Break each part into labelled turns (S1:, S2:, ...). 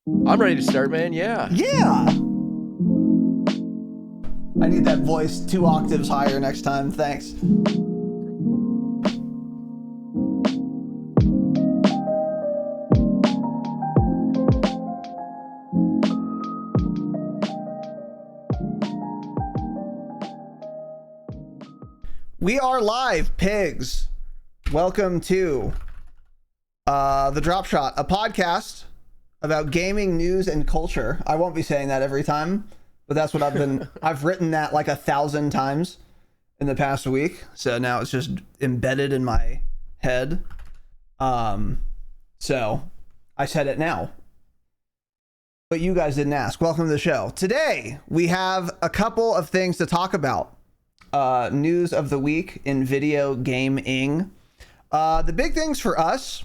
S1: I'm ready to start, man. Yeah.
S2: Yeah! I need that voice 2 octaves higher next time. Thanks. We are live, pigs. Welcome to the Dropshot, a podcast about gaming news and culture. I won't be saying that every time, but that's what I've written that like 1,000 times in the past week. So now it's just embedded in my head. So I said it now. But you guys didn't ask. Welcome to the show. Today, we have a couple of things to talk about. News of the week in video gaming. The big things for us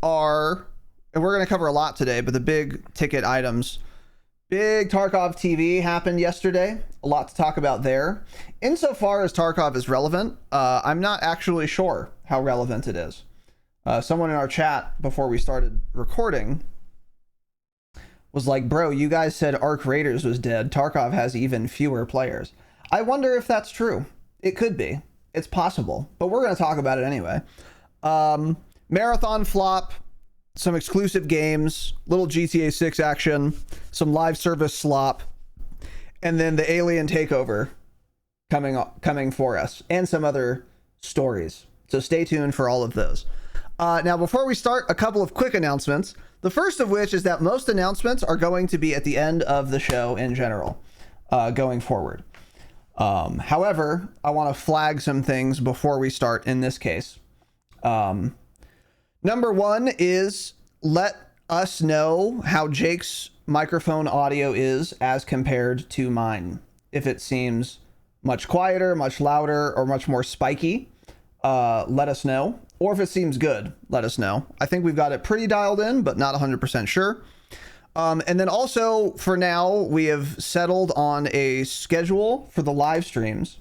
S2: are, and we're going to cover a lot today, but the big ticket items. Big Tarkov TV happened yesterday. A lot to talk about there. Insofar as Tarkov is relevant, I'm not actually sure how relevant it is. Someone in our chat before we started recording was like, bro, you guys said Arc Raiders was dead. Tarkov has even fewer players. I wonder if that's true. It could be. It's possible. But we're going to talk about it anyway. Marathon flop, some exclusive games, little GTA 6 action, some live service slop, and then the alien takeover coming for us, and some other stories. So stay tuned for all of those. Now, before we start, a couple of quick announcements. The first of which is that most announcements are going to be at the end of the show in general, going forward. However, I want to flag some things before we start in this case. Number one is let us know how Jake's microphone audio is as compared to mine. If it seems much quieter, much louder, or much more spiky, let us know. Or if it seems good, let us know. I think we've got it pretty dialed in, but not 100% sure. And then also, for now, we have settled on a schedule for the live streams,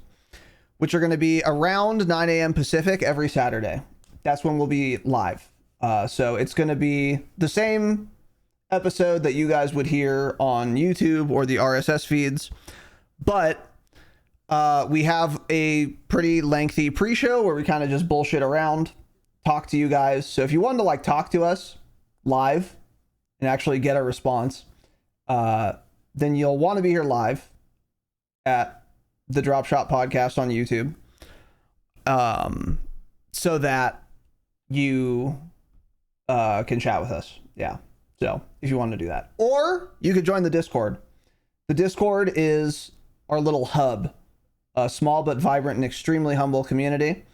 S2: which are going to be around 9 a.m. Pacific every Saturday. That's when we'll be live. So it's going to be the same episode that you guys would hear on YouTube or the RSS feeds. But we have a pretty lengthy pre-show where we kind of just bullshit around, talk to you guys. So if you wanted to like talk to us live and actually get a response, then you'll want to be here live at the Dropshot podcast on YouTube, so that you can chat with us. Yeah. So if you want to do that, or you could join the Discord. The Discord is our little hub, a small but vibrant and extremely humble community.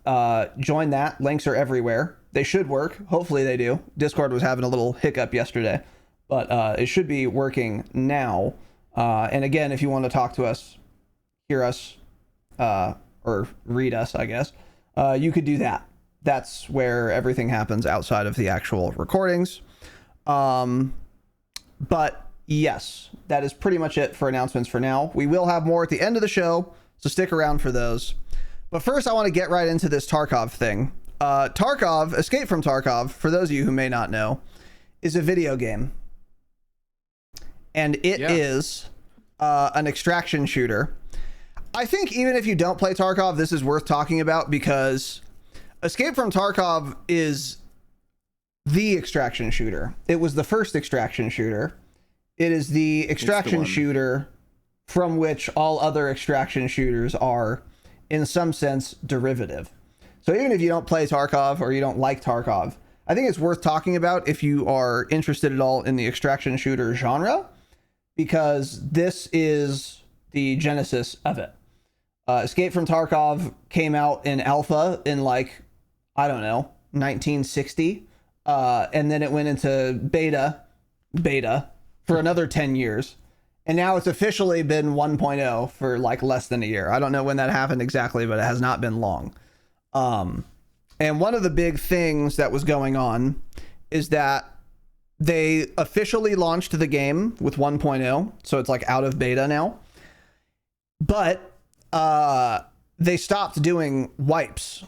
S2: Join that. Links are everywhere. They should work. Hopefully they do. Discord was having a little hiccup yesterday, but it should be working now. And again, if you want to talk to us, hear us, or read us, I guess, you could do that. That's where everything happens outside of the actual recordings. But yes, that is pretty much it for announcements for now. We will have more at the end of the show, so stick around for those. But first, I want to get right into this Tarkov thing. Tarkov, Escape from Tarkov, for those of you who may not know, is a video game. And it is an extraction shooter. I think even if you don't play Tarkov, this is worth talking about because Escape from Tarkov is the extraction shooter. It was the first extraction shooter. It is the extraction shooter from which all other extraction shooters are, in some sense, derivative. So even if you don't play Tarkov or you don't like Tarkov, I think it's worth talking about if you are interested at all in the extraction shooter genre, because this is the genesis of it. Escape from Tarkov came out in alpha in 1960. And then it went into beta for another 10 years. And now it's officially been 1.0 for less than a year. I don't know when that happened exactly, but it has not been long. And one of the big things that was going on is that they officially launched the game with 1.0. So it's out of beta now. But they stopped doing wipes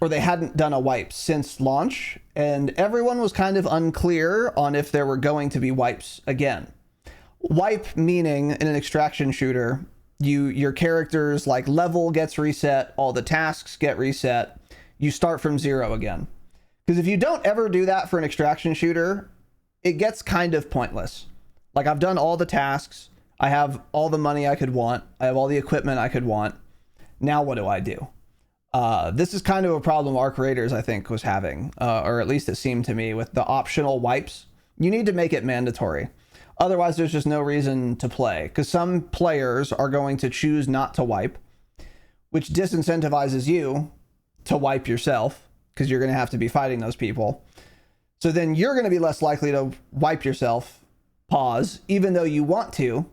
S2: or they hadn't done a wipe since launch, and everyone was kind of unclear on if there were going to be wipes again. Wipe meaning in an extraction shooter, your character's like level gets reset, all the tasks get reset, you start from zero again. Because if you don't ever do that for an extraction shooter, it gets kind of pointless. Like, I've done all the tasks, I have all the money I could want, I have all the equipment I could want. Now what do I do? This is kind of a problem our creators, I think, was having, or at least it seemed to me, with the optional wipes. You need to make it mandatory. Otherwise, there's just no reason to play, because some players are going to choose not to wipe, which disincentivizes you to wipe yourself, because you're going to have to be fighting those people. So then you're going to be less likely to wipe yourself, pause, even though you want to,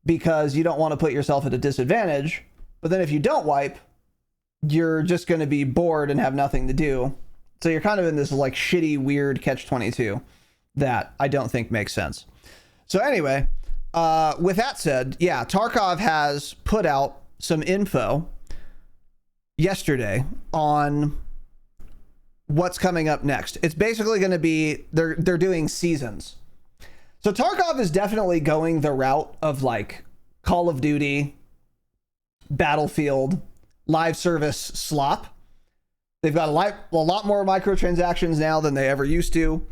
S2: because you don't want to put yourself at a disadvantage. But then if you don't wipe, you're just going to be bored and have nothing to do. So you're kind of in this like shitty, weird catch-22 that I don't think makes sense. So anyway, with that said, yeah, Tarkov has put out some info yesterday on what's coming up next. It's basically going to be, they're doing seasons. So Tarkov is definitely going the route of like Call of Duty, Battlefield, live service Slop. They've got a lot more microtransactions now than they ever used to.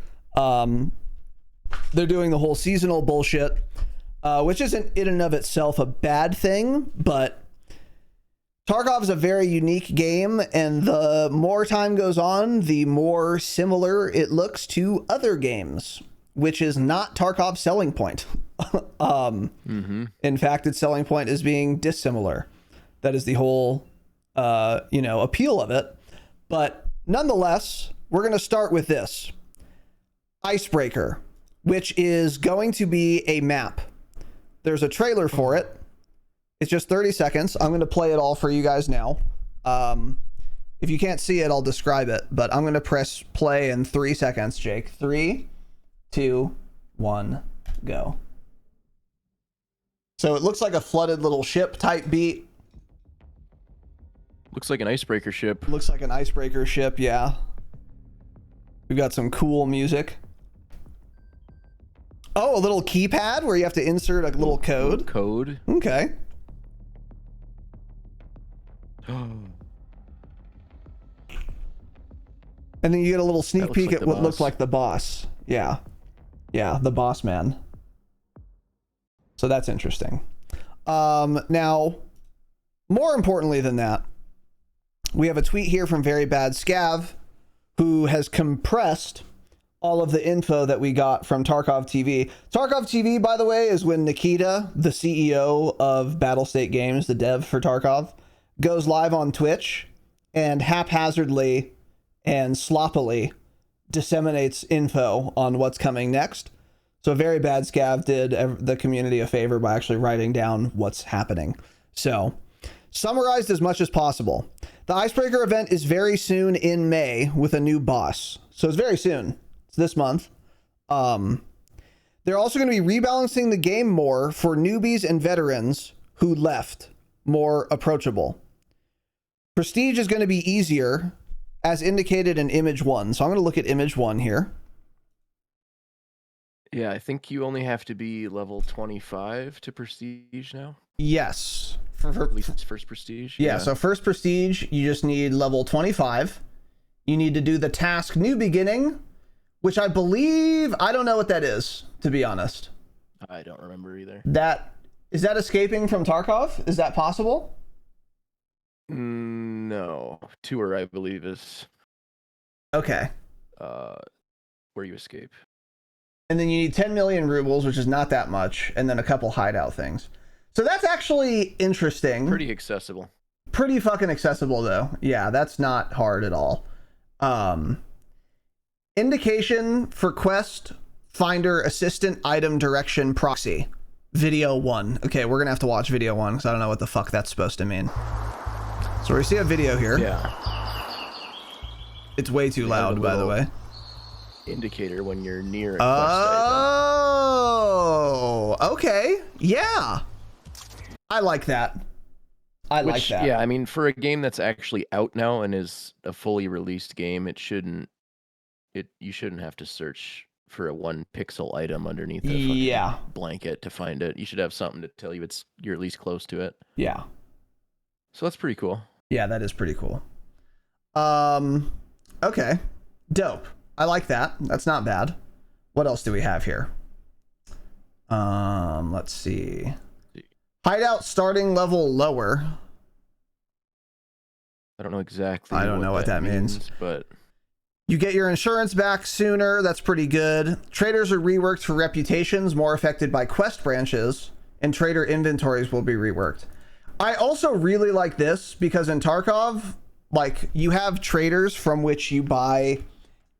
S2: They're doing the whole seasonal bullshit, which isn't in and of itself a bad thing, but Tarkov is a very unique game, and the more time goes on, the more similar it looks to other games, which is not Tarkov's selling point. In fact, its selling point is being dissimilar. That is the whole, appeal of it. But nonetheless, we're going to start with this. Icebreaker, which is going to be a map. There's a trailer for it. It's just 30 seconds. I'm going to play it all for you guys now. If you can't see it, I'll describe it. But I'm going to press play in 3 seconds, Jake. 3, 2, 1, go. So it looks like a flooded little ship type beat.
S1: Looks like an icebreaker ship.
S2: Looks like an icebreaker ship, yeah. We've got some cool music. Oh, a little keypad where you have to insert a little code.
S1: Code.
S2: Okay. And then you get a little sneak peek at what looked like the boss. Yeah. Yeah, the boss man. So that's interesting. Now, more importantly than that, we have a tweet here from Very Bad Scav, who has compressed all of the info that we got from Tarkov TV. Tarkov TV, by the way, is when Nikita, the CEO of Battlestate Games, the dev for Tarkov, goes live on Twitch and haphazardly and sloppily disseminates info on what's coming next. So Very Bad Scav did the community a favor by actually writing down what's happening. So, summarized as much as possible. The Icebreaker event is very soon in May with a new boss. So it's very soon. It's this month. They're also going to be rebalancing the game more for newbies and veterans who left, more approachable. Prestige is going to be easier, as indicated in Image 1. So I'm going to look at Image 1 here.
S1: Yeah, I think you only have to be level 25 to prestige now.
S2: Yes.
S1: At least it's first prestige.
S2: Yeah, so first prestige, you just need level 25. You need to do the task New Beginning, which I believe, I don't know what that is, to be honest.
S1: I don't remember either.
S2: Is that escaping from Tarkov? Is that possible?
S1: No. Tour, I believe, is...
S2: Okay.
S1: Where you escape.
S2: And then you need 10 million rubles, which is not that much, and then a couple hideout things. So that's actually interesting.
S1: Pretty accessible.
S2: Pretty fucking accessible, though. Yeah, that's not hard at all. Indication for quest, finder, assistant, item, direction, proxy. Video 1. Okay, we're going to have to watch video 1 because I don't know what the fuck that's supposed to mean. So we see a video here.
S1: Yeah.
S2: It's way too loud, by the way.
S1: Indicator when you're near a quest
S2: Oh, okay. Yeah. I like that. I like that.
S1: Yeah, I mean, for a game that's actually out now and is a fully released game, you shouldn't have to search for a 1 pixel item underneath a fucking blanket to find it. You should have something to tell you you're at least close to it.
S2: Yeah.
S1: So that's pretty cool.
S2: Yeah, that is pretty cool. Okay. Dope. I like that. That's not bad. What else do we have here? Let's see. Hideout starting level lower.
S1: I don't know exactly.
S2: I don't know what that means,
S1: but
S2: you get your insurance back sooner. That's pretty good. Traders are reworked for reputations more affected by quest branches, and trader inventories will be reworked. I also really like this because in Tarkov, like, you have traders from which you buy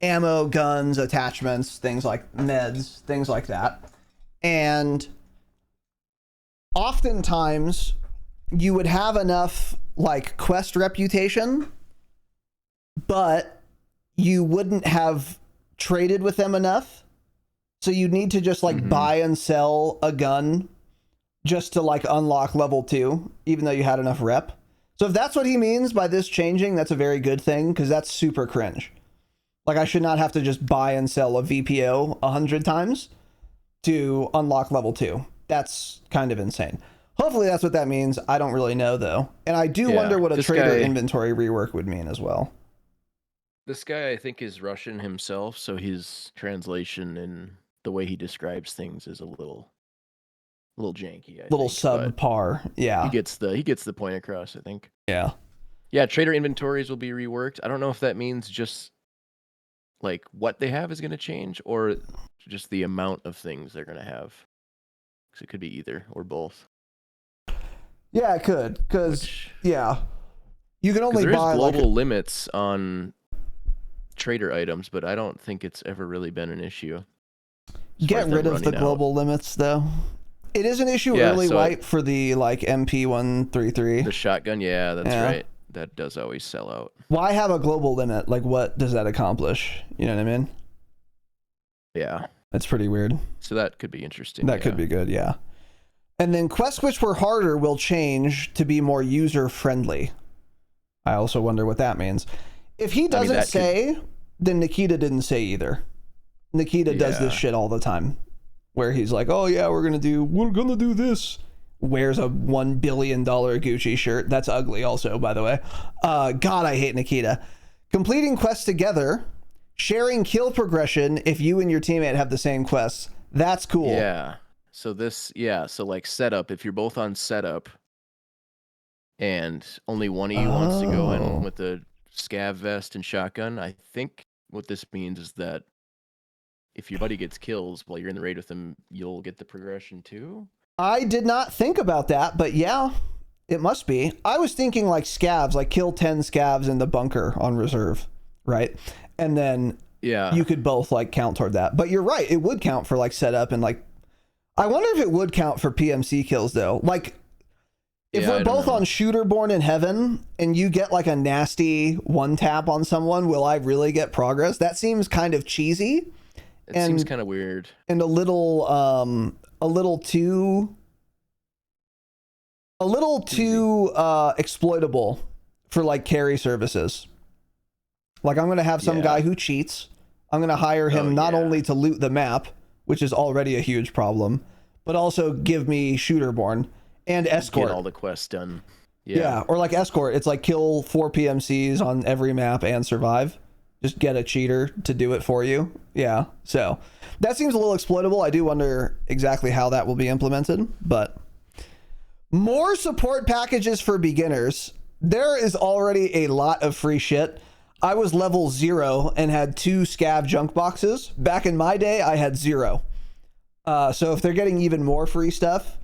S2: ammo, guns, attachments, things like meds, things like that. And oftentimes you would have enough like quest reputation, but you wouldn't have traded with them enough. So you'd need to just like buy and sell a gun just to like unlock level 2, even though you had enough rep. So if that's what he means by this changing, that's a very good thing, because that's super cringe. Like, I should not have to just buy and sell a VPO 100 times to unlock level 2. That's kind of insane. Hopefully that's what that means. I don't really know, though. And I do wonder what a trader inventory rework would mean as well.
S1: This guy, I think, is Russian himself, so his translation and the way he describes things is a little janky. I
S2: little
S1: think,
S2: subpar. Yeah.
S1: He gets the point across, I think.
S2: Yeah.
S1: Yeah, trader inventories will be reworked. I don't know if that means just like what they have is going to change, or just the amount of things they're going to have. Because it could be either or both.
S2: Yeah, it could. Because yeah, you can only buy
S1: global limits on trader items, but I don't think it's ever really been an issue.
S2: Get rid of the global limits, though. It is an issue early wipe for the like MP133.
S1: The shotgun, yeah, that's right. That does always sell out.
S2: Why have a global limit? Like, what does that accomplish? You know what I mean?
S1: Yeah.
S2: That's pretty weird.
S1: So that could be interesting.
S2: That could be good, yeah. And then quests which were harder will change to be more user-friendly. I also wonder what that means. If he doesn't say, then Nikita didn't say either. Nikita does this shit all the time, where he's like, oh yeah, we're gonna do this. Wears a $1 billion Gucci shirt. That's ugly also, by the way. God, I hate Nikita. Completing quests together, sharing kill progression if you and your teammate have the same quests. That's cool.
S1: Yeah. So so like setup, if you're both on setup and only one of you wants to go in with the scav vest and shotgun, I think what this means is that if your buddy gets kills while you're in the raid with them, you'll get the progression too?
S2: I did not think about that, but yeah, it must be. I was thinking like scavs, like kill 10 scavs in the bunker on reserve, right? And then you could both like count toward that. But you're right, it would count for like setup and like, I wonder if it would count for PMC kills though. Like, if we're both on Shooterborn in Heaven and you get like a nasty one tap on someone, will I really get progress? That seems kind of cheesy.
S1: It seems kind of weird.
S2: And a little too exploitable for like carry services. Like, I'm going to have some guy who cheats. I'm going to hire him not only to loot the map, which is already a huge problem, but also give me Shooterborn and escort.
S1: Get all the quests done.
S2: Yeah, or like escort. It's like kill 4 PMCs on every map and survive. Just get a cheater to do it for you. Yeah, so that seems a little exploitable. I do wonder exactly how that will be implemented, but more support packages for beginners. There is already a lot of free shit. I was level 0 and had 2 scav junk boxes. Back in my day, I had 0. So if they're getting even more free stuff,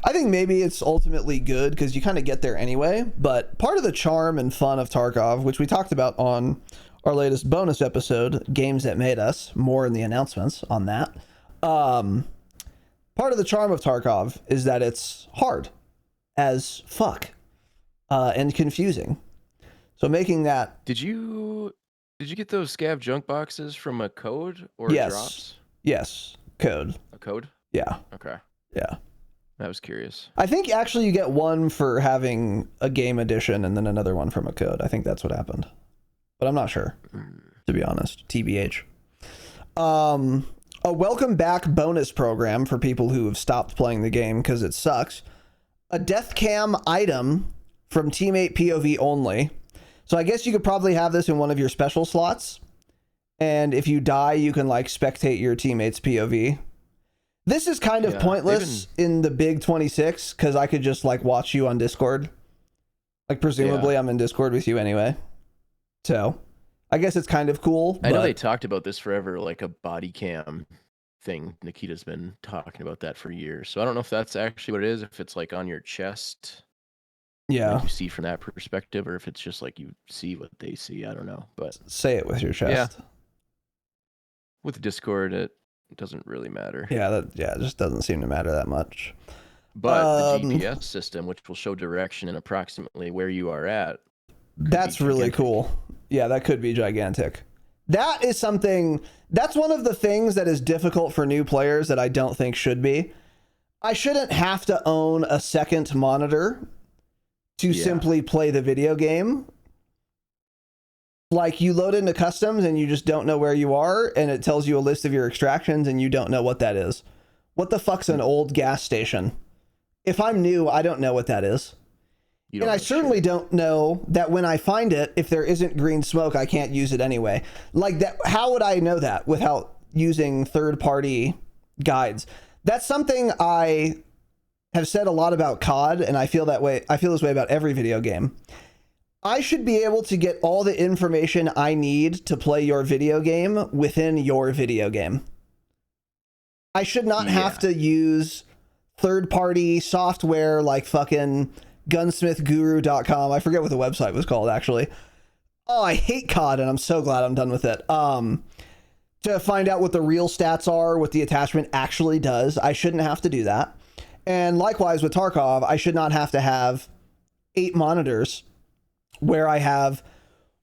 S2: I think maybe it's ultimately good because you kind of get there anyway. But part of the charm and fun of Tarkov, which we talked about on our latest bonus episode, Games That Made Us, more in the announcements on that. Part of the charm of Tarkov is that it's hard as fuck and confusing. So making that...
S1: Did you get those scav junk boxes from a code or drops?
S2: Yes, code.
S1: A code?
S2: Yeah.
S1: Okay.
S2: Yeah.
S1: I was curious.
S2: I think actually you get one for having a game edition and then another one from a code. I think that's what happened, but I'm not sure, to be honest. TBH. A welcome back bonus program for people who have stopped playing the game because it sucks. A death cam item from teammate POV only. So I guess you could probably have this in one of your special slots. And if you die, you can like spectate your teammate's POV. This is kind of pointless in the big 26 because I could just like watch you on Discord. Like presumably I'm in Discord with you anyway. So I guess it's kind of cool.
S1: I know they talked about this forever, like a body cam thing. Nikita's been talking about that for years. So I don't know if that's actually what it is, if it's like on your chest.
S2: Yeah.
S1: Like you see from that perspective, or if it's just like you see what they see. I don't know. But
S2: say it with your chest.
S1: Yeah. With Discord, it doesn't really matter.
S2: Yeah, it just doesn't seem to matter that much.
S1: But the GPS system, which will show direction and approximately where you are at.
S2: That's really cool. Yeah, that could be gigantic. That is something, that's one of the things that is difficult for new players that I don't think should be. I shouldn't have to own a second monitor to simply play the video game. Like you load into customs and you just don't know where you are and it tells you a list of your extractions and you don't know what that is. What the fuck's an old gas station? If I'm new, I don't know what that is. And I certainly don't know that when I find it, if there isn't green smoke, I can't use it anyway. Like that, how would I know that without using third-party guides? That's something I have said a lot about COD, and I feel that way. I feel this way about every video game. I should be able to get all the information I need to play your video game within your video game. I should not have to use third-party software like fucking gunsmithguru.com. I forget what the website was called, actually. Oh, I hate COD, and I'm so glad I'm done with it. To find out what the real stats are, what the attachment actually does. I shouldn't have to do that. And likewise with Tarkov, I should not have to have 8 monitors where I have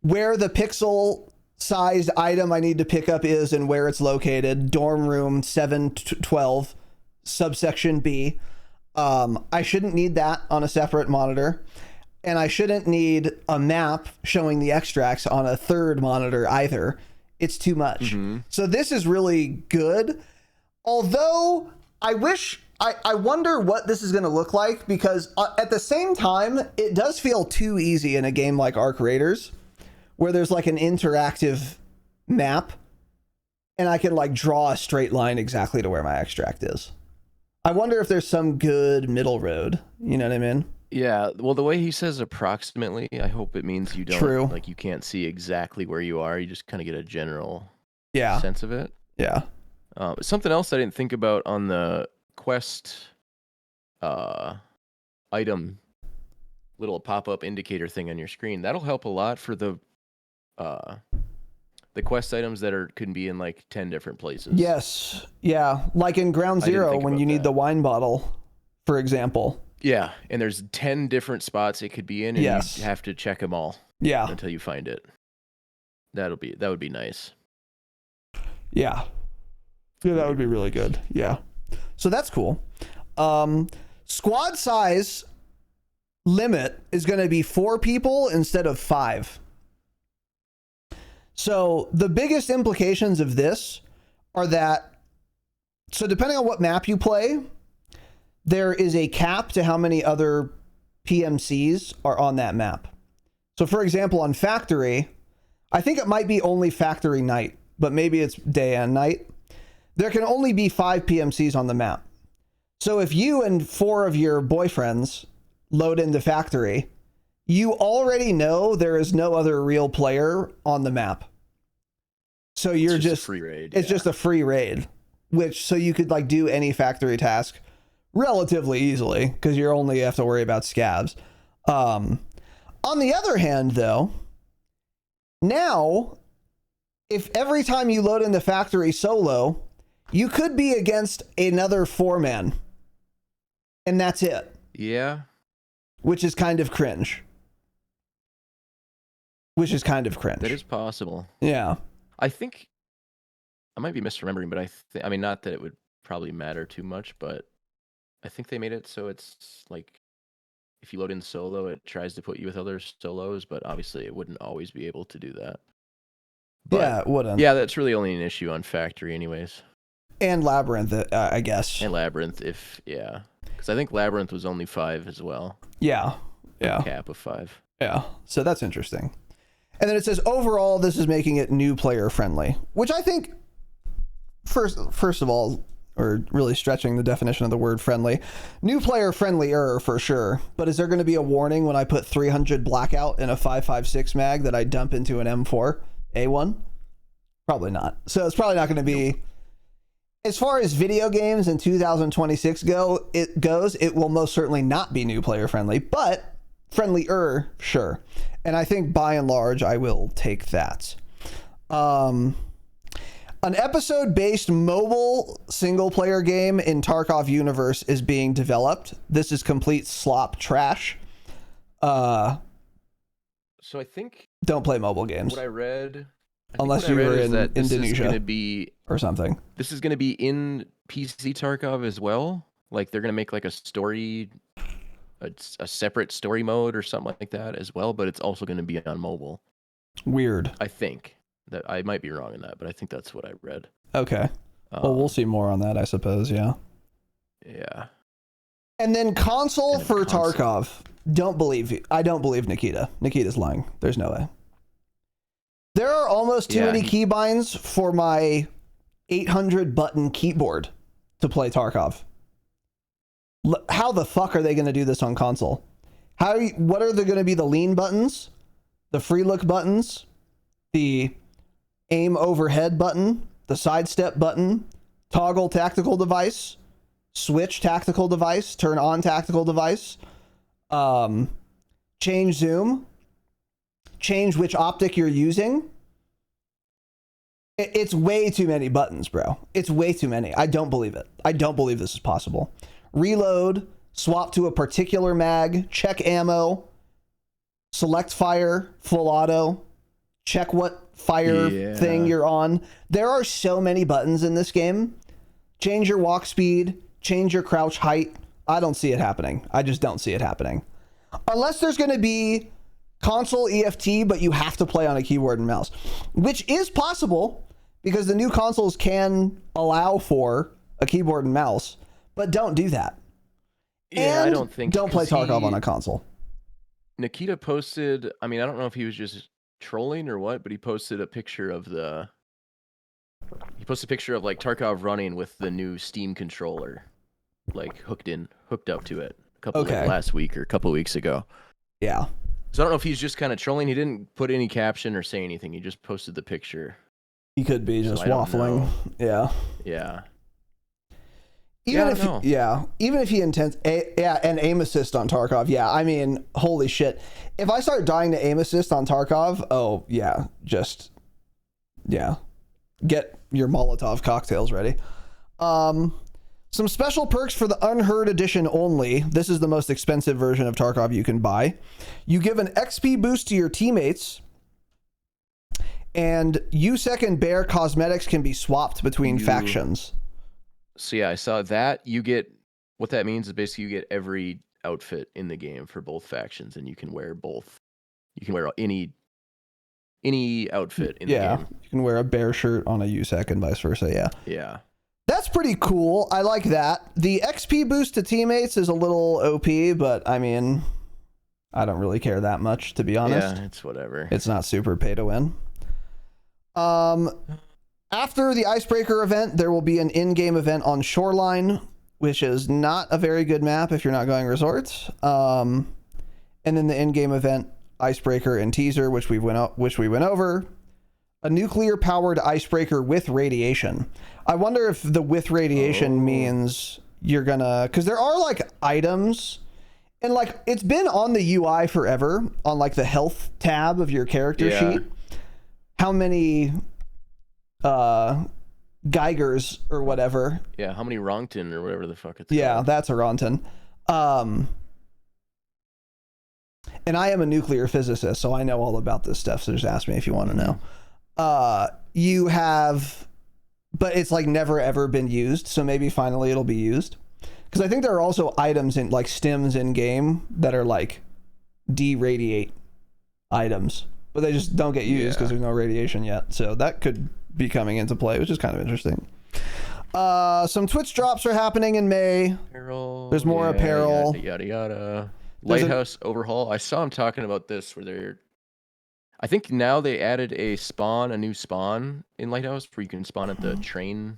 S2: where the pixel sized item I need to pick up is and where it's located. Dorm room 712, subsection B. I shouldn't need that on a separate monitor. And I shouldn't need a map showing the extracts on a third monitor either. It's too much. So this is really good. Although I wonder what this is going to look like, because at the same time, it does feel too easy in a game like Arc Raiders, where there's like an interactive map and I can like draw a straight line exactly to where my extract is. I wonder if there's some good middle road. You know what I mean?
S1: Yeah. Well, the way he says approximately, I hope it means you don't like you can't see exactly where you are. You just kind of get a general sense of it.
S2: Yeah.
S1: Something else I didn't think about on the quest item little pop-up indicator thing on your screen. That'll help a lot for the quest items that can be in like 10 different places.
S2: Yes. Yeah. Like in Ground Zero when you need the wine bottle, for example.
S1: Yeah, and there's 10 different spots it could be in, and you have to check them all.
S2: Yeah.
S1: Until you find it. That would be nice.
S2: Yeah. Yeah, that would be really good. Yeah. So that's cool. Squad size limit is going to be 4 people instead of 5. So the biggest implications of this are that, so depending on what map you play, there is a cap to how many other PMCs are on that map. So for example, on Factory, I think it might be only Factory night, but maybe it's day and night. There can only be 5 PMCs on the map. So if you and 4 of your boyfriends load into Factory, you already know there is no other real player on the map. So you're just
S1: free raid.
S2: It's just a free raid, so you could like do any Factory task relatively easily because you only have to worry about scavs. On the other hand, though, now if every time you load into Factory solo, you could be against another 4-man, and that's it.
S1: Yeah.
S2: Which is kind of cringe. That
S1: is possible.
S2: Yeah.
S1: I think I might be misremembering, but I mean, not that it would probably matter too much, but I think they made it so it's like if you load in solo, it tries to put you with other solos, but obviously it wouldn't always be able to do that. But
S2: Yeah, it wouldn't.
S1: yeah, that's really only an issue on Factory, anyways.
S2: And Labyrinth, I guess.
S1: And Labyrinth, because I think Labyrinth was only 5 as well.
S2: Yeah.
S1: Cap of 5.
S2: Yeah. So that's interesting. And then it says overall, this is making it new player friendly, which I think first of all, or really stretching the definition of the word friendly, new player friendlier for sure. But is there going to be a warning when I put 300 blackout in a 5.56 mag that I dump into an M4A1? Probably not. So it's probably not going to be. As far as video games in 2026 goes, it will most certainly not be new player friendly, but friendlier, sure. And I think by and large, I will take that. An episode-based mobile single-player game in Tarkov universe is being developed. This is complete slop trash.
S1: So I think
S2: don't play mobile games.
S1: What I read,
S2: unless you were in Indonesia or something.
S1: This is going to be in PC Tarkov as well. Like they're going to make like a story, a separate story mode or something like that as well. But it's also going to be on mobile.
S2: Weird.
S1: I think that I might be wrong in that, but I think that's what I read.
S2: Okay. Well, we'll see more on that, I suppose. Yeah.
S1: Yeah.
S2: And then console for Tarkov. I don't believe Nikita. Nikita's lying. There's no way. There are almost too many keybinds for my 800 button keyboard to play Tarkov. How the fuck are they going to do this on console? What are going to be the lean buttons? The free look buttons? The aim overhead button? The sidestep button? Toggle tactical device? Switch tactical device? Turn on tactical device? Change zoom? Change which optic you're using? It's way too many buttons, bro. It's way too many. I don't believe it. I don't believe this is possible. Reload, swap to a particular mag, check ammo, select fire, full auto, check what fire thing you're on. There are so many buttons in this game. Change your walk speed, change your crouch height. I don't see it happening. I just don't see it happening. Unless there's going to be console EFT, but you have to play on a keyboard and mouse, which is possible because the new consoles can allow for a keyboard and mouse, but don't do that.
S1: Yeah,
S2: and
S1: don't
S2: play Tarkov on a console.
S1: Nikita posted, I mean, I don't know if he was just trolling or what, but he posted a picture of like Tarkov running with the new Steam controller, like hooked up to it last week or a couple weeks ago.
S2: Yeah.
S1: So I don't know if he's just kind of trolling. He didn't put any caption or say anything. He just posted the picture.
S2: He could be just waffling. Yeah.
S1: Yeah.
S2: Even if he intends, and aim assist on Tarkov. Yeah, I mean, holy shit. If I start dying to aim assist on Tarkov, get your Molotov cocktails ready. Some special perks for the Unheard Edition only. This is the most expensive version of Tarkov you can buy. You give an XP boost to your teammates, and USEC and Bear cosmetics can be swapped between factions.
S1: So yeah, I saw that. What that means is basically you get every outfit in the game for both factions, and you can wear both. You can wear any outfit in the game.
S2: Yeah, you can wear a Bear shirt on a USEC and vice versa, yeah.
S1: Yeah.
S2: That's pretty cool. I like that. The XP boost to teammates is a little OP, but I mean, I don't really care that much, to be honest.
S1: Yeah, it's whatever.
S2: It's not super pay to win. After the Icebreaker event, there will be an in-game event on Shoreline, which is not a very good map if you're not going resorts. And then the in-game event, Icebreaker and Teaser, which we went over. A nuclear-powered icebreaker with radiation. I wonder if the with radiation means you're gonna... Because there are, like, items... And, like, it's been on the UI forever, on, like, the health tab of your character sheet. How many Geigers or whatever.
S1: Yeah, how many Rongton or whatever the fuck it's called.
S2: Yeah, that's a Ronton. And I am a nuclear physicist, so I know all about this stuff, so just ask me if you want to know. You have, but it's like never ever been used, so maybe finally it'll be used, Because I think there are also items in like stims in game that are like de-radiate items, but they just don't get used because there's no radiation yet. So that could be coming into play, which is kind of interesting. Some Twitch drops are happening in May.
S1: Apparel,
S2: There's more apparel.
S1: Yada yada. Lighthouse overhaul. I saw him talking about this where they're. I think now they added a new spawn in Lighthouse where you can spawn at the train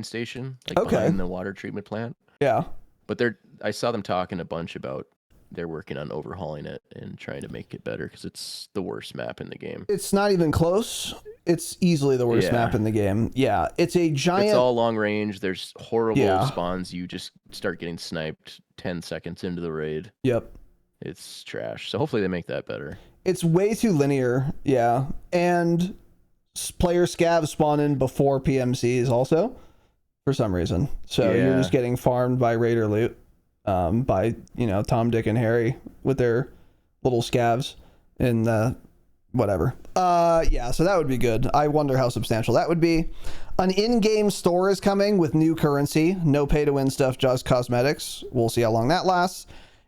S1: station, like behind the water treatment plant.
S2: Yeah.
S1: But I saw them talking a bunch about they're working on overhauling it and trying to make it better because it's the worst map in the game.
S2: It's not even close. It's easily the worst map in the game. Yeah, it's a giant.
S1: It's all long range. There's horrible spawns. You just start getting sniped 10 seconds into the raid.
S2: Yep.
S1: It's trash. So hopefully they make that better.
S2: It's way too linear. Yeah, and player scavs spawn in before PMCs also, for some reason. So you're just getting farmed by raider loot, by Tom, Dick, and Harry with their little scavs and whatever. So that would be good. I wonder how substantial that would be. An in-game store is coming with new currency. No pay-to-win stuff, just cosmetics. We'll see how long that lasts.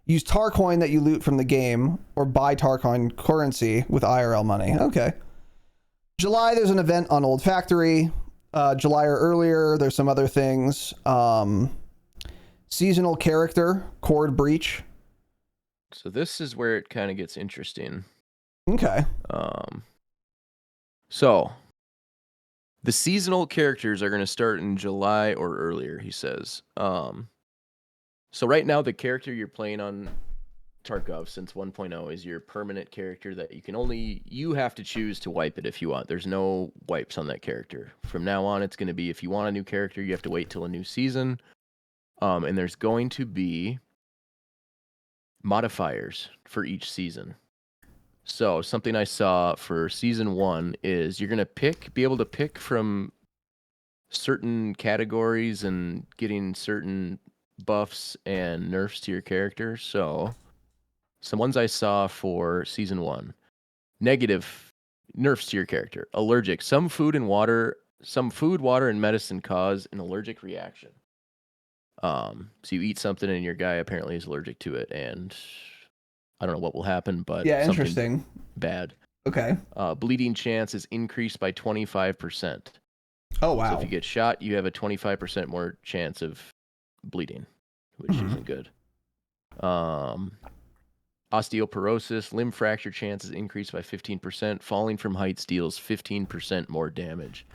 S2: Use Tarcoin that you loot from the game, or buy Tarcoin currency with IRL money. Okay. July, there's an event on Old Factory. July or earlier, there's some other things. Seasonal character, Chord Breach.
S1: So this is where it kind of gets interesting.
S2: Okay.
S1: So the seasonal characters are going to start in July or earlier, he says. So right now, the character you're playing on Tarkov since 1.0 is your permanent character that you have to choose to wipe it if you want. There's no wipes on that character. From now on, it's going to be if you want a new character, you have to wait till a new season. And there's going to be modifiers for each season. So something I saw for season 1 is you're going to be able to pick from certain categories and getting certain buffs and nerfs to your character. So some ones I saw for season 1: negative nerfs to your character, allergic, some food, water, and medicine cause an allergic reaction. So you eat something and your guy apparently is allergic to it, and I don't know what will happen, but
S2: interesting.
S1: Bad.
S2: Okay.
S1: Bleeding chance is increased by 25%.
S2: Oh wow.
S1: So if you get shot, you have a 25% more chance of bleeding, which isn't good. Osteoporosis, limb fracture chances increased by 15%. Falling from heights deals 15% more damage.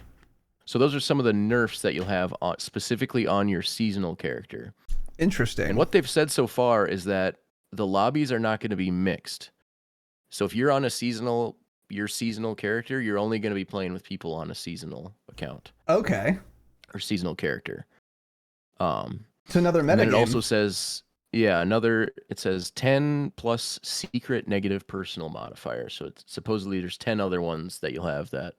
S1: So those are some of the nerfs that you'll have specifically on your seasonal character.
S2: Interesting.
S1: And what they've said so far is that the lobbies are not going to be mixed. So if you're on your seasonal character, you're only going to be playing with people on a seasonal account.
S2: Okay.
S1: Or seasonal character.
S2: It's another meta game.
S1: It also says, it says 10 plus secret negative personal modifiers. So supposedly there's 10 other ones that you'll have that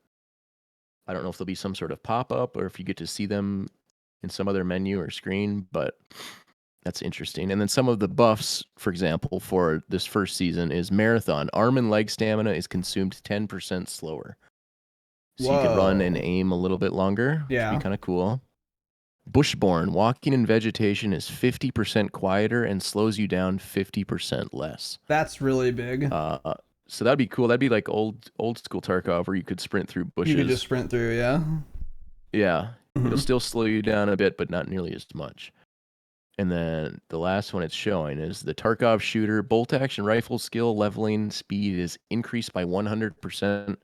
S1: I don't know if there'll be some sort of pop-up or if you get to see them in some other menu or screen, but that's interesting. And then some of the buffs, for example, for this first season is marathon. Arm and leg stamina is consumed 10% slower. So you can run and aim a little bit longer, which would be kind of cool. Bushborne, walking in vegetation is 50% quieter and slows you down 50% less.
S2: That's really big.
S1: So that'd be cool. That'd be like old school Tarkov where you could sprint through bushes.
S2: You could just sprint through, yeah.
S1: Yeah. It'll still slow you down a bit, but not nearly as much. And then the last one it's showing is the Tarkov shooter. Bolt action rifle skill leveling speed is increased by 100%.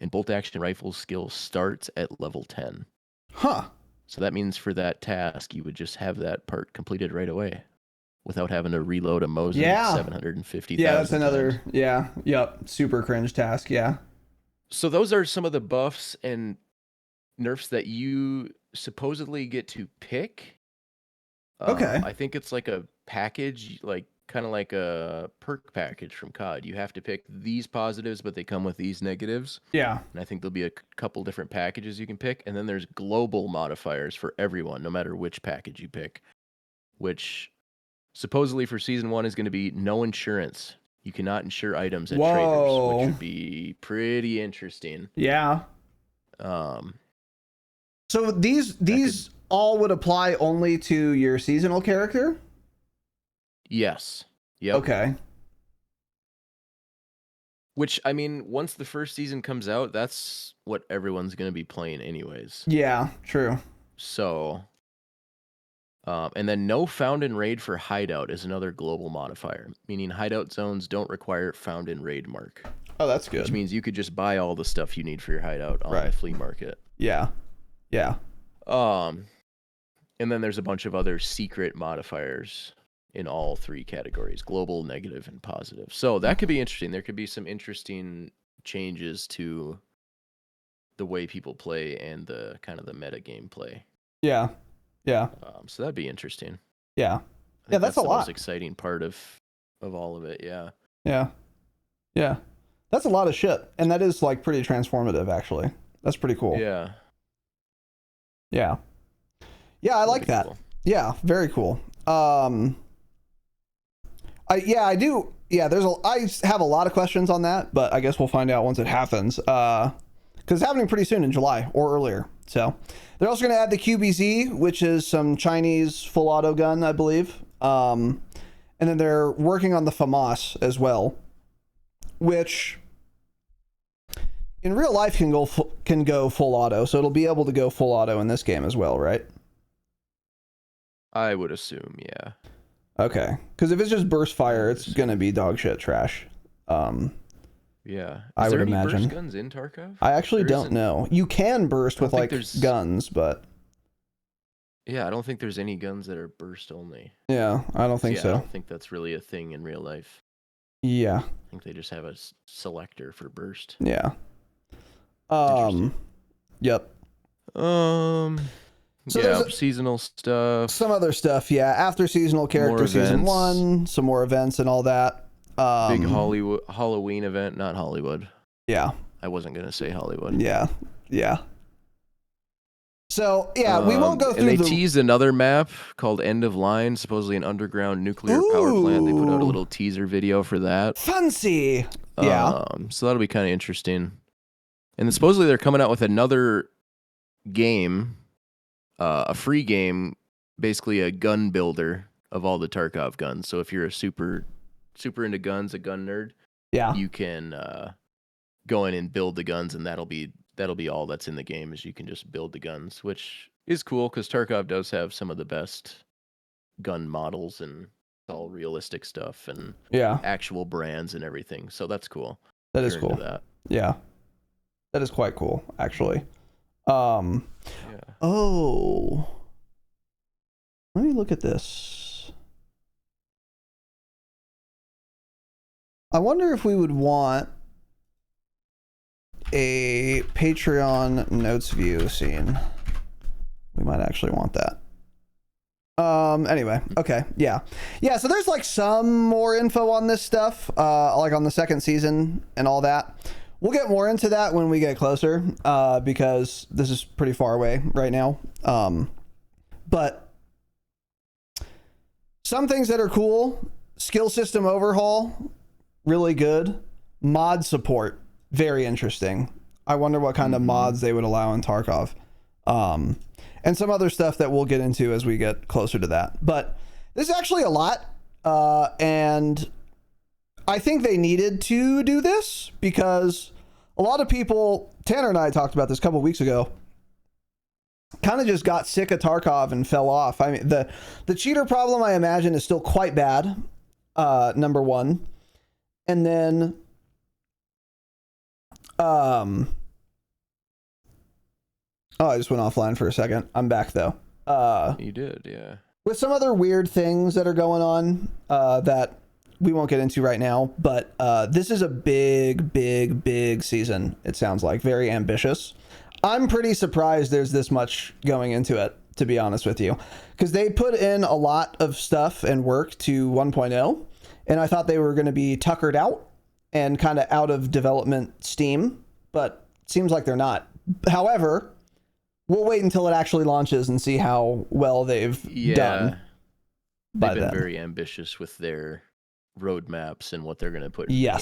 S1: And bolt action rifle skill starts at level 10.
S2: Huh.
S1: So that means for that task, you would just have that part completed right away without having to reload a Mosin 750,000
S2: Yeah, that's another,
S1: times.
S2: Super cringe task, yeah.
S1: So those are some of the buffs and nerfs that you supposedly get to pick.
S2: Okay.
S1: I think it's like a package, kind of like a perk package from COD. You have to pick these positives, but they come with these negatives.
S2: Yeah.
S1: And I think there'll be a couple different packages you can pick. And then there's global modifiers for everyone, no matter which package you pick, which supposedly for season 1 is going to be no insurance. You cannot insure items at traders, which would be pretty interesting.
S2: Yeah. So these all would apply only to your seasonal character?
S1: Yes. Yep.
S2: Okay.
S1: Which, I mean, once the first season comes out, that's what everyone's going to be playing anyways.
S2: Yeah, true.
S1: So, and then no found in raid for hideout is another global modifier, meaning hideout zones don't require found in raid mark.
S2: Oh, that's good.
S1: Which means you could just buy all the stuff you need for your hideout on the flea market.
S2: Yeah. Yeah.
S1: And then there's a bunch of other secret modifiers in all three categories: global, negative, and positive. So that could be interesting. There could be some interesting changes to the way people play and the kind of the meta game play.
S2: Yeah. Yeah.
S1: So that'd be interesting.
S2: Yeah. Yeah, that's a
S1: the
S2: lot.
S1: most exciting part of all of it. Yeah.
S2: Yeah. Yeah. That's a lot of shit. And that is like pretty transformative, actually. That's pretty cool.
S1: Yeah.
S2: Yeah. Yeah, I like that. Cool. Yeah, very cool. I do. Yeah, I have a lot of questions on that, but I guess we'll find out once it happens. Because it's happening pretty soon in July or earlier. So they're also going to add the QBZ, which is some Chinese full auto gun, I believe. And then they're working on the FAMAS as well, which in real life can go full auto. So it'll be able to go full auto in this game as well, right?
S1: I would assume, yeah.
S2: Okay, because if it's just burst fire, it's gonna be dog shit trash.
S1: Yeah,
S2: I would imagine.
S1: Burst guns in Tarkov?
S2: I actually don't know. You can burst with like guns, but
S1: yeah, I don't think there's any guns that are burst only.
S2: Yeah, I don't think so.
S1: I don't think that's really a thing in real life.
S2: Yeah,
S1: I think they just have a selector for burst.
S2: Yeah. Yep.
S1: So yeah, seasonal stuff.
S2: Some other stuff, yeah. After seasonal character season 1, some more events and all that.
S1: Big Halloween event, not Hollywood.
S2: Yeah.
S1: I wasn't gonna say Hollywood.
S2: Yeah. Yeah. So yeah, we won't go through.
S1: And they teased another map called End of Line, supposedly an underground nuclear power plant. They put out a little teaser video for that.
S2: Fancy. Yeah.
S1: So that'll be kind of interesting. And then supposedly they're coming out with another game. A free game, basically a gun builder of all the Tarkov guns. So if you're a super into guns, a gun nerd,
S2: yeah,
S1: you can go in and build the guns, and that'll be all that's in the game. Is you can just build the guns, which is cool because Tarkov does have some of the best gun models and all realistic stuff and actual brands and everything. So that's cool.
S2: That is cool. Yeah, that is quite cool, actually. Oh, let me look at this. I wonder if we would want a Patreon notes view scene. We might actually want that. Anyway, okay, yeah. So there's like some more info on this stuff, like on the second season and all that. We'll get more into that when we get closer, because this is pretty far away right now. But some things that are cool: skill system overhaul, really good. Mod support, very interesting. I wonder what kind of mods they would allow in Tarkov. And some other stuff that we'll get into as we get closer to that. But this is actually a lot, and I think they needed to do this because a lot of people, Tanner and I talked about this a couple of weeks ago, kind of just got sick of Tarkov and fell off. I mean, the cheater problem, I imagine, is still quite bad, number one. And then, oh, I just went offline for a second. I'm back, though.
S1: You did, yeah.
S2: With some other weird things that are going on that we won't get into right now, but this is a big season, it sounds like. Very ambitious. I'm pretty surprised there's this much going into it, to be honest with you, because they put in a lot of stuff and work to 1.0, and I thought they were going to be tuckered out and kind of out of development steam, but it seems like they're not. However, we'll wait until it actually launches and see how well they've done.
S1: They've been very ambitious with their roadmaps and what they're going to put in the game.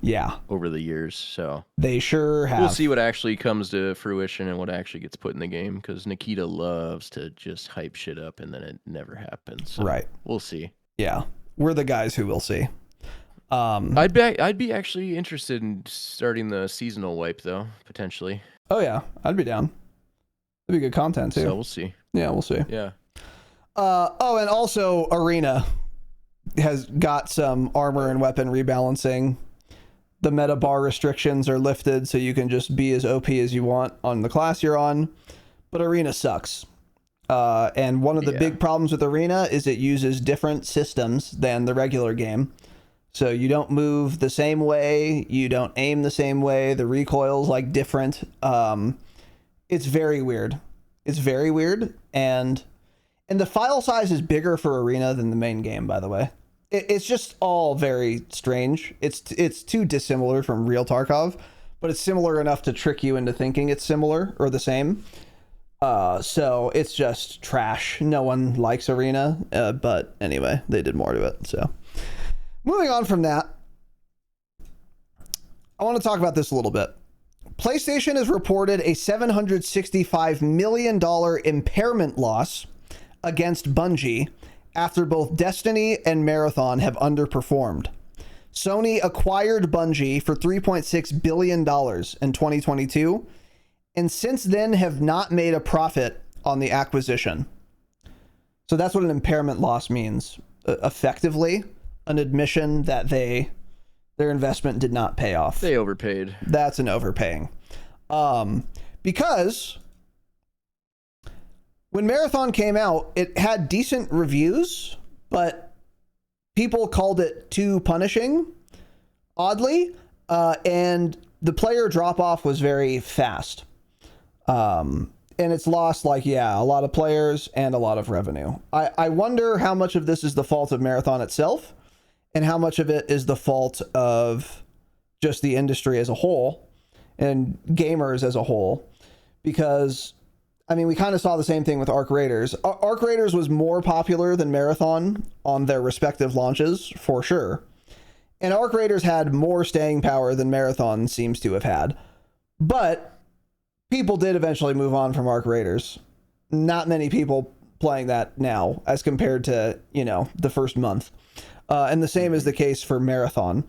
S2: Yeah,
S1: over the years. So
S2: they sure have.
S1: we'll see what actually comes to fruition and what actually gets put in the game, because Nikita loves to just hype shit up and then it never happens. So
S2: Right.
S1: we'll see.
S2: Yeah, we're the guys who will see.
S1: I'd be actually interested in starting the seasonal wipe though, potentially.
S2: Oh yeah, I'd be down. It'd be good content too.
S1: So we'll see.
S2: Yeah, we'll see.
S1: Yeah.
S2: Oh, and also Arena has got some armor and weapon rebalancing. The meta bar restrictions are lifted, so you can just be as OP as you want on the class you're on. But Arena sucks. And one of the big problems with Arena is it uses different systems than the regular game. So you don't move the same way, you don't aim the same way, the recoil's like different. It's very weird. It's very weird, and the file size is bigger for Arena than the main game, by the way. It's just all very strange. It's too dissimilar from real Tarkov, but it's similar enough to trick you into thinking it's similar or the same. So it's just trash. No one likes Arena, but anyway, they did more to it. So moving on from that, I want to talk about this a little bit. PlayStation has reported a $765 million impairment loss against Bungie after both Destiny and Marathon have underperformed. Sony acquired Bungie for $3.6 billion in 2022, and since then have not made a profit on the acquisition. So that's what an impairment loss means. Effectively, an admission that their investment did not pay off.
S1: They overpaid.
S2: That's an overpaying. Because when Marathon came out, it had decent reviews, but people called it too punishing, oddly, and the player drop-off was very fast. And it's lost, like, a lot of players and a lot of revenue. I wonder how much of this is the fault of Marathon itself, and how much of it is the fault of just the industry as a whole, and gamers as a whole, because I mean, we kind of saw the same thing with Arc Raiders. Arc Raiders was more popular than Marathon on their respective launches, for sure. And Arc Raiders had more staying power than Marathon seems to have had. But people did eventually move on from Arc Raiders. Not many people playing that now as compared to, the first month. And the same is the case for Marathon.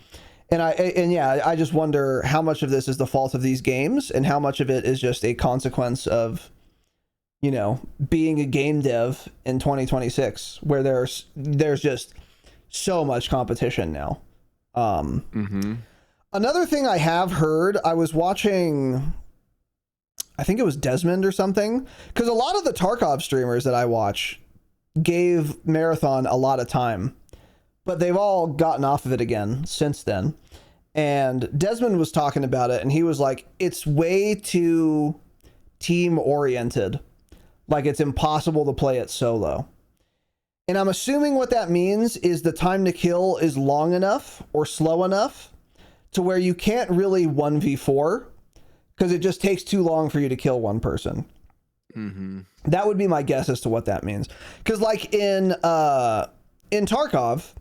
S2: And I just wonder how much of this is the fault of these games and how much of it is just a consequence of being a game dev in 2026, where there's just so much competition now. Another thing I have heard, I was watching, I think it was Desmond or something, because a lot of the Tarkov streamers that I watch gave Marathon a lot of time, but they've all gotten off of it again since then. And Desmond was talking about it, and he was like, it's way too team oriented. Like, it's impossible to play it solo. And I'm assuming what that means is the time to kill is long enough or slow enough to where you can't really 1v4, because it just takes too long for you to kill one person. That would be my guess as to what that means. Because like in Tarkov,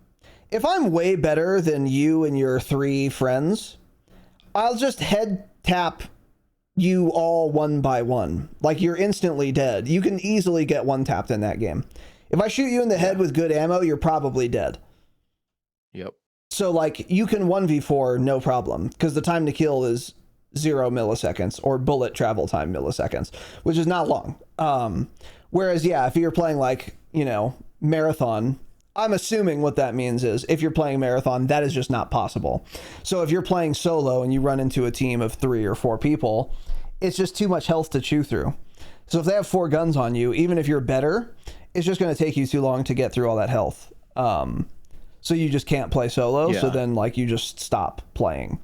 S2: if I'm way better than you and your 3 friends, I'll just head tap you all one by one. Like, you're instantly dead. You can easily get one tapped in that game. If I shoot you in the head with good ammo, you're probably dead.
S1: Yep. So
S2: like, you can 1v4 no problem, because the time to kill is 0 milliseconds, or bullet travel time milliseconds, which is not long. Whereas if you're playing like Marathon, I'm assuming what that means is if you're playing Marathon, that is just not possible. So if you're playing solo and you run into a team of 3 or 4 people, it's just too much health to chew through. So if they have 4 guns on you, even if you're better, it's just going to take you too long to get through all that health. So you just can't play solo. So then you just stop playing.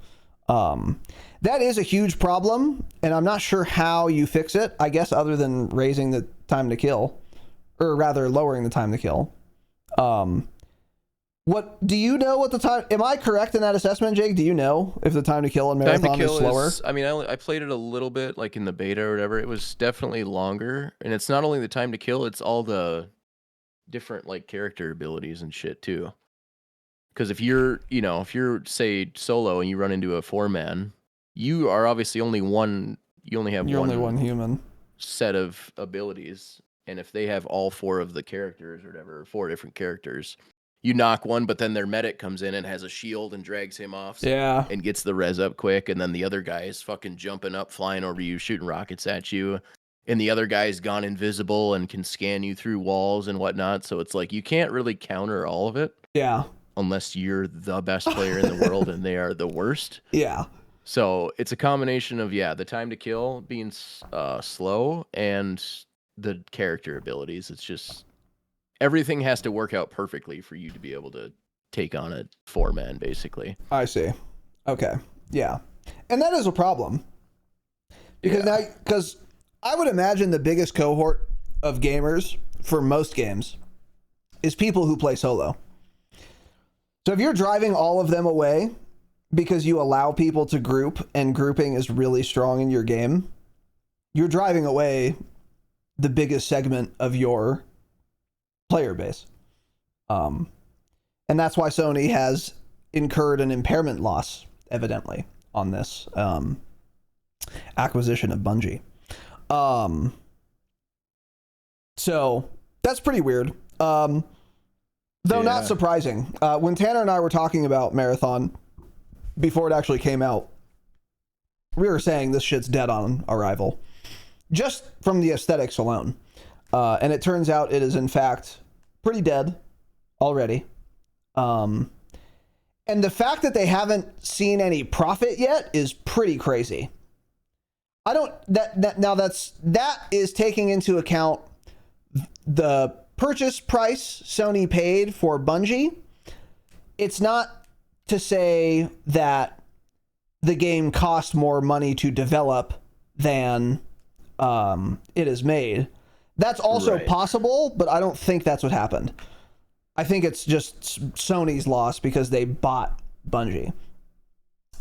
S2: That is a huge problem, and I'm not sure how you fix it, I guess, other than raising the time to kill, or rather lowering the time to kill. What do you know what the time, am I correct in that assessment, Jake? Do you know if the time to kill in Marathon is slower?
S1: I mean, I played it a little bit, like in the beta or whatever. It was definitely longer, and it's not only the time to kill, it's all the different like character abilities and shit too. Because if you're, say solo and you run into a 4-man, you are obviously only one. You only have
S2: You're
S1: one
S2: only one human.
S1: set of abilities, and if they have all 4 of the characters or whatever, 4 different characters, you knock one, but then their medic comes in and has a shield and drags him off.
S2: Yeah.
S1: And gets the res up quick, and then the other guy is fucking jumping up, flying over you, shooting rockets at you, and the other guy's gone invisible and can scan you through walls and whatnot. So it's like you can't really counter all of it.
S2: Yeah.
S1: Unless you're the best player in the world and they are the worst.
S2: Yeah.
S1: So it's a combination of, the time to kill being slow and the character abilities. It's just everything has to work out perfectly for you to be able to take on a 4-man, basically.
S2: I see. Okay. Yeah. And that is a problem. Because I would imagine the biggest cohort of gamers for most games is people who play solo. So if you're driving all of them away because you allow people to group and grouping is really strong in your game, you're driving away the biggest segment of your player base. And that's why Sony has incurred an impairment loss, evidently, on this acquisition of Bungie. So that's pretty weird. Though not surprising. When Tanner and I were talking about Marathon before it actually came out, we were saying this shit's dead on arrival, just from the aesthetics alone. And it turns out it is in fact pretty dead already. And the fact that they haven't seen any profit yet is pretty crazy. That is taking into account the purchase price Sony paid for Bungie. It's not to say that the game cost more money to develop than it is made. That's also possible, but I don't think that's what happened. I think it's just Sony's loss because they bought Bungie.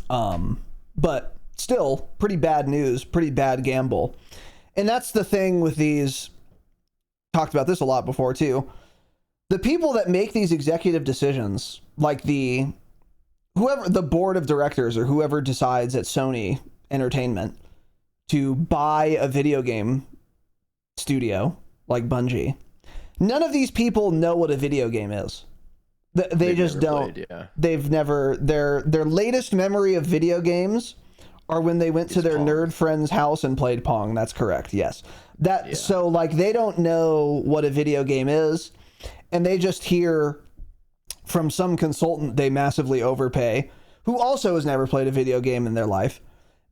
S2: But still, pretty bad news, pretty bad gamble. And that's the thing with these, talked about this a lot before too. The people that make these executive decisions, like the board of directors or whoever decides at Sony Entertainment to buy a video game studio like Bungie, none of these people know what a video game is. They just don't. Played, They've never, their latest memory of video games are when they went to their Pong. Nerd friend's house and played Pong. That's correct. Yes. So like they don't know what a video game is, and they just hear from some consultant they massively overpay, who also has never played a video game in their life,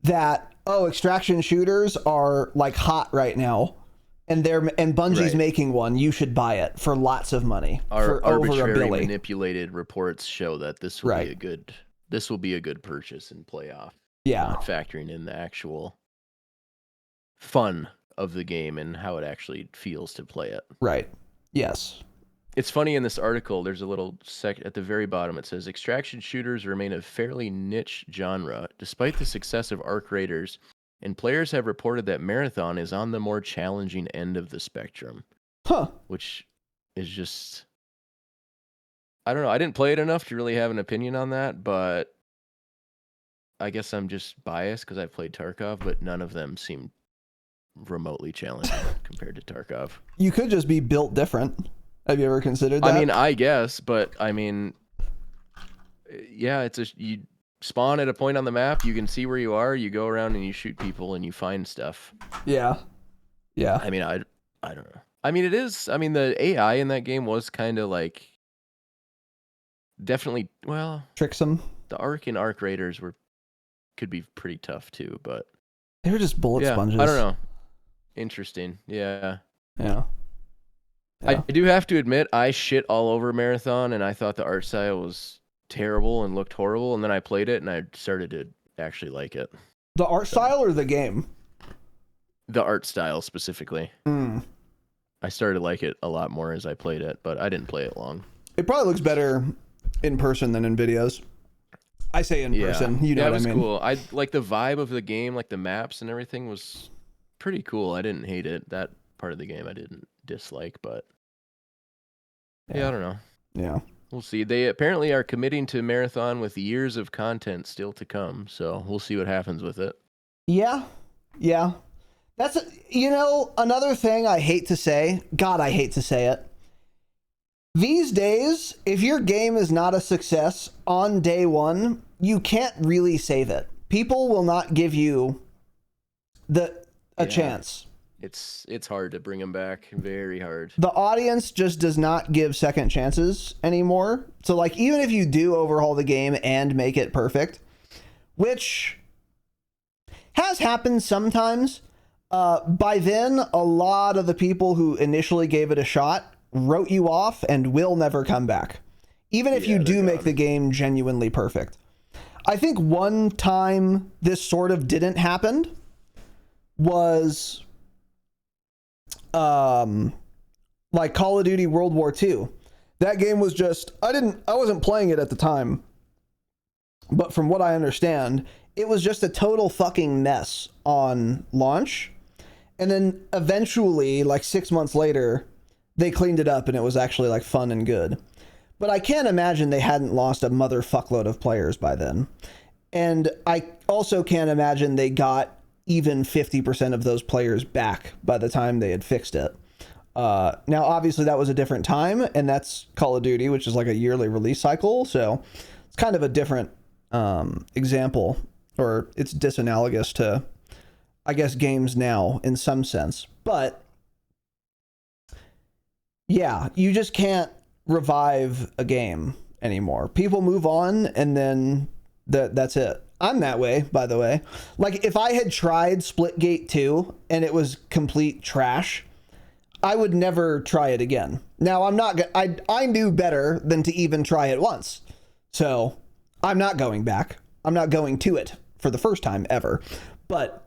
S2: that extraction shooters are like hot right now, and Bungie's making one. You should buy it for lots of money. For over $1 billion.
S1: Manipulated reports show that this will be a good purchase and playoff.
S2: Yeah,
S1: not factoring in the actual fun of the game and how it actually feels to play it.
S2: Right. Yes.
S1: It's funny in this article, there's a little at the very bottom. It says, extraction shooters remain a fairly niche genre, despite the success of Arc Raiders, and players have reported that Marathon is on the more challenging end of the spectrum.
S2: Huh.
S1: Which is just, I don't know. I didn't play it enough to really have an opinion on that, but I guess I'm just biased because I've played Tarkov, but none of them seem remotely challenging compared to Tarkov.
S2: You could just be built different. Have you ever considered that?
S1: I mean, I guess, but I mean, yeah, you spawn at a point on the map, you can see where you are, you go around and you shoot people and you find stuff.
S2: Yeah. Yeah.
S1: I mean, I don't know. I mean, the AI in that game was kind of like definitely,
S2: tricksome.
S1: The Arc Raiders could be pretty tough too, but
S2: they were just bullet sponges.
S1: I don't know. Interesting. Yeah.
S2: Yeah.
S1: I do have to admit, I shit all over Marathon, and I thought the art style was terrible and looked horrible, and then I played it, and I started to actually like it.
S2: The art style or the game?
S1: The art style, specifically. I started to like it a lot more as I played it, but I didn't play it long.
S2: It probably looks better in person than in videos. I say in person, you know what I mean?
S1: It was cool. I like the vibe of the game, like the maps and everything was pretty cool. I didn't hate it. That part of the game I didn't dislike, but I don't know.
S2: Yeah.
S1: We'll see. They apparently are committing to marathon with years of content still to come, so we'll see what happens with it.
S2: Yeah. Yeah. That's, another thing I hate to say. God, I hate to say it. These days, if your game is not a success on day one, you can't really save it. People will not give you a chance.
S1: It's hard to bring them back. Very hard.
S2: The audience just does not give second chances anymore. So, like, even if you do overhaul the game and make it perfect, which has happened sometimes, by then, a lot of the people who initially gave it a shot wrote you off and will never come back, even if you do make the game genuinely perfect. I think one time this sort of didn't happen was like Call of Duty World War II. That game was just, I wasn't playing it at the time, but from what I understand, it was just a total fucking mess on launch. And then eventually, like 6 months later, they cleaned it up and it was actually like fun and good. But I can't imagine they hadn't lost a motherfuckload of players by then. And I also can't imagine they got even 50% of those players back by the time they had fixed it. Now, obviously, that was a different time, and that's Call of Duty, which is like a yearly release cycle. So it's kind of a different example, or it's disanalogous to, I guess, games now in some sense. But yeah, you just can't revive a game anymore. People move on, and then that's it. I'm that way, by the way. Like, if I had tried Splitgate 2 and it was complete trash, I would never try it again. Now, I knew better than to even try it once. So I'm not going back. I'm not going to it for the first time ever. But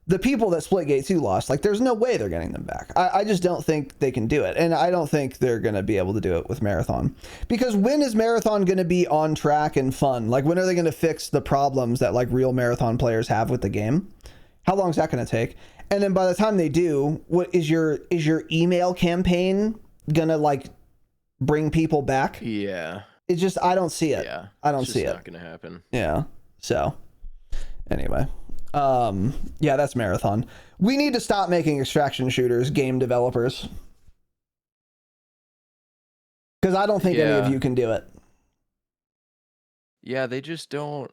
S2: the people that Splitgate 2 lost, like, there's no way they're getting them back. I just don't think they can do it. And I don't think they're going to be able to do it with Marathon. Because when is Marathon going to be on track and fun? Like, when are they going to fix the problems that, like, real Marathon players have with the game? How long is that going to take? And then by the time they do, what is your email campaign going to, like, bring people back?
S1: Yeah.
S2: It's just, I don't see it.
S1: Yeah.
S2: I don't see it.
S1: It's not going to happen.
S2: Yeah. So, anyway. Yeah, that's Marathon. We need to stop making extraction shooters, game developers. Because I don't think any of you can do it.
S1: Yeah, they just don't.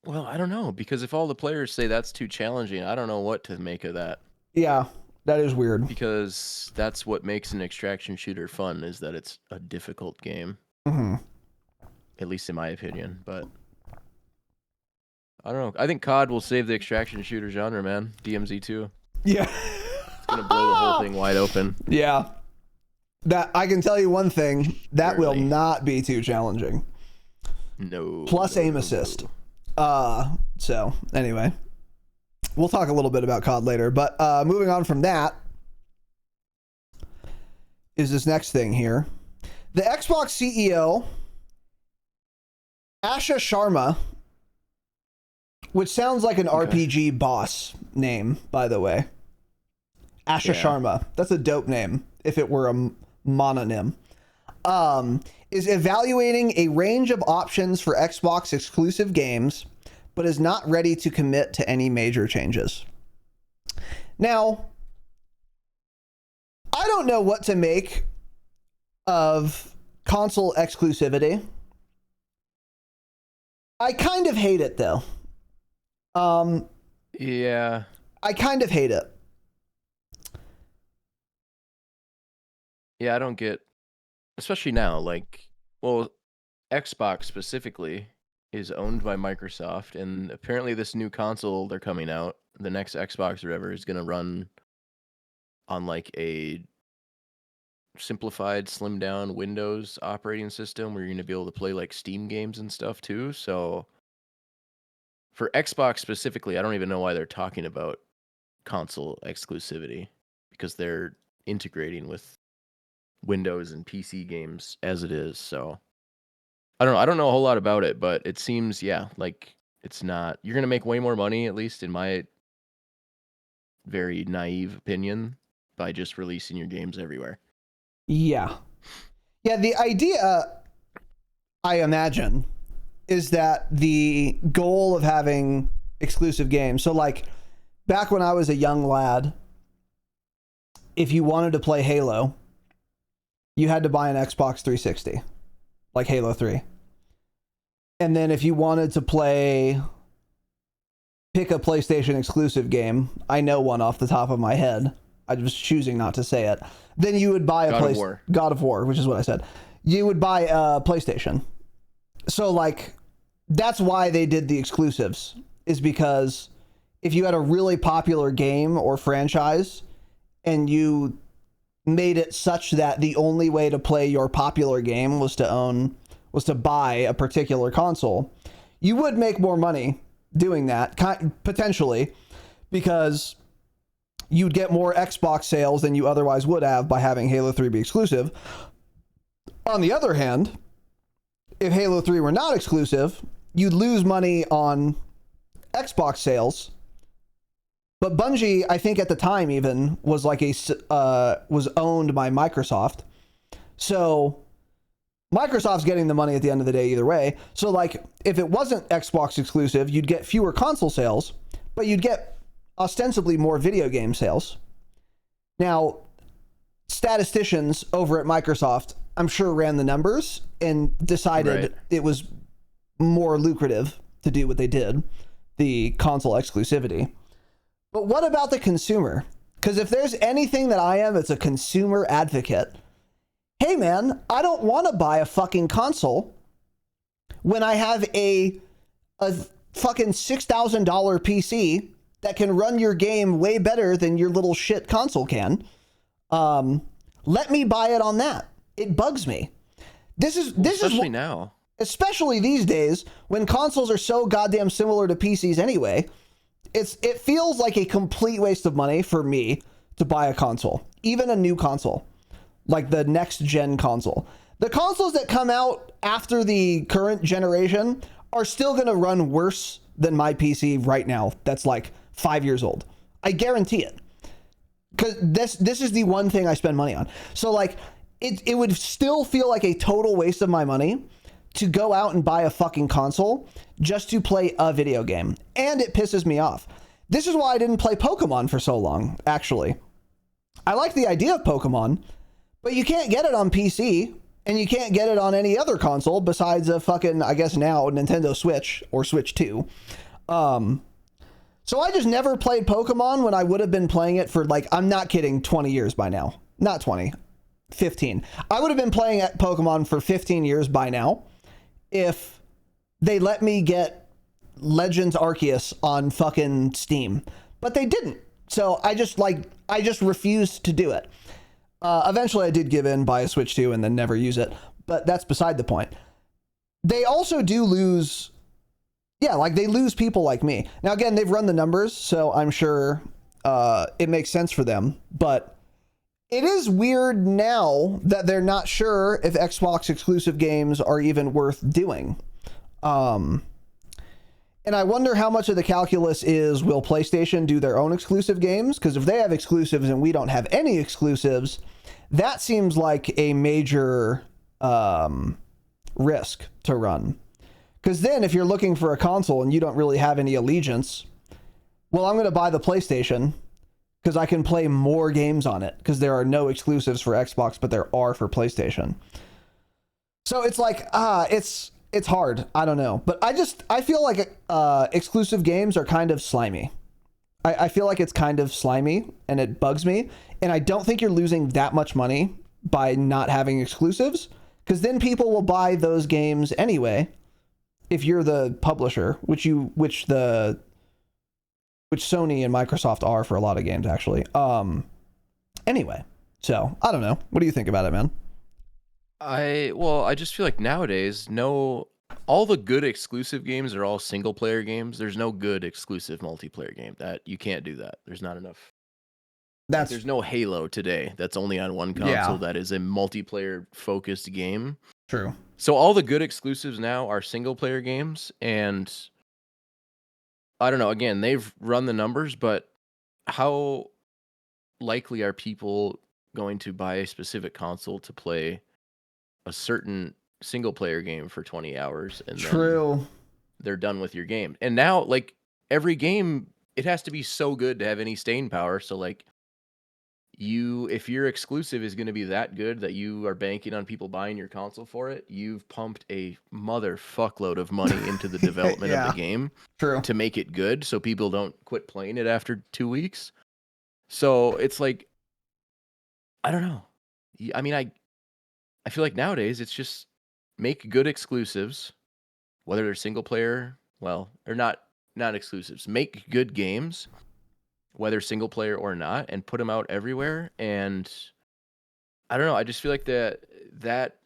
S1: Well, I don't know, because if all the players say that's too challenging, I don't know what to make of that.
S2: Yeah, that is weird.
S1: Because that's what makes an extraction shooter fun, is that it's a difficult game.
S2: Mm-hmm.
S1: At least in my opinion, but I don't know. I think COD will save the extraction shooter genre, man. DMZ 2.
S2: Yeah.
S1: It's going to blow the whole thing wide open.
S2: Yeah. That, I can tell you one thing, that will not be too challenging.
S1: No.
S2: Plus aim assist. So, anyway. We'll talk a little bit about COD later, but moving on from that is this next thing here. The Xbox CEO, Asha Sharma, which sounds like an RPG boss name, by the way. Asha Sharma. That's a dope name if it were a mononym. Is evaluating a range of options for Xbox exclusive games, but is not ready to commit to any major changes. Now, I don't know what to make of console exclusivity. I kind of hate it, though.
S1: Yeah.
S2: I kind of hate it.
S1: Yeah, I don't get, especially now, like, well, Xbox specifically is owned by Microsoft, and apparently this new console they're coming out, the next Xbox or whatever, is going to run on like a simplified, slimmed down Windows operating system where you're going to be able to play like Steam games and stuff too. So for Xbox specifically, I don't even know why they're talking about console exclusivity, because they're integrating with Windows and PC games as it is. So I don't know. I don't know a whole lot about it, but it seems, like it's not, you're going to make way more money, at least in my very naive opinion, by just releasing your games everywhere.
S2: Yeah. Yeah, the idea, I imagine, is that the goal of having exclusive games. So, like, back when I was a young lad, if you wanted to play Halo, you had to buy an Xbox 360, like Halo 3. And then if you wanted to pick a PlayStation exclusive game, I know one off the top of my head. I was choosing not to say it. Then you would buy God of War, which is what I said. You would buy a PlayStation. So, like, that's why they did the exclusives, is because if you had a really popular game or franchise and you made it such that the only way to play your popular game was to buy a particular console, you would make more money doing that, potentially, because you'd get more Xbox sales than you otherwise would have by having Halo 3 be exclusive. On the other hand, if Halo 3 were not exclusive, you'd lose money on Xbox sales. But Bungie, I think at the time even, was like was owned by Microsoft. So Microsoft's getting the money at the end of the day either way. So, like, if it wasn't Xbox exclusive, you'd get fewer console sales, but you'd get ostensibly more video game sales. Now, statisticians over at Microsoft, I'm sure, ran the numbers and decided it was more lucrative to do what they did, the console exclusivity. But what about the consumer? Because if there's anything that I am, it's a consumer advocate. Hey man, I don't want to buy a fucking console when I have a fucking $6,000 PC that can run your game way better than your little shit console can. Let me buy it on that. It bugs me. This is
S1: now.
S2: Especially these days when consoles are so goddamn similar to PCs anyway. It feels like a complete waste of money for me to buy a console, even a new console, like the next gen console. The consoles that come out after the current generation are still going to run worse than my PC right now. That's like 5 years old. I guarantee it. Because this is the one thing I spend money on. So, like, it would still feel like a total waste of my money to go out and buy a fucking console just to play a video game. And it pisses me off. This is why I didn't play Pokemon for so long, actually. I like the idea of Pokemon, but you can't get it on PC, and you can't get it on any other console besides a fucking, I guess now, Nintendo Switch or Switch 2. So I just never played Pokemon when I would have been playing it for, like, I'm not kidding, 20 years by now. Not 20, 15. I would have been playing Pokemon for 15 years by now if they let me get Legends Arceus on fucking Steam. But they didn't. So I just refused to do it. Eventually I did give in, buy a Switch 2, and then never use it. But that's beside the point. They also do lose... Yeah, like, they lose people like me. Now, again, they've run the numbers, so I'm sure it makes sense for them. But it is weird now that they're not sure if Xbox exclusive games are even worth doing. And I wonder how much of the calculus is, will PlayStation do their own exclusive games? Because if they have exclusives and we don't have any exclusives, that seems like a major risk to run. Because then if you're looking for a console and you don't really have any allegiance, well, I'm going to buy the PlayStation because I can play more games on it because there are no exclusives for Xbox, but there are for PlayStation. So it's like, it's hard. I don't know. But I feel like exclusive games are kind of slimy. I feel like it's kind of slimy and it bugs me. And I don't think you're losing that much money by not having exclusives, because then people will buy those games anyway. If you're the publisher, which Sony and Microsoft are for a lot of games, actually. Anyway, so I don't know. What do you think about it, man?
S1: I just feel like nowadays, all the good exclusive games are all single player games. There's no good exclusive multiplayer game. That you can't do that. There's not enough. There's no Halo today that's only on one console that is a multiplayer focused game.
S2: True.
S1: So all the good exclusives now are single player games, and I don't know, again, they've run the numbers, but how likely are people going to buy a specific console to play a certain single player game for 20 hours and then
S2: True.
S1: they're done with your game. And now, like, every game, it has to be so good to have any staying power. So, like, if your exclusive is going to be that good that you are banking on people buying your console for it, you've pumped a motherfuckload of money into the development of the
S2: Yeah.
S1: game
S2: True.
S1: to make it good so people don't quit playing it after 2 weeks. So it's like, I don't know. I mean, I feel like nowadays it's just make good exclusives, whether they're single player, well, or not exclusives. Make good games, whether single player or not, and put them out everywhere. And I don't know. I just feel like that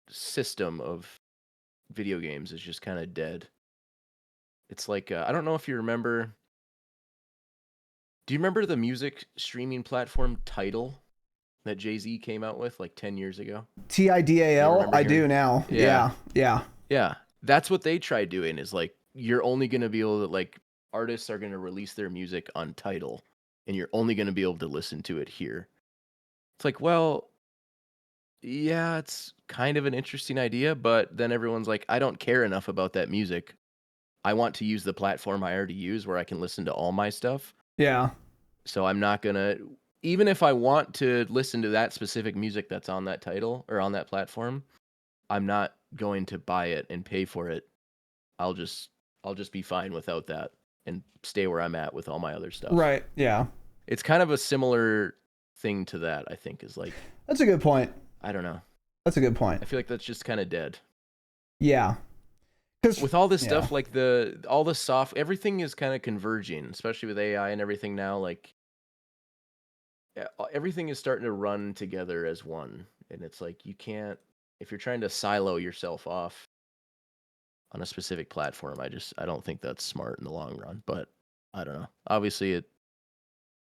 S1: system of video games is just kind of dead. It's like I don't know if you remember. Do you remember the music streaming platform Tidal that Jay-Z came out with like 10 years ago?
S2: TIDAL. I do now.
S1: Yeah.
S2: Yeah.
S1: Yeah. That's what they tried doing is like you're only going to be able to like artists are going to release their music on Tidal and you're only going to be able to listen to it here. It's like, well, yeah, it's kind of an interesting idea, but then everyone's like, I don't care enough about that music. I want to use the platform I already use where I can listen to all my stuff.
S2: Yeah.
S1: So I'm not going to, even if I want to listen to that specific music that's on that title or on that platform, I'm not going to buy it and pay for it. I'll just be fine without that and stay where I'm at with all my other stuff.
S2: Right. Yeah.
S1: It's kind of a similar thing to that, I think, is like,
S2: that's a good point.
S1: I don't know.
S2: That's a good point.
S1: I feel like that's just kind of dead.
S2: Yeah.
S1: With all this stuff, like all the everything is kind of converging, especially with AI and everything now. Like, everything is starting to run together as one. And it's like, you can't, if you're trying to silo yourself off on a specific platform, I don't think that's smart in the long run. But I don't know. Obviously, it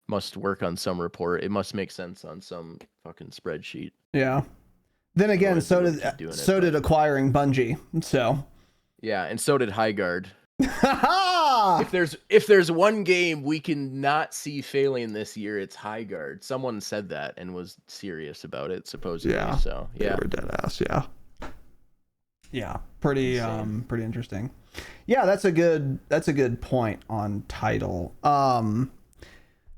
S1: must work on some report. It must make sense on some fucking spreadsheet.
S2: Yeah. Then again, so did acquiring Bungie. So.
S1: Yeah, and so did Highguard. If there's one game we can not see failing this year, it's Highguard. Someone said that and was serious about it, supposedly.
S2: Yeah.
S1: So yeah,
S2: they were dead ass. Yeah. Yeah. Pretty pretty interesting. Yeah, that's a good point on Tidal.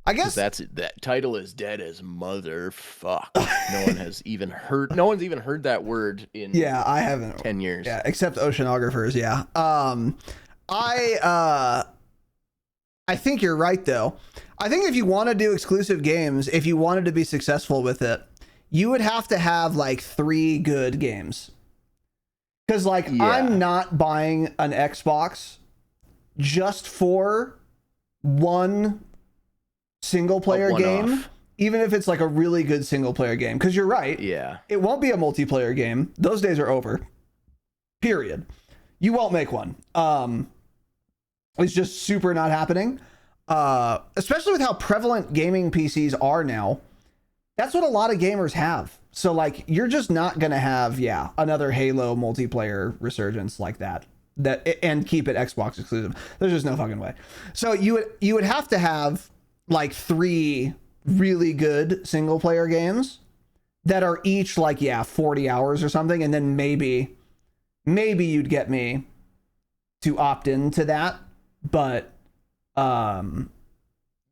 S2: I guess
S1: that Tidal is dead as motherfuck. No one's even heard that word in
S2: I haven't
S1: 10 years.
S2: Yeah, except oceanographers. Yeah. I think you're right though. I think if you want to do exclusive games, if you wanted to be successful with it, you would have to have like 3 good games. Because like I'm not buying an Xbox just for one single player game, even if it's like a really good single player game. Because you're right.
S1: Yeah.
S2: It won't be a multiplayer game. Those days are over. Period. You won't make one. It's just super not happening. Especially with how prevalent gaming PCs are now. That's what a lot of gamers have. So like you're just not gonna have another Halo multiplayer resurgence like that and keep it Xbox exclusive. There's just no fucking way. So you would have to have like 3 really good single player games that are each like 40 hours or something, and then maybe you'd get me to opt into that. But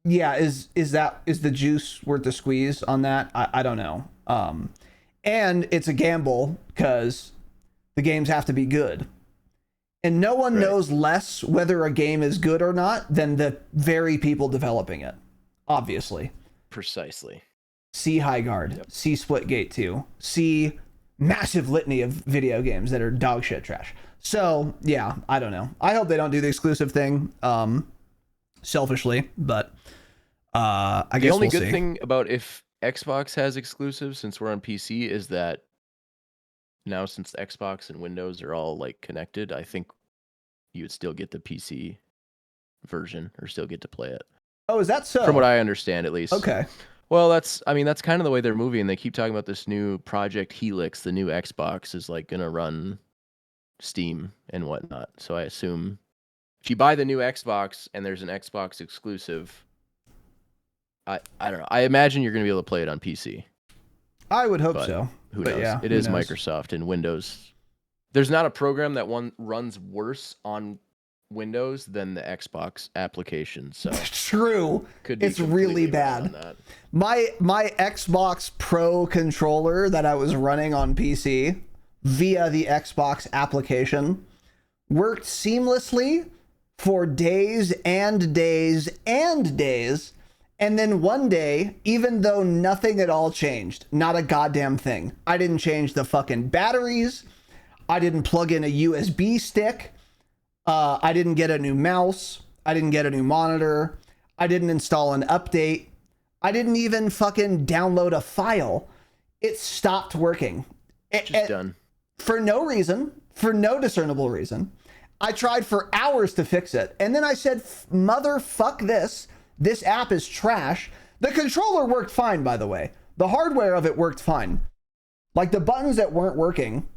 S2: is the juice worth the squeeze on that? I don't know. And it's a gamble because the games have to be good. And no one knows less whether a game is good or not than the very people developing it. Obviously.
S1: Precisely.
S2: See Highguard. See Splitgate 2. See massive litany of video games that are dog shit trash. So, yeah, I don't know. I hope they don't do the exclusive thing selfishly, but I guess
S1: the only
S2: we'll
S1: good
S2: see.
S1: thing about if Xbox has exclusives, since we're on PC, is that now since Xbox and Windows are all like connected, I think you would still get the PC version or still get to play it.
S2: Oh, is that so?
S1: From what I understand, at least.
S2: Okay.
S1: Well, that's kind of the way they're moving. They keep talking about this new Project Helix, the new Xbox is like gonna run Steam and whatnot. So I assume if you buy the new Xbox and there's an Xbox exclusive, I don't know. I imagine you're gonna be able to play it on PC.
S2: I would hope so.
S1: Who
S2: But
S1: knows?
S2: yeah,
S1: It
S2: who
S1: is
S2: knows?
S1: Microsoft and Windows. There's not a program that runs worse on Windows than the Xbox application. So
S2: True.
S1: could be
S2: It's really
S1: completely wrong on
S2: bad.
S1: that.
S2: My Xbox Pro controller that I was running on PC via the Xbox application worked seamlessly for days and days and days. And then one day, even though nothing at all changed, not a goddamn thing, I didn't change the fucking batteries. I didn't plug in a USB stick. I didn't get a new mouse. I didn't get a new monitor. I didn't install an update. I didn't even fucking download a file. It stopped working.
S1: Just done.
S2: For no reason, for no discernible reason. I tried for hours to fix it. And then I said, motherfuck this. This app is trash. The controller worked fine, by the way. The hardware of it worked fine. Like the buttons that weren't working,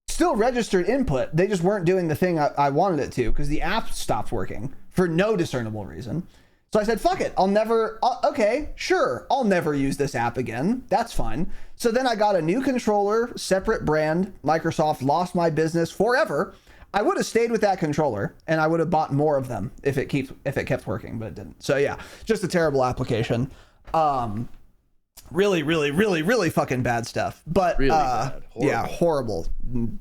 S2: still registered input. They just weren't doing the thing I wanted it to because the app stopped working for no discernible reason. So I said, fuck it. Okay, sure. I'll never use this app again. That's fine. So then I got a new controller, separate brand. Microsoft lost my business forever. I would have stayed with that controller and I would have bought more of them if it kept working, but it didn't. So yeah, just a terrible application. Really, really, really, really fucking bad stuff. But
S1: Really bad. Horrible.
S2: Yeah, horrible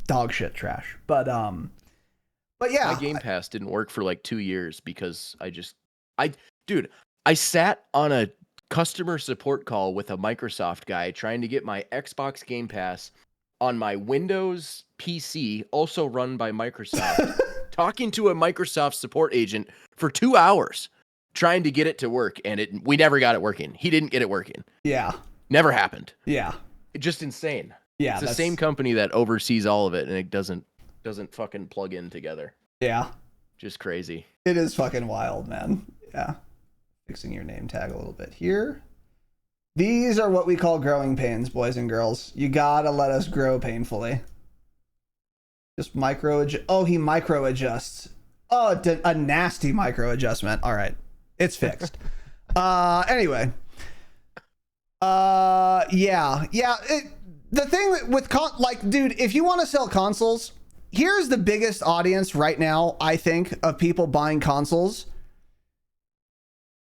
S2: dog shit trash. But yeah,
S1: My Game Pass didn't work for like 2 years because I sat on a customer support call with a Microsoft guy trying to get my Xbox Game Pass on my Windows PC, also run by Microsoft, talking to a Microsoft support agent for 2 hours trying to get it to work, and we never got it working. He didn't get it working.
S2: yeah,
S1: Never happened.
S2: yeah,
S1: Just insane.
S2: yeah.
S1: It's the same company that oversees all of it, and it doesn't fucking plug in together.
S2: Yeah,
S1: Just crazy.
S2: it is fucking wild, man. Yeah. Fixing your name tag a little bbit here. These are what we call growing pains, boys and girls. You gotta let us grow painfully. Just he micro adjusts. Oh, a nasty micro adjustment. All right, it's fixed. Anyway. Yeah. The thing with dude, if you want to sell consoles, here's the biggest audience right now, I think, of people buying consoles.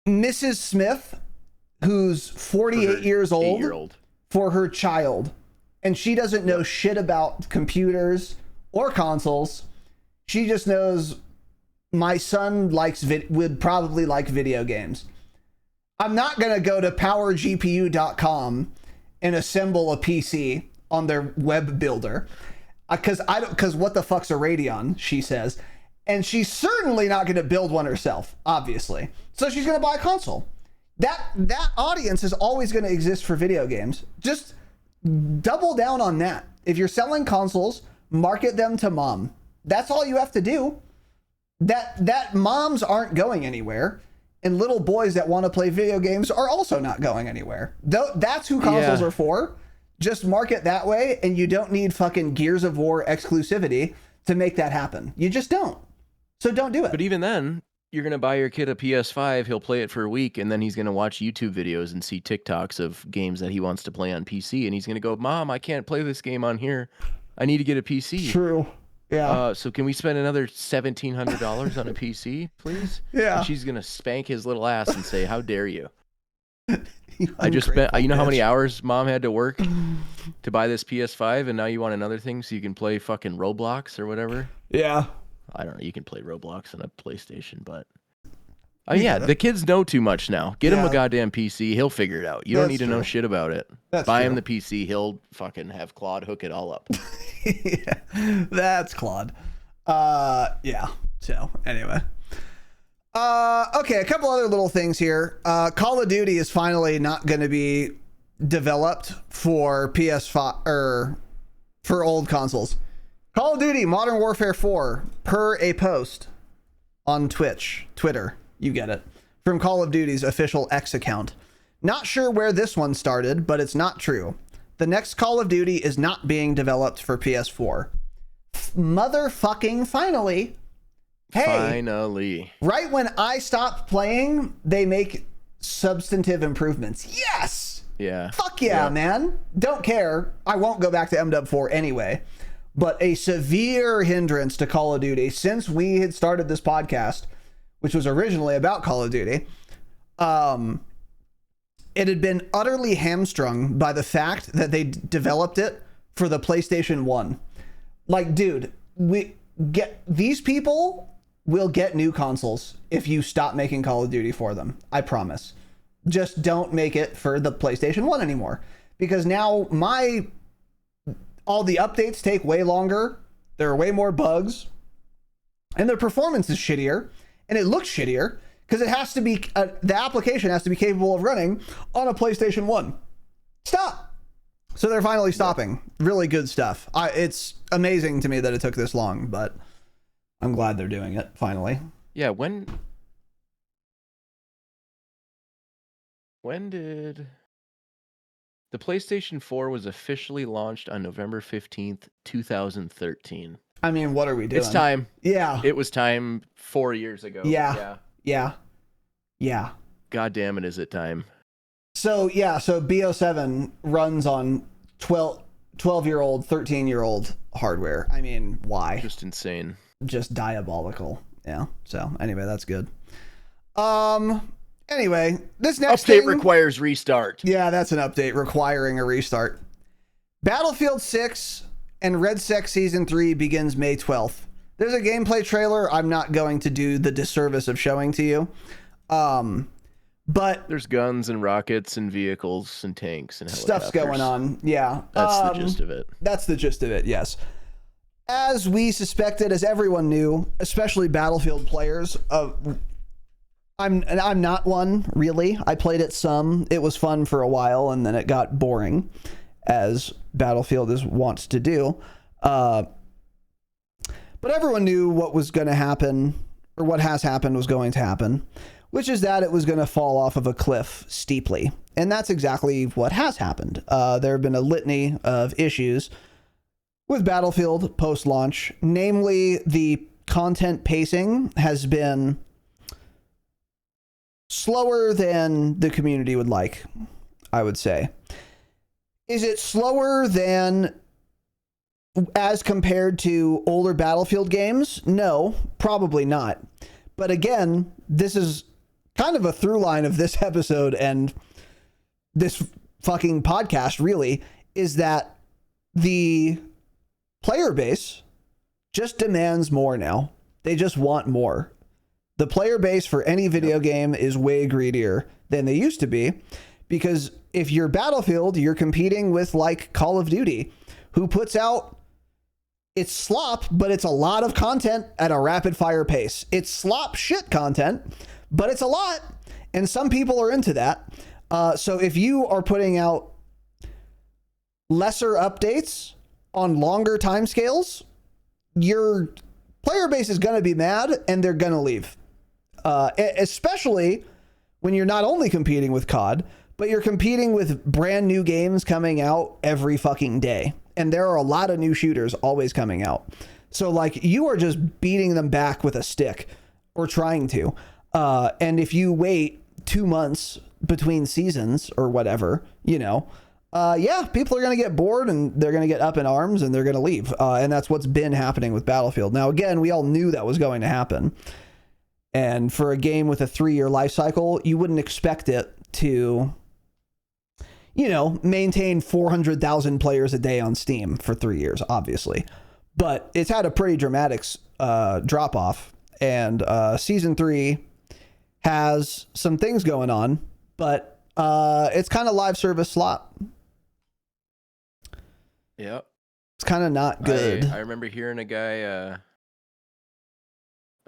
S2: Mrs. Smith, who's 48 years old,
S1: 8-year-old.
S2: for her child, and she doesn't know shit about computers or consoles. She just knows my son would probably like video games. I'm not going to go to powergpu.com and assemble a PC on their web builder because what the fuck's a Radeon, she says. And she's certainly not going to build one herself, obviously. So she's going to buy a console. That audience is always going to exist for video games. Just double down on that. If you're selling consoles, market them to mom. That's all you have to do. That moms aren't going anywhere, and little boys that want to play video games are also not going anywhere. That's who consoles are for. Just market that way, and you don't need fucking Gears of War exclusivity to make that happen. You just don't. So don't do it.
S1: But even then, you're going to buy your kid a PS5, he'll play it for a week, and then he's going to watch YouTube videos and see TikToks of games that he wants to play on PC, and he's going to go, Mom, I can't play this game on here. I need to get a PC.
S2: True. Yeah.
S1: So can we spend another $1,700 on a PC, please?
S2: Yeah.
S1: And she's going to spank his little ass and say, how dare you?
S2: You
S1: I just spent, you know how many
S2: bitch.
S1: hours mom had to work to buy this PS5, and now you want another thing so you can play fucking Roblox or whatever?
S2: Yeah.
S1: I don't know. You can play Roblox on a PlayStation, but yeah, the kids know too much now. Get him a goddamn PC. He'll figure it out. You don't need to know shit about it. Buy him the PC. He'll fucking have Claude hook it all up.
S2: Yeah, that's Claude. Yeah. So anyway. Okay, a couple other little things here. Call of Duty is finally not going to be developed for PS5 or for old consoles. Call of Duty Modern Warfare 4 per a post on Twitter, you get it, from Call of Duty's official X account. Not sure where this one started, but it's not true. The next Call of Duty is not being developed for PS4. Motherfucking finally. Hey,
S1: Finally.
S2: right when I stopped playing, they make substantive improvements. Yes!
S1: Yeah.
S2: Fuck yeah, man. Don't care. I won't go back to MW4 anyway. But a severe hindrance to Call of Duty since we had started this podcast, which was originally about Call of Duty, it had been utterly hamstrung by the fact that they developed it for the PlayStation 1. Like, dude, these people will get new consoles if you stop making Call of Duty for them. I promise. Just don't make it for the PlayStation 1 anymore. Because now all the updates take way longer. There are way more bugs. And their performance is shittier. And it looks shittier. Because it has to be, the application has to be capable of running on a PlayStation 1. Stop! So they're finally stopping. Really good stuff. It's amazing to me that it took this long, but I'm glad they're doing it, finally.
S1: Yeah, when did... The PlayStation 4 was officially launched on November 15th, 2013.
S2: I mean, what are we doing?
S1: It's time.
S2: Yeah.
S1: It was time 4 years ago.
S2: Yeah.
S1: God damn it, is it time.
S2: So BO7 runs on 12-year-old, 13-year-old hardware. I mean, why?
S1: Just insane.
S2: Just diabolical. Yeah. So anyway, that's good. Anyway, this next
S1: update
S2: thing
S1: requires restart.
S2: Yeah, that's an update requiring a restart. Battlefield 6 and RedSec Season 3 begins May 12th. There's a gameplay trailer I'm not going to do the disservice of showing to you. But
S1: there's guns and rockets and vehicles and tanks and
S2: stuff's going on. Yeah.
S1: That's the gist of it.
S2: That's the gist of it, yes. As we suspected, as everyone knew, especially Battlefield players, I'm not one, really. I played it some. It was fun for a while, and then it got boring, as Battlefield wants to do. But everyone knew what was going to happen, or what has happened was going to happen, which is that it was going to fall off of a cliff steeply. And that's exactly what has happened. There have been a litany of issues with Battlefield post-launch. Namely, the content pacing has been slower than the community would like, I would say. Is it slower than as compared to older Battlefield games? No, probably not. But again, this is kind of a through line of this episode and this fucking podcast, really, is that the player base just demands more now. They just want more. The player base for any video game is way greedier than they used to be, because if you're Battlefield, you're competing with like Call of Duty, who puts out, it's slop, but it's a lot of content at a rapid fire pace. It's slop shit content, but it's a lot, and some people are into that. So if you are putting out lesser updates on longer timescales, your player base is going to be mad and they're going to leave. Especially when you're not only competing with COD, but you're competing with brand new games coming out every fucking day. And there are a lot of new shooters always coming out. So like, you are just beating them back with a stick, or trying to. And if you wait 2 months between seasons or whatever, people are going to get bored and they're going to get up in arms and they're going to leave. And that's what's been happening with Battlefield. Now, again, we all knew that was going to happen. And for a game with a 3-year life cycle, you wouldn't expect it to, maintain 400,000 players a day on Steam for 3 years, obviously. But it's had a pretty dramatic drop off. And Season 3 has some things going on, but it's kind of live service slop.
S1: Yep.
S2: It's kind of not good.
S1: I remember hearing a guy,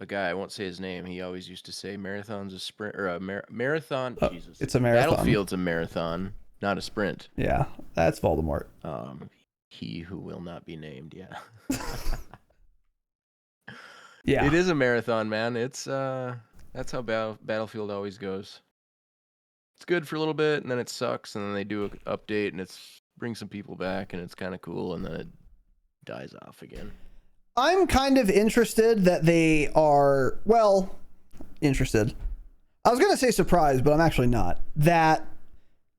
S1: I won't say his name. He always used to say marathon's a sprint, or a marathon. Jesus.
S2: It's a marathon.
S1: Battlefield's a marathon, not a sprint.
S2: Yeah, that's Voldemort.
S1: He who will not be named. Yeah.
S2: Yeah.
S1: It is a marathon, man. It's that's how Battlefield always goes. It's good for a little bit, and then it sucks, and then they do an update, and it's brings some people back, and it's kind of cool, and then it dies off again.
S2: I'm kind of interested that they are, interested. I was going to say surprised, but I'm actually not. That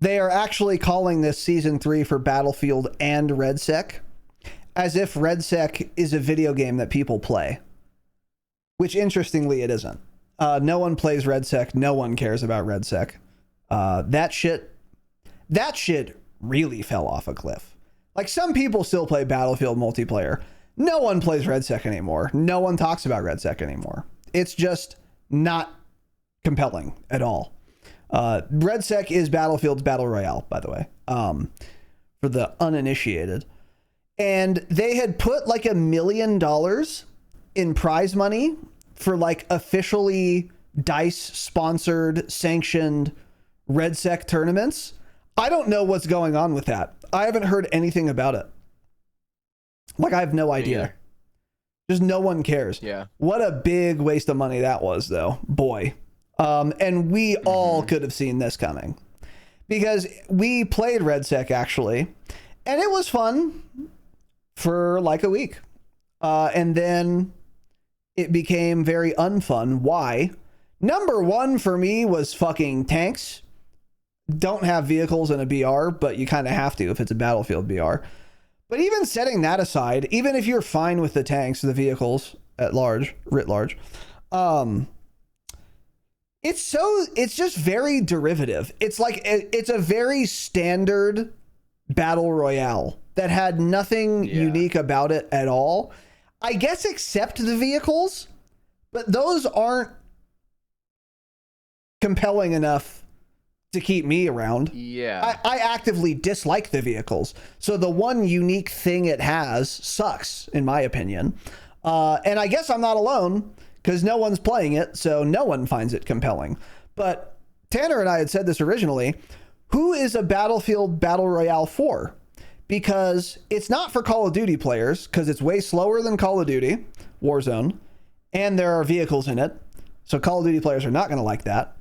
S2: They are actually calling this season 3 for Battlefield and RedSec, as if RedSec is a video game that people play, which interestingly it isn't. No one plays RedSec. No one cares about RedSec. That shit really fell off a cliff. Like, some people still play Battlefield multiplayer. No one plays RedSec anymore. No one talks about RedSec anymore. It's just not compelling at all. RedSec is Battlefield's battle royale, by the way, for the uninitiated. And they had put like $1 million in prize money for like officially DICE sponsored, sanctioned RedSec tournaments. I don't know what's going on with that. I haven't heard anything about it. Like, I have no idea. Just no one cares.
S1: Yeah.
S2: What a big waste of money that was, though. Boy. And we all could have seen this coming, because we played RedSec actually, and it was fun for like a week. And then it became very unfun. Why? Number one for me was fucking tanks. Don't have vehicles in a BR, but you kind of have to if it's a Battlefield BR. But even setting that aside, even if you're fine with the tanks, the vehicles at large, writ large, it's just very derivative. It's like, it's a very standard battle royale that had nothing unique about it at all. I guess except the vehicles, but those aren't compelling enough to keep me around.
S1: Yeah.
S2: I actively dislike the vehicles. So the one unique thing it has sucks, in my opinion. And I guess I'm not alone, because no one's playing it, so no one finds it compelling. But Tanner and I had said this originally. Who is a Battlefield Battle Royale for? Because it's not for Call of Duty players, because it's way slower than Call of Duty, Warzone, and there are vehicles in it. So Call of Duty players are not going to like that.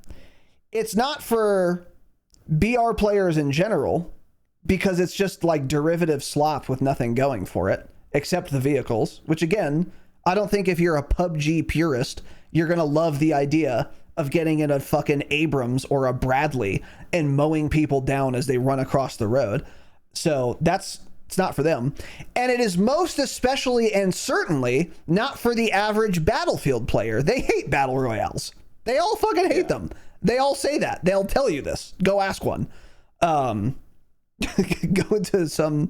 S2: It's not for BR players in general, because it's just like derivative slop with nothing going for it, except the vehicles, which again, I don't think if you're a PUBG purist, you're going to love the idea of getting in a fucking Abrams or a Bradley and mowing people down as they run across the road. So it's not for them. And it is most especially and certainly not for the average Battlefield player. They hate battle royales. They all fucking hate them. They all say that. They'll tell you this. Go ask one. Go into some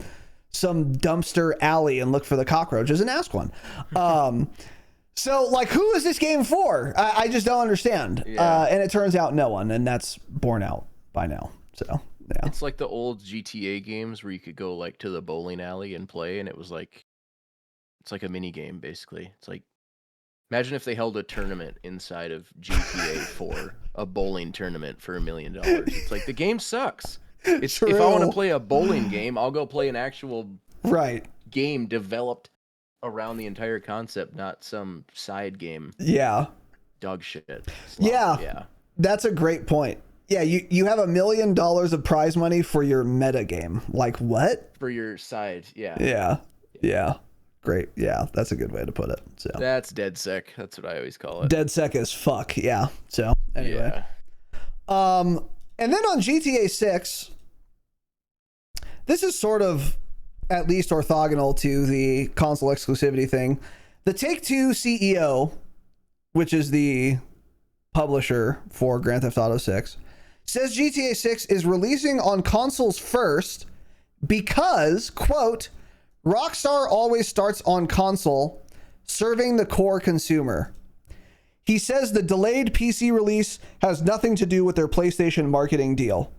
S2: dumpster alley and look for the cockroaches and ask one. So like, who is this game for? I just don't understand. And it turns out no one, and that's borne out by now. So yeah.
S1: It's like the old GTA games where you could go like to the bowling alley and play, and it was like, it's like a mini game basically. It's like, imagine if they held a tournament inside of GTA 4, a bowling tournament for $1 million. It's like, the game sucks. It's
S2: True.
S1: If I want to play a bowling game, I'll go play an actual game developed around the entire concept, not some side game.
S2: Yeah.
S1: Dog shit.
S2: Slop. Yeah. That's a great point. Yeah, you have $1 million of prize money for your meta game. Like, what?
S1: For your side, yeah.
S2: Yeah. Great. Yeah, that's a good way to put it. So
S1: that's dead sick. That's what I always call it.
S2: Dead sick as fuck. Yeah. So anyway. And then on GTA 6, this is sort of at least orthogonal to the console exclusivity thing. The Take-Two CEO, which is the publisher for Grand Theft Auto 6, says GTA 6 is releasing on consoles first because, quote, Rockstar always starts on console, serving the core consumer. He says the delayed PC release has nothing to do with their PlayStation marketing deal.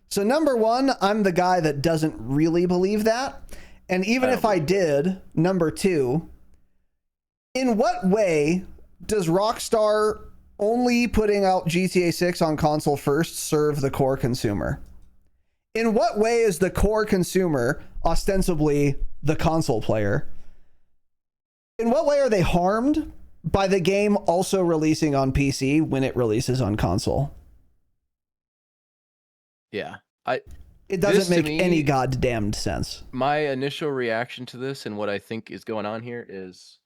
S2: So number one, I'm the guy that doesn't really believe that. And even if I did, number two, in what way does Rockstar only putting out GTA 6 on console first serve the core consumer? In what way is the core consumer ostensibly the console player? In what way are they harmed by the game also releasing on PC when it releases on console?
S1: Yeah.
S2: It doesn't make any goddamned sense.
S1: My initial reaction to this and what I think is going on here is,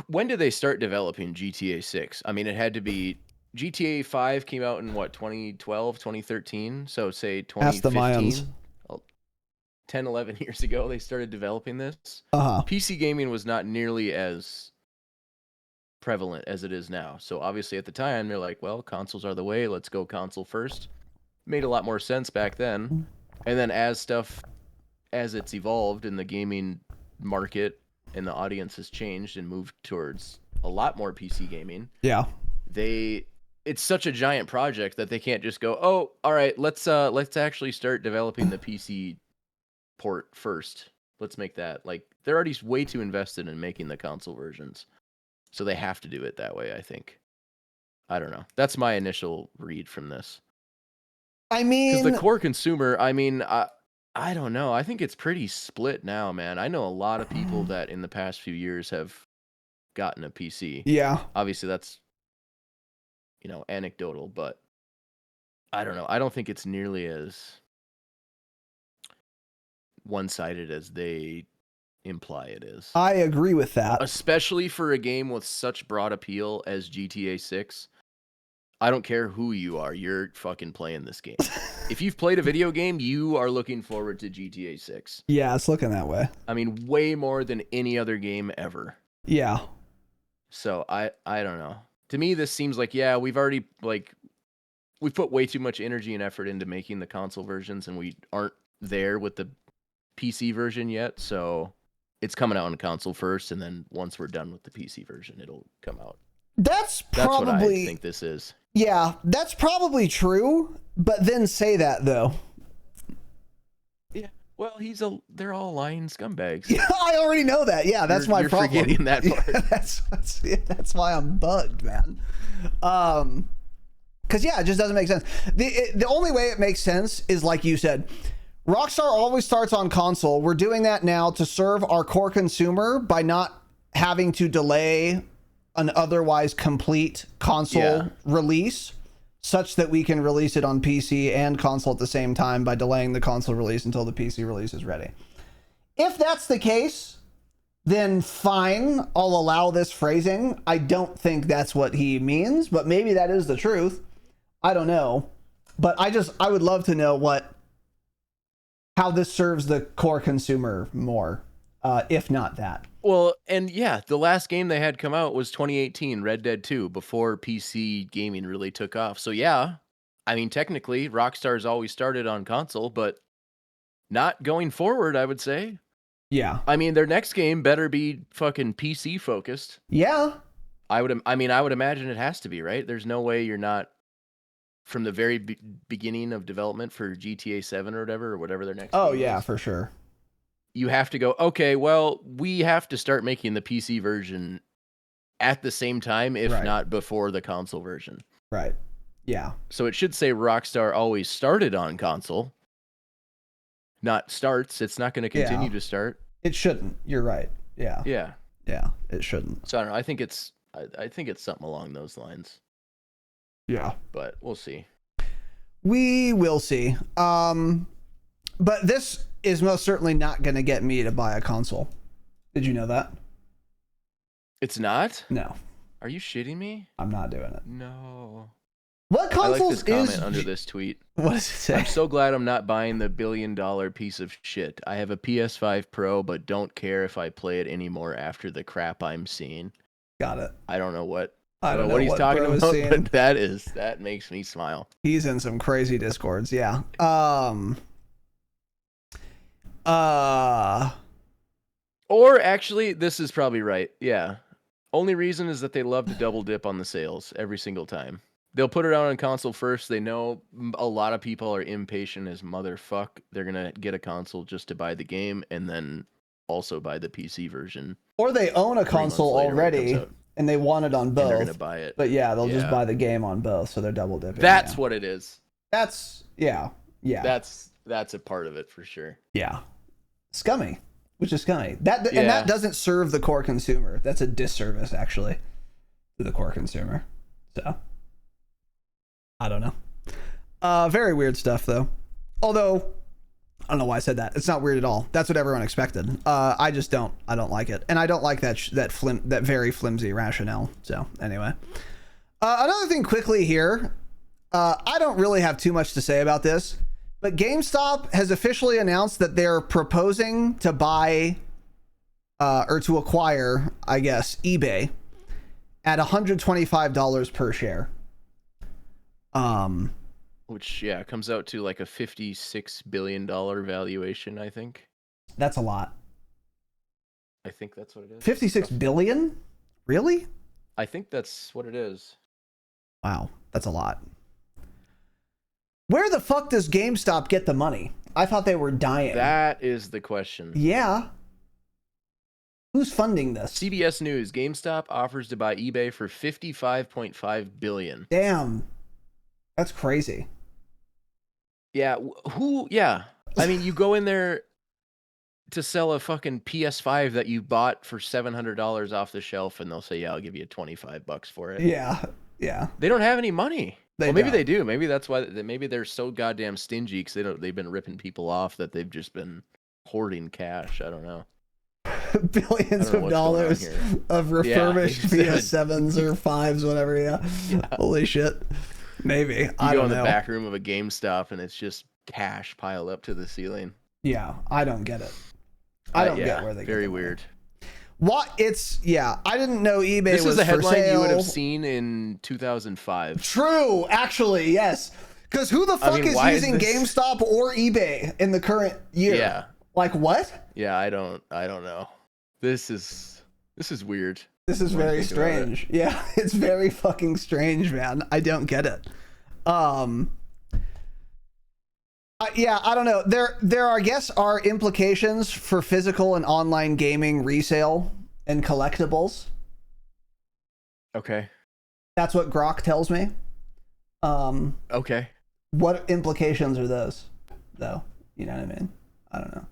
S1: when did they start developing GTA 6? I mean, it had to be GTA 5 came out in what, 2012, 2013? So say
S2: Ask the Mayans.
S1: 2015, 10, 11 years ago, they started developing this.
S2: Uh-huh.
S1: PC gaming was not nearly as prevalent as it is now. So obviously at the time, they're like, well, consoles are the way. Let's go console first. Made a lot more sense back then. And then as it's evolved and the gaming market and the audience has changed and moved towards a lot more PC gaming.
S2: Yeah.
S1: It's such a giant project that they can't just go, oh, all right, let's actually start developing the PC port first. Let's make that. Like, they're already way too invested in making the console versions. So they have to do it that way, I think. I don't know. That's my initial read from this.
S2: I mean,
S1: because the core consumer, I mean, I don't know. I think it's pretty split now, man. I know a lot of people that in the past few years have gotten a PC.
S2: Yeah.
S1: Obviously, that's, anecdotal, but I don't know. I don't think it's nearly as one-sided as they imply it is.
S2: I agree with that.
S1: Especially for a game with such broad appeal as GTA 6. I don't care who you are, you're fucking playing this game. If you've played a video game, you are looking forward to GTA 6.
S2: Yeah, it's looking that way.
S1: I mean, way more than any other game ever.
S2: Yeah.
S1: So I don't know. To me, this seems like, yeah, we've already, we've put way too much energy and effort into making the console versions, and we aren't there with the PC version yet, so it's coming out on console first, and then once we're done with the PC version, it'll come out.
S2: That's
S1: what I think this is.
S2: Yeah, that's probably true, but then say that, though.
S1: Yeah, well, they're all lying scumbags.
S2: Yeah, I already know that. Yeah, that's my problem.
S1: You're forgetting that part.
S2: Yeah, that's why I'm bugged, man. Because, yeah, it just doesn't make sense. The only way it makes sense is, like you said, Rockstar always starts on console. We're doing that now to serve our core consumer by not having to delay an otherwise complete console release, such that we can release it on PC and console at the same time by delaying the console release until the PC release is ready. If that's the case, then fine, I'll allow this phrasing. I don't think that's what he means, but maybe that is the truth. I don't know. But I would love to know how this serves the core consumer more, if not that.
S1: Well, and yeah, the last game they had come out was 2018, Red Dead 2, before PC gaming really took off. So yeah, I mean, technically, Rockstar's always started on console, but not going forward, I would say.
S2: Yeah.
S1: I mean, their next game better be fucking PC focused.
S2: Yeah.
S1: I would imagine it has to be, right? There's no way you're not, from the very beginning of development for GTA 7 or whatever their next game
S2: yeah,
S1: is.
S2: for sure.
S1: You have to go, okay, well, we have to start making the PC version at the same time, if not before the console version.
S2: Right. Yeah.
S1: So it should say Rockstar always started on console, not starts. It's not going to continue to start.
S2: It shouldn't. You're right. Yeah.
S1: Yeah.
S2: Yeah, it shouldn't.
S1: So I don't know. I think it's something along those lines.
S2: Yeah.
S1: But we'll see.
S2: We will see. But this is most certainly not going to get me to buy a console. Did you know that?
S1: It's not?
S2: No.
S1: Are you shitting me?
S2: I'm not doing it.
S1: No.
S2: What consoles
S1: I like this comment under this tweet.
S2: What does it say?
S1: I'm so glad I'm not buying the $1 billion piece of shit. I have a PS5 Pro, but don't care if I play it anymore after the crap I'm seeing.
S2: Got it.
S1: I don't know what
S2: he's
S1: talking about, but that makes me smile.
S2: He's in some crazy discords, yeah.
S1: Or actually, this is probably right. Yeah. Only reason is that they love to double dip on the sales every single time. They'll put it out on console first. They know a lot of people are impatient as motherfuck. They're going to get a console just to buy the game and then also buy the PC version.
S2: Or they own a console already and they want it on both.
S1: And they're going to buy it.
S2: But yeah, they'll just buy the game on both, so they're double dipping.
S1: That's what it is.
S2: That's
S1: That's a part of it for sure.
S2: Yeah. Scummy. Which is scummy. And that doesn't serve the core consumer. That's a disservice, actually, to the core consumer. So, I don't know. Very weird stuff, though. Although, I don't know why I said that. It's not weird at all. That's what everyone expected. I just don't. I don't like it. And I don't like that very flimsy rationale. So, anyway. Another thing quickly here. I don't really have too much to say about this, but GameStop has officially announced that they're proposing to buy or to acquire, I guess, eBay at $125 per share.
S1: Which, yeah, comes out to like a $56 billion valuation, I think.
S2: That's a lot.
S1: I think that's what it is.
S2: 56 billion? Really?
S1: I think that's what it is.
S2: Wow, that's a lot. Where the fuck does GameStop get the money? I thought they were dying.
S1: That is the question.
S2: Yeah. Who's funding this?
S1: CBS News, GameStop offers to buy eBay for $55.5 billion.
S2: Damn. That's crazy.
S1: Yeah, yeah. I mean, you go in there to sell a fucking PS5 that you bought for $700 off the shelf, and they'll say, yeah, I'll give you $25 for it.
S2: Yeah, yeah.
S1: They don't have any money.
S2: Maybe
S1: they do. Maybe that's why. Maybe they're so goddamn stingy because they've been ripping people off that they've just been hoarding cash. I don't know.
S2: Billions of dollars of refurbished PS7s or 5s, whatever. Yeah. Holy shit. Maybe. I don't know.
S1: You go in the back room of a GameStop and it's just cash piled up to the ceiling.
S2: Yeah, I don't get it. I don't get where they get it.
S1: Very weird.
S2: What? I didn't know eBay
S1: this
S2: was
S1: is a headline
S2: for sale.
S1: You would have seen in 2005.
S2: True, actually, yes. Because who the fuck is using GameStop or eBay in the current year?
S1: Yeah.
S2: Like what?
S1: Yeah, I don't know. This is weird.
S2: This is very strange. Yeah, it's very fucking strange, man. I don't get it. Yeah, I don't know. There I guess are implications for physical and online gaming resale and collectibles.
S1: Okay.
S2: That's what Grok tells me.
S1: Okay.
S2: What implications are those, though? You know what I mean? I don't know.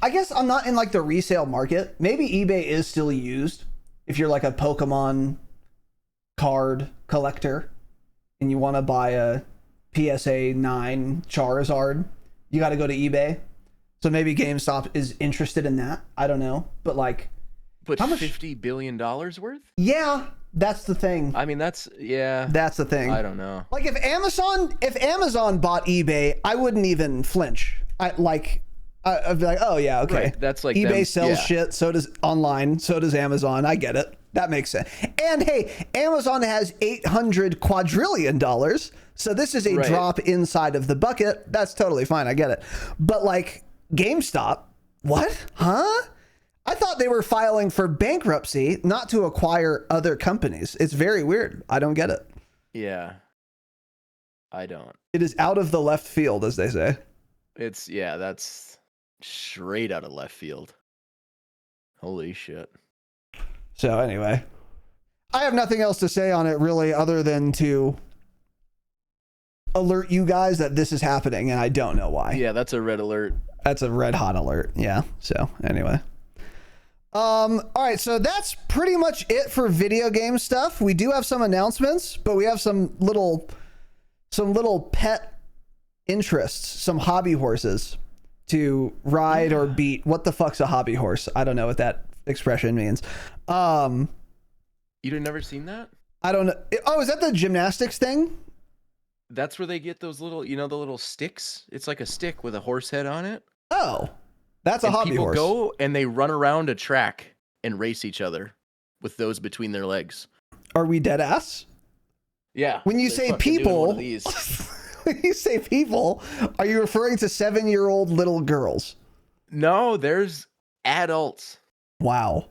S2: I guess I'm not in like the resale market. Maybe eBay is still used if you're like a Pokemon card collector and you want to buy a PSA 9 Charizard, you got to go to eBay. So maybe GameStop is interested in that. I don't know. But like,
S1: how much? $50 billion worth?
S2: Yeah, that's the thing.
S1: I mean, that's
S2: the thing.
S1: I don't know.
S2: Like if Amazon bought eBay, I wouldn't even flinch. I'd be like, oh yeah, okay.
S1: Right, that's like
S2: eBay sells shit, so does online, so does Amazon. I get it. That makes sense. And hey, Amazon has $800 quadrillion, so this is a drop inside of the bucket. That's totally fine. I get it. But like GameStop, what? Huh? I thought they were filing for bankruptcy, not to acquire other companies. It's very weird. I don't get it.
S1: Yeah. I don't.
S2: It is out of the left field, as they say.
S1: That's straight out of left field. Holy shit.
S2: So anyway, I have nothing else to say on it really other than to alert you guys that this is happening, and I don't know why.
S1: Yeah, that's a red alert.
S2: That's a red hot alert. Yeah. So anyway. All right, so that's pretty much it for video game stuff. We do have some announcements, but we have some little pet interests, some hobby horses to ride or beat. What the fuck's a hobby horse? I don't know what that expression means.
S1: You've never seen that?
S2: I don't know. Oh, is that the gymnastics thing?
S1: That's where they get those little, the little sticks. It's like a stick with a horse head on it.
S2: Oh, that's a hobby horse.
S1: People go and they run around a track and race each other with those between their legs.
S2: Are we dead ass?
S1: Yeah.
S2: When you say people, when you say people, are you referring to 7-year-old little girls?
S1: No, there's adults.
S2: Wow.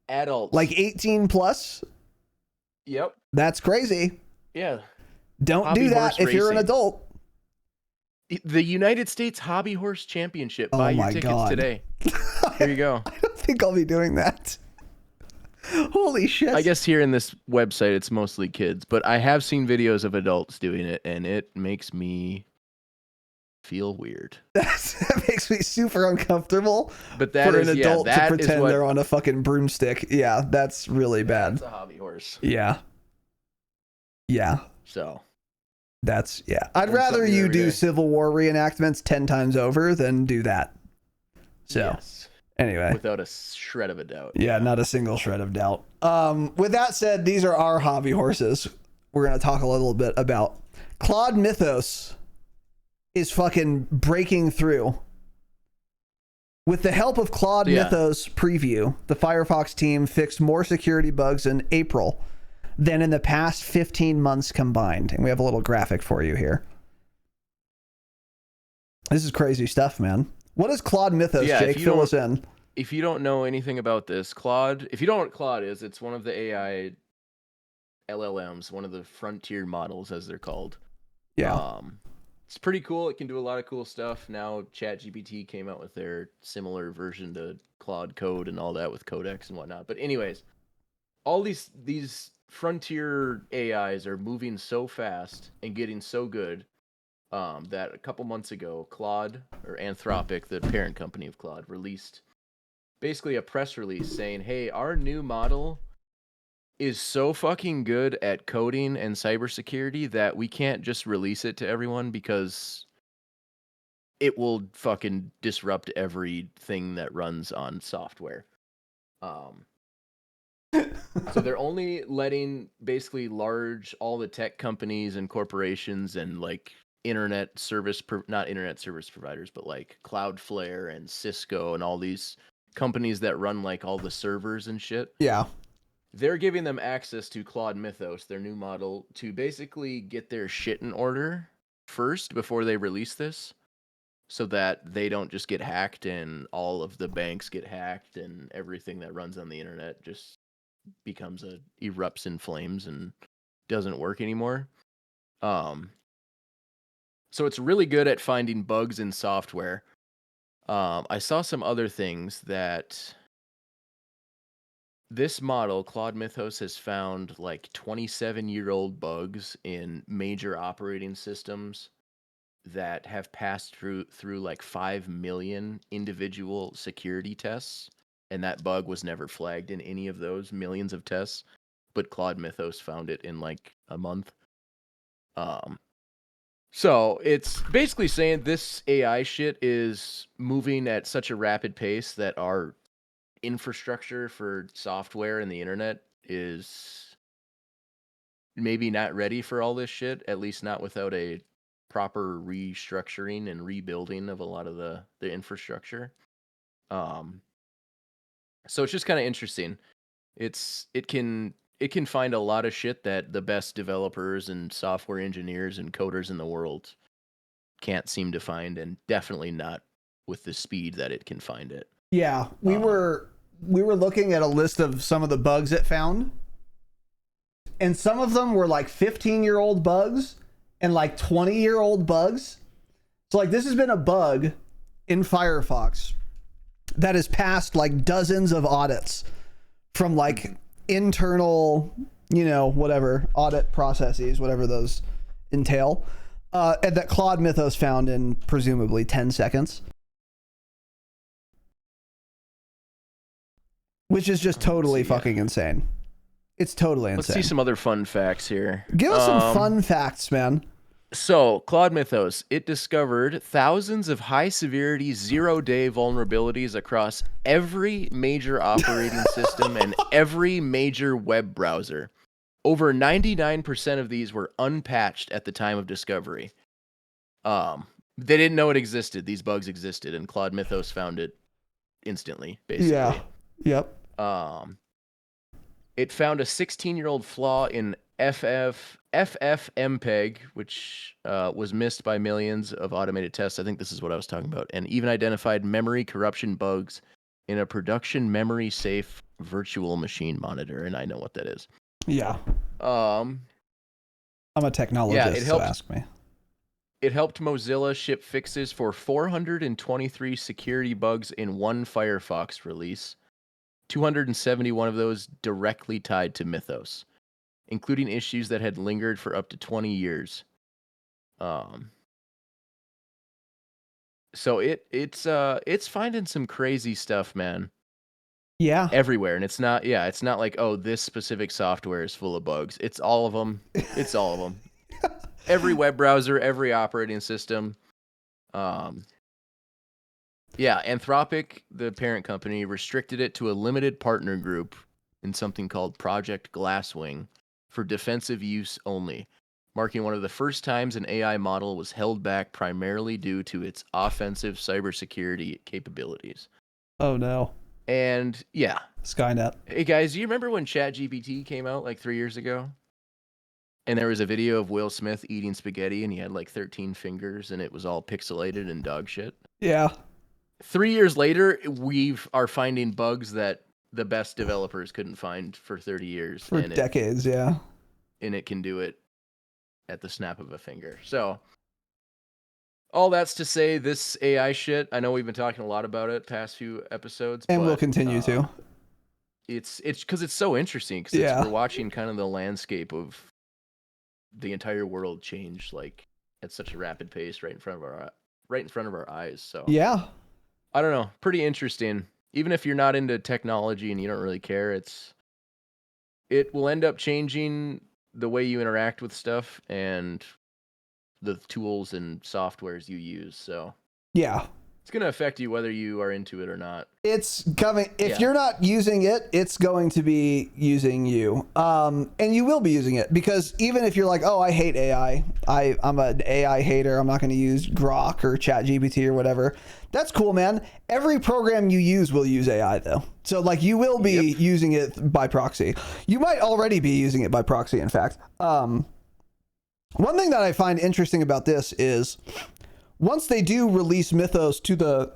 S1: Adults.
S2: Like 18 plus?
S1: Yep.
S2: That's crazy.
S1: Yeah.
S2: Don't
S1: hobby
S2: do that if you're an adult.
S1: The United States Hobby Horse Championship. Buy your tickets today. Here you go.
S2: I don't think I'll be doing that. Holy shit.
S1: I guess here in this website, it's mostly kids, but I have seen videos of adults doing it, and it makes me feel weird.
S2: That makes me super uncomfortable.
S1: But that
S2: for
S1: is,
S2: an adult
S1: to
S2: pretend they're on a fucking broomstick. Yeah, that's really bad.
S1: That's a hobby horse.
S2: Yeah. Yeah.
S1: So.
S2: That's, yeah. I'd rather you do Civil War reenactments 10 times over than do that. So.
S1: Yes.
S2: Anyway.
S1: Without a shred of a doubt.
S2: Yeah, not a single shred of doubt. With that said, these are our hobby horses. We're going to talk a little bit about Claude Mythos is fucking breaking through. With the help of Claude Mythos preview, the Firefox team fixed more security bugs in April than in the past 15 months combined. And we have a little graphic for you here. This is crazy stuff, man. What is Claude Mythos, Jake? Fill us in.
S1: If you don't know anything about this, Claude, if you don't know what Claude is, it's one of the AI LLMs, one of the frontier models, as they're called.
S2: Yeah.
S1: It's pretty cool. It can do a lot of cool stuff. Now ChatGPT came out with their similar version to Claude Code and all that with codecs and whatnot. But anyways, all these frontier AIs are moving so fast and getting so good that a couple months ago, Claude, or Anthropic, the parent company of Claude, released basically a press release saying, hey, our new model is so fucking good at coding and cybersecurity that we can't just release it to everyone because it will fucking disrupt everything that runs on software. So they're only letting basically all the tech companies and corporations and like not internet service providers, but like Cloudflare and Cisco and all these companies that run like all the servers and shit.
S2: Yeah.
S1: They're giving them access to Claude Mythos, their new model, to basically get their shit in order first before they release this, so that they don't just get hacked and all of the banks get hacked and everything that runs on the internet just erupts in flames and doesn't work anymore. So it's really good at finding bugs in software. I saw some other things that this model, Claude Mythos, has found like 27-year-old bugs in major operating systems that have passed through like 5 million individual security tests, and that bug was never flagged in any of those millions of tests, but Claude Mythos found it in like a month. So it's basically saying this AI shit is moving at such a rapid pace that our infrastructure for software and the internet is maybe not ready for all this shit, at least not without a proper restructuring and rebuilding of a lot of the infrastructure. So it's just kind of interesting. It can find a lot of shit that the best developers and software engineers and coders in the world can't seem to find, and definitely not with the speed that it can find it.
S2: Yeah, we were looking at a list of some of the bugs it found, and some of them were like 15-year-old bugs and like 20-year-old bugs. So like this has been a bug in Firefox that has passed like dozens of audits from like internal, whatever audit processes, whatever those entail, and that Claude Mythos found in presumably 10 seconds. Which is just totally fucking insane. It's totally insane.
S1: Let's see some other fun facts here.
S2: Give us some fun facts, man.
S1: So, Claude Mythos, it discovered thousands of high-severity, zero-day vulnerabilities across every major operating system and every major web browser. Over 99% of these were unpatched at the time of discovery. They didn't know it existed. These bugs existed, and Claude Mythos found it instantly, basically.
S2: Yeah. Yep.
S1: It found a 16-year-old flaw in FFmpeg, which was missed by millions of automated tests. I think this is what I was talking about. And even identified memory corruption bugs in a production memory safe virtual machine monitor. And I know what that is.
S2: Yeah. I'm a technologist, so ask me.
S1: It helped Mozilla ship fixes for 423 security bugs in one Firefox release. 271 of those directly tied to Mythos, including issues that had lingered for up to 20 years. So it's finding some crazy stuff, man.
S2: Yeah.
S1: Everywhere, and it's not like, oh, this specific software is full of bugs. It's all of them. It's all of them. Every web browser, every operating system. Yeah, Anthropic, the parent company, restricted it to a limited partner group in something called Project Glasswing for defensive use only, marking one of the first times an AI model was held back primarily due to its offensive cybersecurity capabilities.
S2: Oh no.
S1: And yeah.
S2: Skynet.
S1: Hey guys, do you remember when ChatGPT came out like 3 years ago? And there was a video of Will Smith eating spaghetti and he had like 13 fingers and it was all pixelated and dog shit.
S2: Yeah.
S1: 3 years later, we are finding bugs that the best developers couldn't find for 30 years.
S2: For decades, yeah.
S1: And it can do it at the snap of a finger. So, all that's to say, this AI shit, I know we've been talking a lot about it past few episodes.
S2: And we'll continue to.
S1: It's because it's so interesting, because we're watching kind of the landscape of the entire world change like at such a rapid pace right in front of our eyes. So
S2: yeah,
S1: I don't know, pretty interesting. Even if you're not into technology and you don't really care, it will end up changing the way you interact with stuff and the tools and softwares you use. So
S2: yeah,
S1: it's going to affect you whether you are into it or not.
S2: It's coming. If you're not using it, it's going to be using you. And you will be using it, because even if you're like, oh, I hate AI, I'm an AI hater, I'm not going to use Grok or ChatGPT or whatever. That's cool, man. Every program you use will use AI though. So like you will be using it by proxy. You might already be using it by proxy, in fact. One thing that I find interesting about this is, once they do release Mythos to the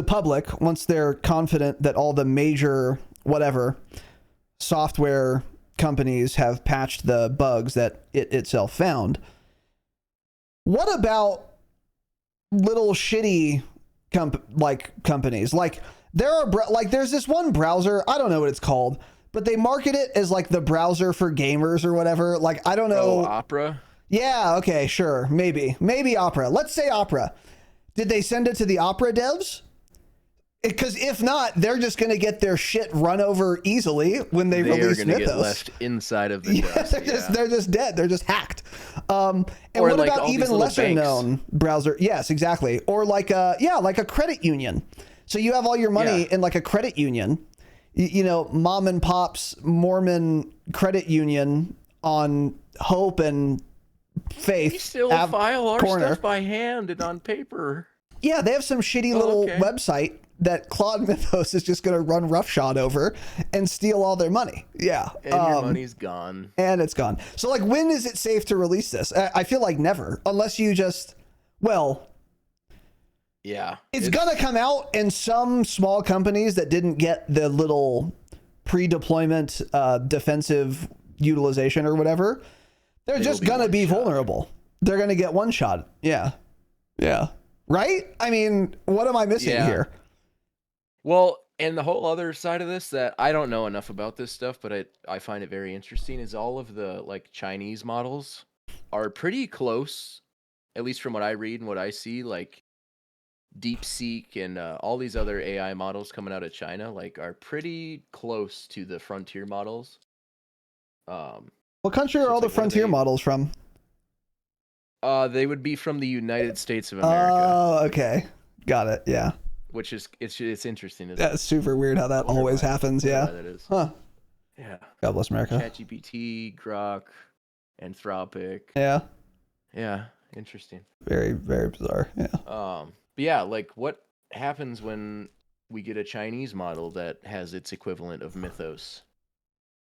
S2: public, once they're confident that all the major whatever software companies have patched the bugs that it itself found, what about little shitty companies? Like there's this one browser, I don't know what it's called, but they market it as like the browser for gamers or whatever. Like, I don't know.
S1: Oh, Opera?
S2: Yeah, okay, sure. Maybe Opera. Let's say Opera. Did they send it to the Opera devs? Because if not, they're just going to get their shit run over easily when they release Mythos. They're going to
S1: get left inside of the dust.
S2: They're just dead. They're just hacked. And or what like about even lesser known browser? Yes, exactly. Or like a credit union. So you have all your money in like a credit union, you know, mom and pop's Mormon credit union on hope and faith.
S1: We still file our stuff by hand and on paper.
S2: Yeah, they have some shitty little website that Claude Mythos is just going to run roughshod over and steal all their money. Yeah.
S1: And your money's gone.
S2: And it's gone. So like, when is it safe to release this? I feel like never, unless you just,
S1: yeah,
S2: it's gonna come out, and some small companies that didn't get the little pre-deployment defensive utilization or whatever, they're just gonna be vulnerable. They're gonna get one shot. Yeah. Right? I mean, what am I missing here?
S1: Well, and the whole other side of this that I don't know enough about this stuff, but I find it very interesting, is all of the like Chinese models are pretty close, at least from what I read and what I see, like DeepSeek and all these other AI models coming out of China, like, are pretty close to the frontier models.
S2: What country are all the frontier models from?
S1: They would be from the United States of America.
S2: Oh, okay. Got it. Yeah.
S1: Which is, it's interesting.
S2: That's super weird how that always happens. Yeah.
S1: That is.
S2: Huh.
S1: Yeah.
S2: God bless America.
S1: ChatGPT, Grok, Anthropic.
S2: Yeah.
S1: Yeah. Interesting.
S2: Very, very bizarre. Yeah.
S1: But yeah, like, what happens when we get a Chinese model that has its equivalent of Mythos?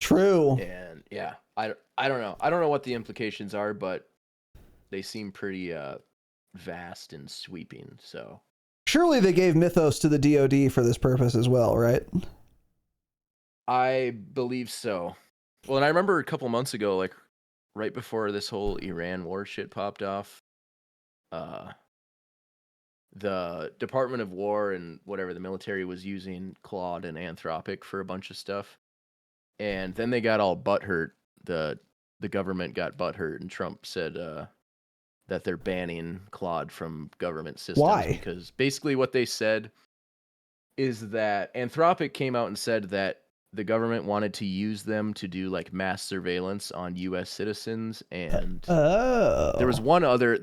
S2: True.
S1: And yeah, I don't know. I don't know what the implications are, but they seem pretty vast and sweeping. So
S2: surely they gave Mythos to the DoD for this purpose as well, right?
S1: I believe so. Well, and I remember a couple months ago, like right before this whole Iran war shit popped off, the Department of War and whatever, the military was using Claude and Anthropic for a bunch of stuff. And then they got all butthurt. The government got butthurt, and Trump said that they're banning Claude from government systems.
S2: Why?
S1: Because basically what they said is that Anthropic came out and said that the government wanted to use them to do like mass surveillance on U.S. citizens, and there was one other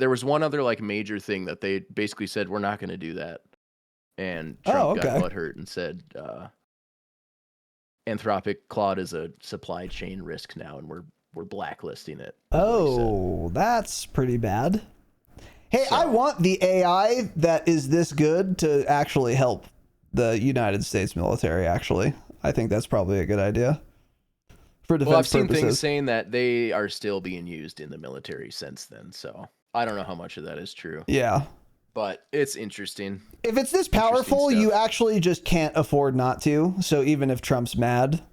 S1: like major thing that they basically said, we're not going to do that. and
S2: Oh,
S1: Trump got
S2: okay.
S1: butthurt and said Anthropic Claude is a supply chain risk now, and we're blacklisting it.
S2: Oh, that's pretty bad. Hey, I want the AI that is this good to actually help the United States military, actually. I think that's probably a good idea. For defense
S1: I've seen
S2: purposes.
S1: things saying that they are still being used in the military since then, so I don't know how much of that is true.
S2: Yeah.
S1: But it's interesting.
S2: If it's this powerful, you actually just can't afford not to. So even if Trump's mad,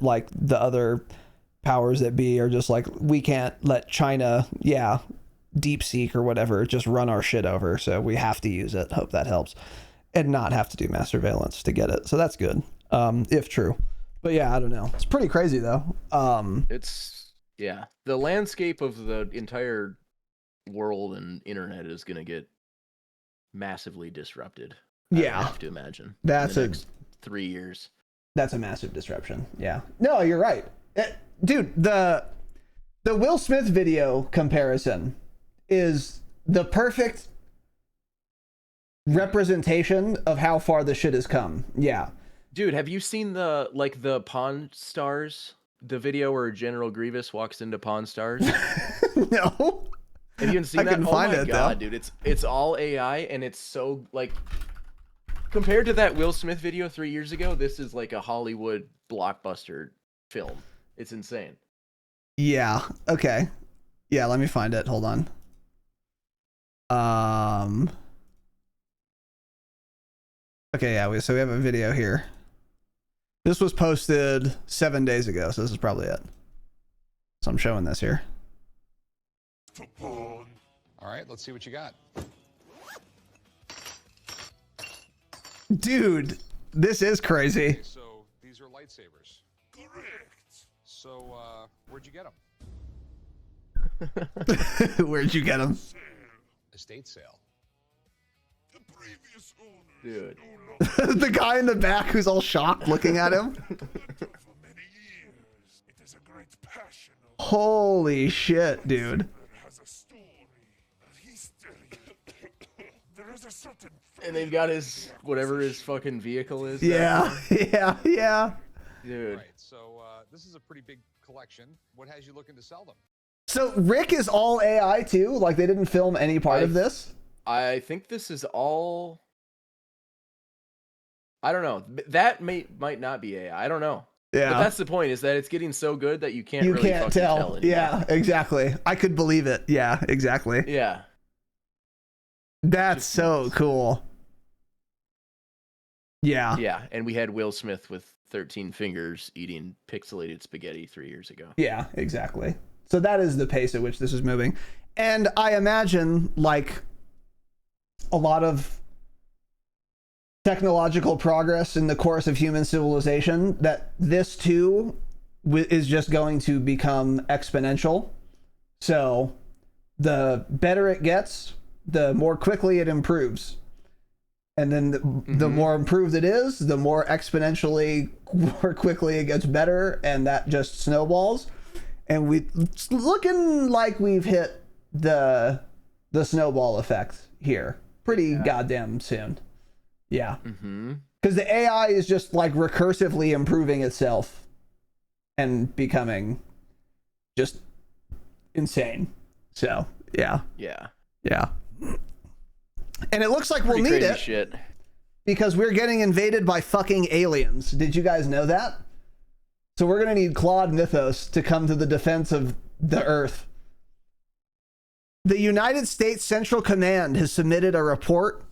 S2: like the other powers that be are just like, we can't let China, deep seek or whatever, just run our shit over. So we have to use it. Hope that helps. And not have to do mass surveillance to get it. So that's good, if true. But yeah, I don't know. It's pretty crazy though.
S1: It's the landscape of the entire world and internet is going to get massively disrupted. I have to imagine.
S2: That's
S1: in the next 3 years.
S2: That's a massive disruption. Yeah. No, you're right. Dude, the Will Smith video comparison is the perfect representation of how far the shit has come. Yeah.
S1: Dude, have you seen the Pawn Stars? The video where General Grievous walks into Pawn Stars?
S2: No.
S1: Have you even seen that?
S2: Couldn't find it,
S1: God,
S2: though.
S1: dude, it's all AI, and it's so like compared to that Will Smith video 3 years ago, this is like a Hollywood blockbuster film. It's insane.
S2: Yeah. Okay. Yeah, let me find it. Hold on. Okay, yeah, so we have a video here. This was posted 7 days ago, so this is probably it. So I'm showing this here.
S3: All right, let's see what you got.
S2: Dude, this is crazy.
S3: Okay, so these are lightsabers. Correct. So where'd you get them?
S2: Where'd you get them?
S3: Estate sale.
S4: The previous owners
S1: Dude.
S2: The guy in the back who's all shocked looking at him.
S4: for many years. It is a great passion of
S2: Holy shit, dude.
S4: has a story, a history. There is a certain
S1: And they've got his whatever his fucking vehicle is.
S2: Yeah.
S1: Dude.
S3: Right. So this is a pretty big collection. What has you looking to sell them?
S2: So Rick is all AI too? Like they didn't film any part of this?
S1: I think this is all. I don't know. That might not be AI. I don't know.
S2: Yeah.
S1: But that's the point, is that it's getting so good that you can't
S2: You
S1: really
S2: can't
S1: fucking tell
S2: tell.
S1: anymore.
S2: Yeah, exactly. I could believe it. Yeah, exactly.
S1: Yeah.
S2: That's so cool. Yeah.
S1: Yeah, and we had Will Smith with 13 fingers eating pixelated spaghetti 3 years ago.
S2: Yeah, exactly. So that is the pace at which this is moving. And I imagine, like, a lot of technological progress in the course of human civilization, that this too is just going to become exponential. So the better it gets, the more quickly it improves. And then the more improved it is, the more exponentially more quickly it gets better, and that just snowballs. And it's looking like we've hit the snowball effect here pretty goddamn soon. Yeah. Because the AI is just like recursively improving itself and becoming just insane. So yeah. And it looks like we'll need it
S1: shit.
S2: because we're getting invaded by fucking aliens. Did you guys know that? So we're going to need Claude Mythos to come to the defense of the Earth. The United States Central Command has submitted a report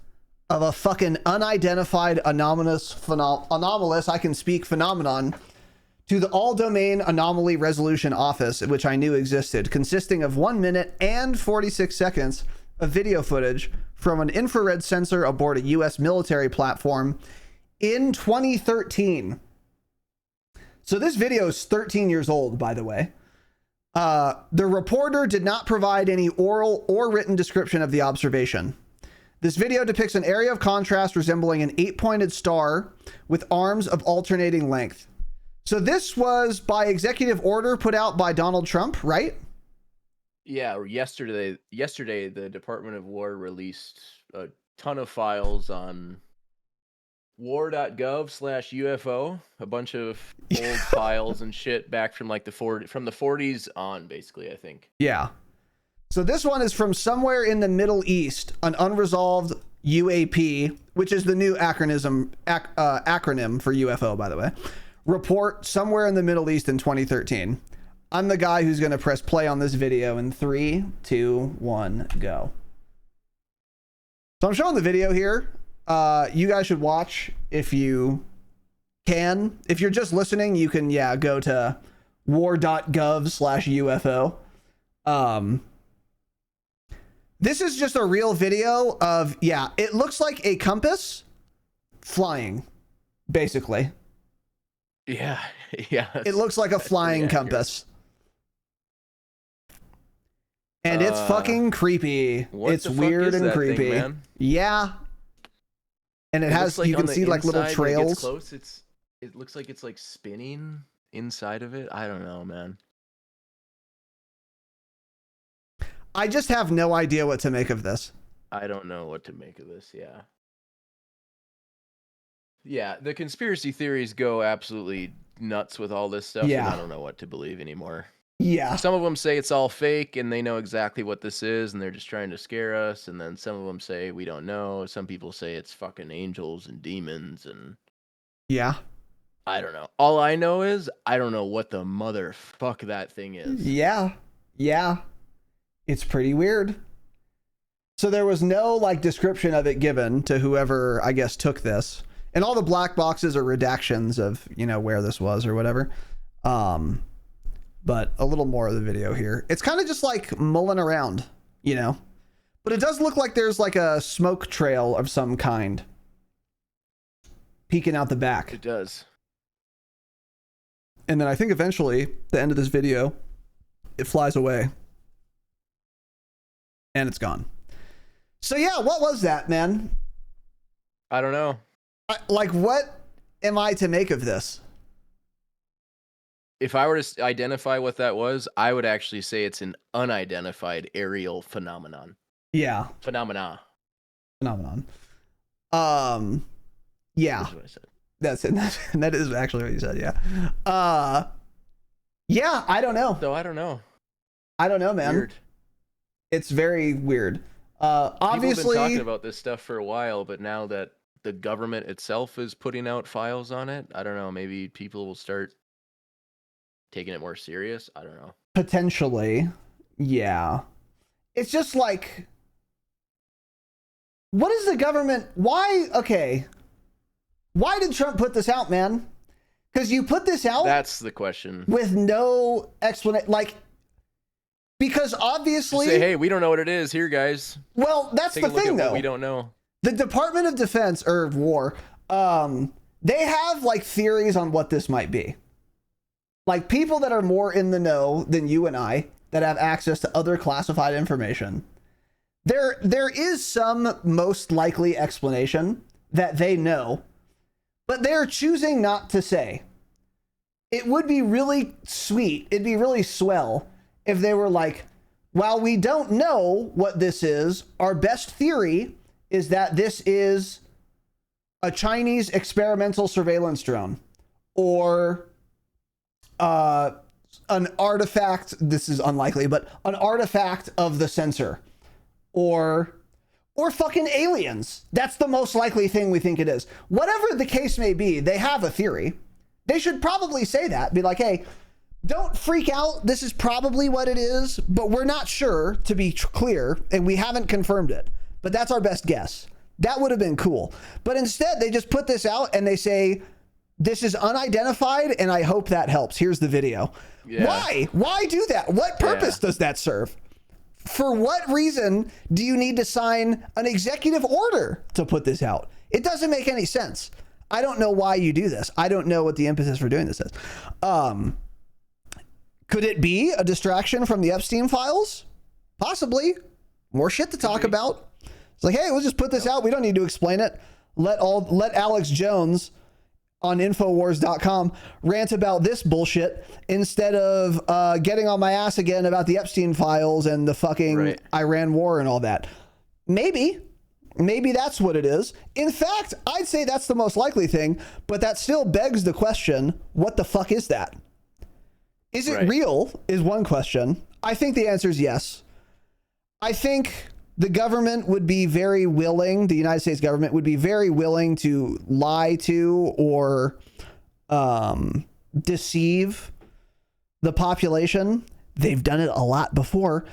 S2: of a fucking unidentified anomalous phenomenon to the All Domain Anomaly Resolution Office, which I knew existed, consisting of 1 minute and 46 seconds of video footage from an infrared sensor aboard a U.S. military platform in 2013. So this video is 13 years old, by the way. The reporter did not provide any oral or written description of the observation. This video depicts an area of contrast resembling an 8-pointed star with arms of alternating length. So this was by executive order put out by Donald Trump, right?
S1: Yeah, yesterday the Department of War released a ton of files on war.gov/UFO, a bunch of old files and shit back from like the 40s on, basically, I think.
S2: Yeah. So this one is from somewhere in the Middle East, an unresolved UAP, which is the new acronym for UFO, by the way. Report somewhere in the Middle East in 2013. I'm the guy who's going to press play on this video in 3, 2, 1, go. So I'm showing the video here. You guys should watch if you can. If you're just listening, you can, go to war.gov/UFO. This is just a real video of, it looks like a compass flying, basically.
S1: Yeah.
S2: It looks like a flying compass. And it's fucking creepy. It's weird and creepy.
S1: Thing, man?
S2: Yeah. And it has, you can see like little trails.
S1: Close, it looks like it's like spinning inside of it. I don't know, man.
S2: I just have no idea what to make of this.
S1: I don't know what to make of this. Yeah, the conspiracy theories go absolutely nuts with all this stuff.
S2: Yeah.
S1: And I don't know what to believe anymore.
S2: Yeah.
S1: Some of them say it's all fake and they know exactly what this is and they're just trying to scare us. And then some of them say we don't know. Some people say it's fucking angels and demons and...
S2: Yeah.
S1: I don't know. All I know is I don't know what the motherfuck that thing is.
S2: Yeah. It's pretty weird. So there was no like description of it given to whoever, I guess, took this. And all the black boxes are redactions of, where this was or whatever. But a little more of the video here. It's kind of just like mulling around, But it does look like there's like a smoke trail of some kind peeking out the back.
S1: It does.
S2: And then I think eventually, the end of this video, it flies away. And it's gone. So yeah, what was that, man?
S1: I don't know.
S2: What am I to make of this?
S1: If I were to identify what that was, I would actually say it's an unidentified aerial phenomenon.
S2: Yeah.
S1: Phenomenon.
S2: Yeah.
S1: That's what I said.
S2: That's it. That is actually what you said, yeah. Yeah, I don't know.
S1: So I don't know.
S2: I don't know, man.
S1: Weird.
S2: It's very weird. Obviously,
S1: people have been talking about this stuff for a while, but now that the government itself is putting out files on it, I don't know, maybe people will start taking it more serious. I don't know.
S2: Potentially. Yeah. It's just like, what is the government? Why did Trump put this out, man? Because you put this out.
S1: That's the question.
S2: With no explanation. Because obviously.
S1: Just say, hey, we don't know what it is here, guys.
S2: Well, that's the thing, though.
S1: We don't know.
S2: The Department of Defense or War, they have like theories on what this might be. Like people that are more in the know than you and I, that have access to other classified information. There is some most likely explanation that they know, but they're choosing not to say. It would be really sweet. It'd be really swell if they were like, while we don't know what this is, our best theory is that this is a Chinese experimental surveillance drone or an artifact. This is unlikely, but an artifact of the sensor or fucking aliens. That's the most likely thing we think it is. Whatever the case may be, they have a theory. They should probably say that. Be like, hey, don't freak out. This is probably what it is, but we're not sure, to be clear, and we haven't confirmed it. But that's our best guess. That would have been cool. But instead, they just put this out and they say, this is unidentified, and I hope that helps. Here's the video. Yeah. Why? Why do that? What purpose does that serve? For what reason do you need to sign an executive order to put this out? It doesn't make any sense. I don't know why you do this. I don't know what the impetus for doing this is. Could it be a distraction from the Epstein files? Possibly. More shit to talk about. It's like, hey, we'll just put this out. We don't need to explain it. Let Alex Jones on Infowars.com rant about this bullshit instead of getting on my ass again about the Epstein files and the fucking Iran war and all that. Maybe. Maybe that's what it is. In fact, I'd say that's the most likely thing, but that still begs the question, what the fuck is that? Is it real is one question. I think the answer is yes. I think the government would be very willing, the United States government would be very willing to lie to or deceive the population. They've done it a lot before.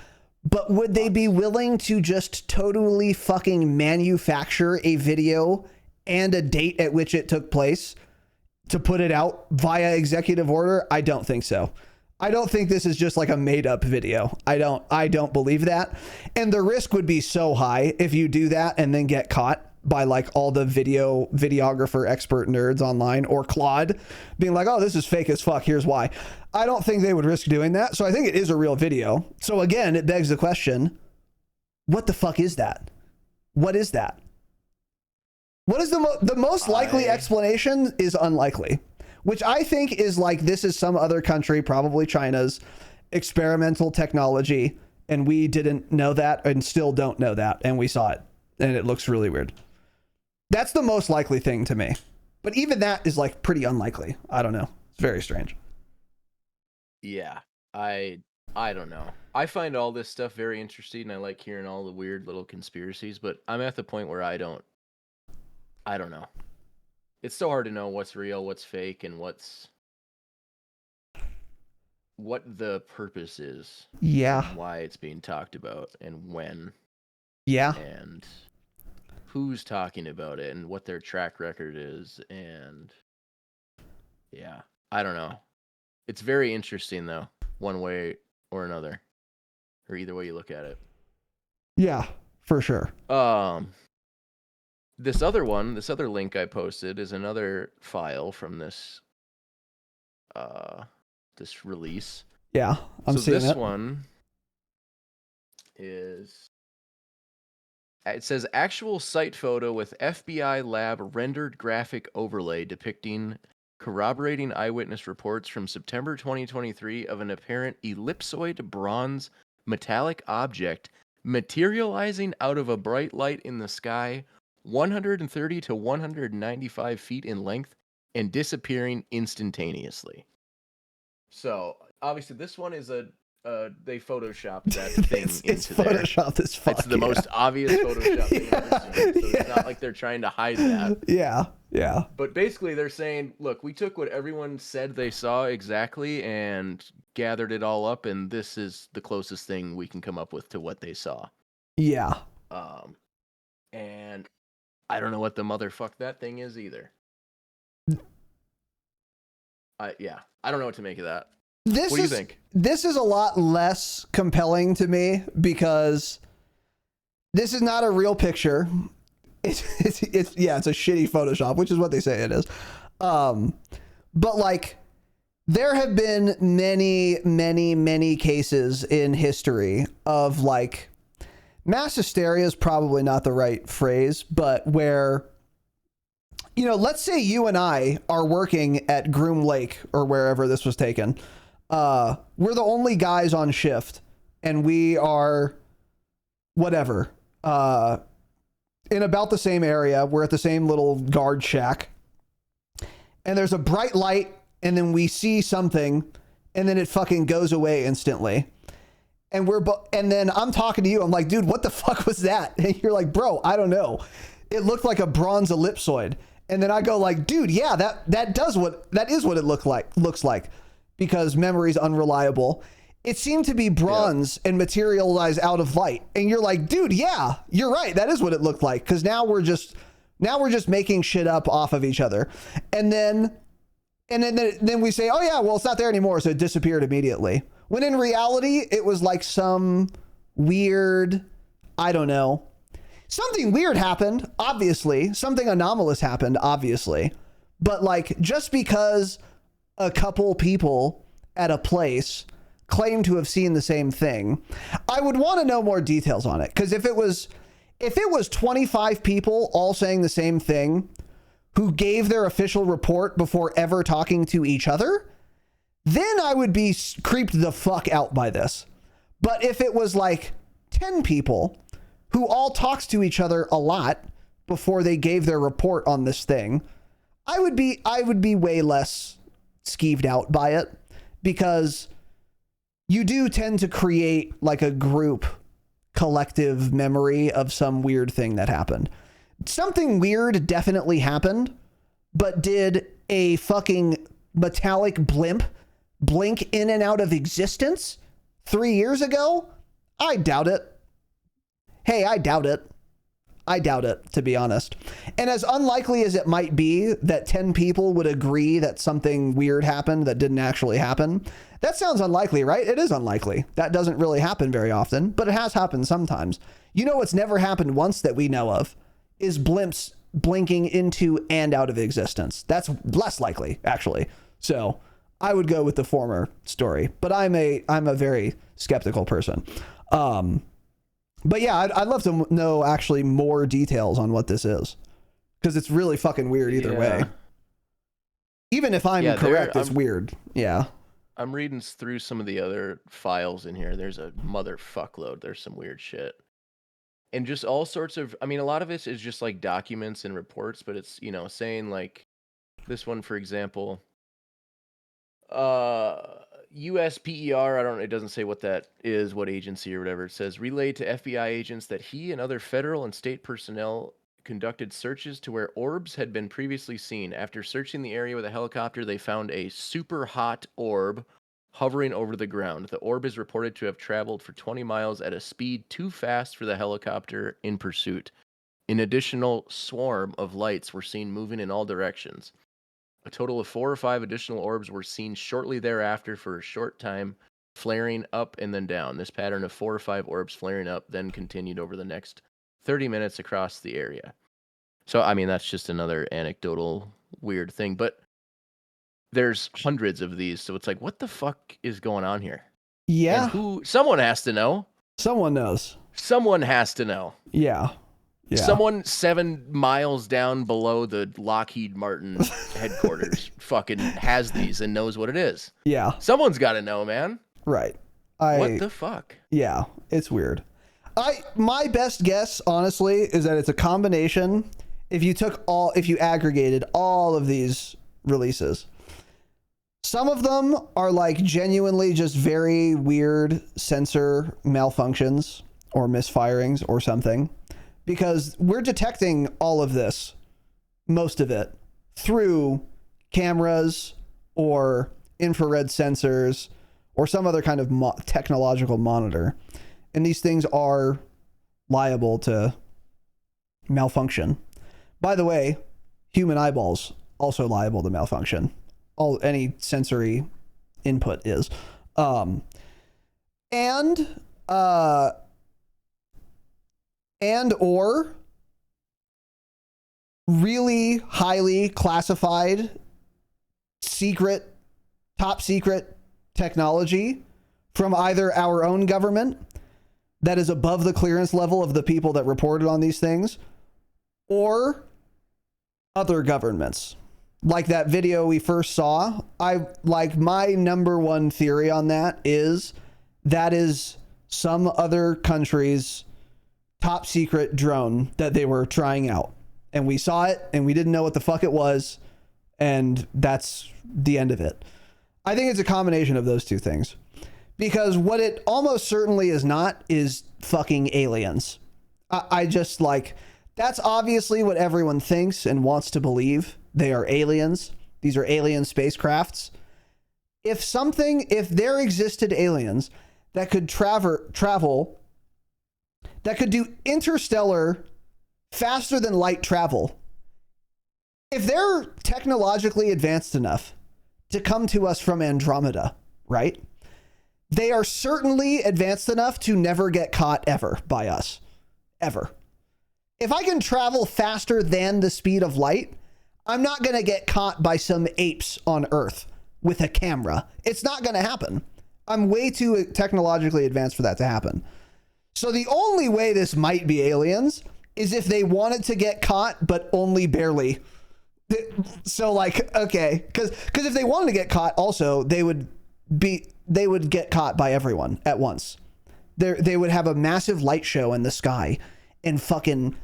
S2: But would they be willing to just totally fucking manufacture a video and a date at which it took place to put it out via executive order? I don't think so. I don't think this is just like a made up video. I don't believe that. And the risk would be so high if you do that and then get caught by like all the videographer expert nerds online, or Claude being like, oh, this is fake as fuck, here's why. I don't think they would risk doing that. So I think it is a real video. So again, it begs the question, what the fuck is that? What is that? What is the most likely explanation is unlikely, which I think is like, this is some other country, probably China's experimental technology. And we didn't know that and still don't know that. And we saw it and it looks really weird. That's the most likely thing to me. But even that is like pretty unlikely. I don't know. It's very strange.
S1: Yeah, I don't know. I find all this stuff very interesting, and I like hearing all the weird little conspiracies, but I'm at the point where I don't know. It's so hard to know what's real, what's fake, and what the purpose is.
S2: Yeah.
S1: And why it's being talked about, and when.
S2: Yeah.
S1: And who's talking about it, and what their track record is, and yeah, I don't know. It's very interesting, though, one way or another, or either way you look at it.
S2: Yeah, for sure.
S1: This other link I posted is another file from this release.
S2: Yeah, I'm seeing it.
S1: So this one is, it says actual site photo with FBI lab rendered graphic overlay depicting corroborating eyewitness reports from September 2023 of an apparent ellipsoid bronze metallic object materializing out of a bright light in the sky 130 to 195 feet in length and disappearing instantaneously. So, obviously, this one is they photoshopped that thing
S2: it's
S1: into there.
S2: Photoshopped as fuck.
S1: It's the most obvious Photoshop thing I've ever seen. So it's not like they're trying to hide that.
S2: Yeah.
S1: But basically, they're saying, look, we took what everyone said they saw exactly and gathered it all up, and this is the closest thing we can come up with to what they saw.
S2: Yeah.
S1: And I don't know what the motherfuck that thing is either. I don't know what to make of that. What do you think?
S2: This is a lot less compelling to me because this is not a real picture. It's a shitty Photoshop, which is what they say it is. But like, there have been many cases in history of like, mass hysteria is probably not the right phrase, but where, you know, let's say you and I are working at Groom Lake or wherever this was taken. We're the only guys on shift and we are whatever, in about the same area. We're at the same little guard shack and there's a bright light and then we see something and then it fucking goes away instantly. And and then I'm talking to you. I'm like, dude, what the fuck was that? And you're like, bro, I don't know. It looked like a bronze ellipsoid. And then I go like, dude, yeah, that is what it looks like because memory's unreliable. It seemed to be bronze and materialized out of light. And you're like, dude, yeah, you're right. That is what it looked like. Cause now we're just making shit up off of each other. And then we say, oh yeah, well, it's not there anymore. So it disappeared immediately. When in reality, it was like some weird, I don't know. Something weird happened, obviously. Something anomalous happened, obviously. But like, just because a couple people at a place claim to have seen the same thing, I would want to know more details on it. Because if it was 25 people all saying the same thing who gave their official report before ever talking to each other, then I would be creeped the fuck out by this. But if it was like 10 people who all talks to each other a lot before they gave their report on this thing, I would be way less skeeved out by it, because you do tend to create like a group collective memory of some weird thing that happened. Something weird definitely happened, but did a fucking metallic blimp blink in and out of existence 3 years ago? I doubt it. Hey, I doubt it. I doubt it, to be honest. And as unlikely as it might be that 10 people would agree that something weird happened that didn't actually happen, that sounds unlikely, right? It is unlikely. That doesn't really happen very often, but it has happened sometimes. You know what's never happened once that we know of is blimps blinking into and out of existence. That's less likely, actually. So I would go with the former story, but I'm a very skeptical person. But yeah, I'd love to know actually more details on what this is, because it's really fucking weird either way. Even if I'm correct, it's weird. Yeah.
S1: I'm reading through some of the other files in here. There's a motherfuckload. There's some weird shit. And just all sorts of, I mean, a lot of it is just like documents and reports, but it's, you know, saying like this one, for example, USPER, I don't know, it doesn't say what that is, what agency or whatever. It says relayed to FBI agents that he and other federal and state personnel conducted searches to where orbs had been previously seen. After searching the area with a helicopter, they found a super hot orb hovering over the ground. The orb is reported to have traveled for 20 miles at a speed too fast for the helicopter in pursuit. An additional swarm of lights were seen moving in all directions. A total of 4 or 5 additional orbs were seen shortly thereafter for a short time, flaring up and then down. This pattern of 4 or 5 orbs flaring up then continued over the next 30 minutes across the area. So, I mean, that's just another anecdotal weird thing, but there's hundreds of these, so it's like, what the fuck is going on here?
S2: Yeah.
S1: And someone has to know.
S2: Someone knows.
S1: Someone has to know.
S2: Yeah. Yeah.
S1: Someone 7 miles down below the Lockheed Martin headquarters fucking has these and knows what it is.
S2: Yeah.
S1: Someone's got to know, man.
S2: Right.
S1: What the fuck?
S2: Yeah, it's weird. My best guess, honestly, is that it's a combination. If you aggregated all of these releases, some of them are like genuinely just very weird sensor malfunctions or misfirings or something, because we're detecting all of this, most of it, through cameras or infrared sensors or some other kind of technological monitor. And these things are liable to malfunction. By the way, human eyeballs also liable to malfunction. Any sensory input is. And or really highly classified, secret, top secret technology from either our own government that is above the clearance level of the people that reported on these things, or other governments. Like that video we first saw, my number one theory on that is some other country's top secret drone that they were trying out. And we saw it and we didn't know what the fuck it was. And that's the end of it. I think it's a combination of those two things. Because what it almost certainly is not is fucking aliens. I just that's obviously what everyone thinks and wants to believe. They are aliens. These are alien spacecrafts. If there existed aliens that could travel, that could do interstellar faster than light travel, if they're technologically advanced enough to come to us from Andromeda, right? They are certainly advanced enough to never get caught ever by us. Ever. If I can travel faster than the speed of light, I'm not going to get caught by some apes on Earth with a camera. It's not going to happen. I'm way too technologically advanced for that to happen. So the only way this might be aliens is if they wanted to get caught, but only barely. So okay, because if they wanted to get caught also, they would get caught by everyone at once. They would have a massive light show in the sky and fucking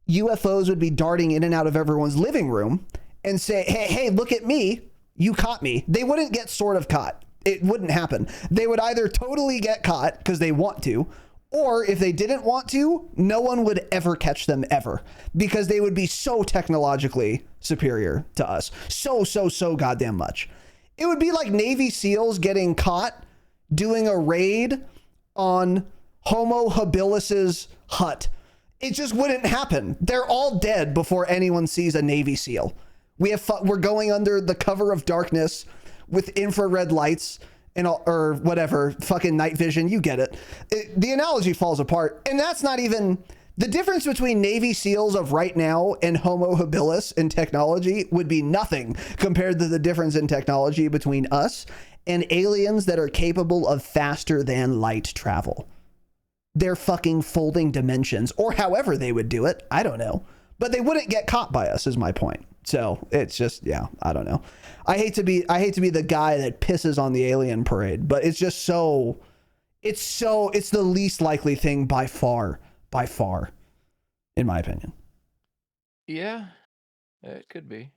S2: UFOs would be darting in and out of everyone's living room and say, hey, look at me. You caught me. They wouldn't get sort of caught. It wouldn't happen. They would either totally get caught because they want to, or if they didn't want to, no one would ever catch them ever because they would be so technologically superior to us. So goddamn much. It would be like Navy SEALs getting caught doing a raid on Homo habilis's hut. It just wouldn't happen. They're all dead before anyone sees a Navy SEAL. We're going under the cover of darkness with infrared lights and or whatever, fucking night vision. You get it. The analogy falls apart. And that's not even the difference between Navy SEALs of right now and Homo habilis in technology would be nothing compared to the difference in technology between us and aliens that are capable of faster than light travel. They're fucking folding dimensions, or however they would do it. I don't know, but they wouldn't get caught by us is my point. So it's just, yeah, I don't know. I hate to be the guy that pisses on the alien parade, but it's just it's the least likely thing by far, in my opinion.
S1: Yeah, it could be.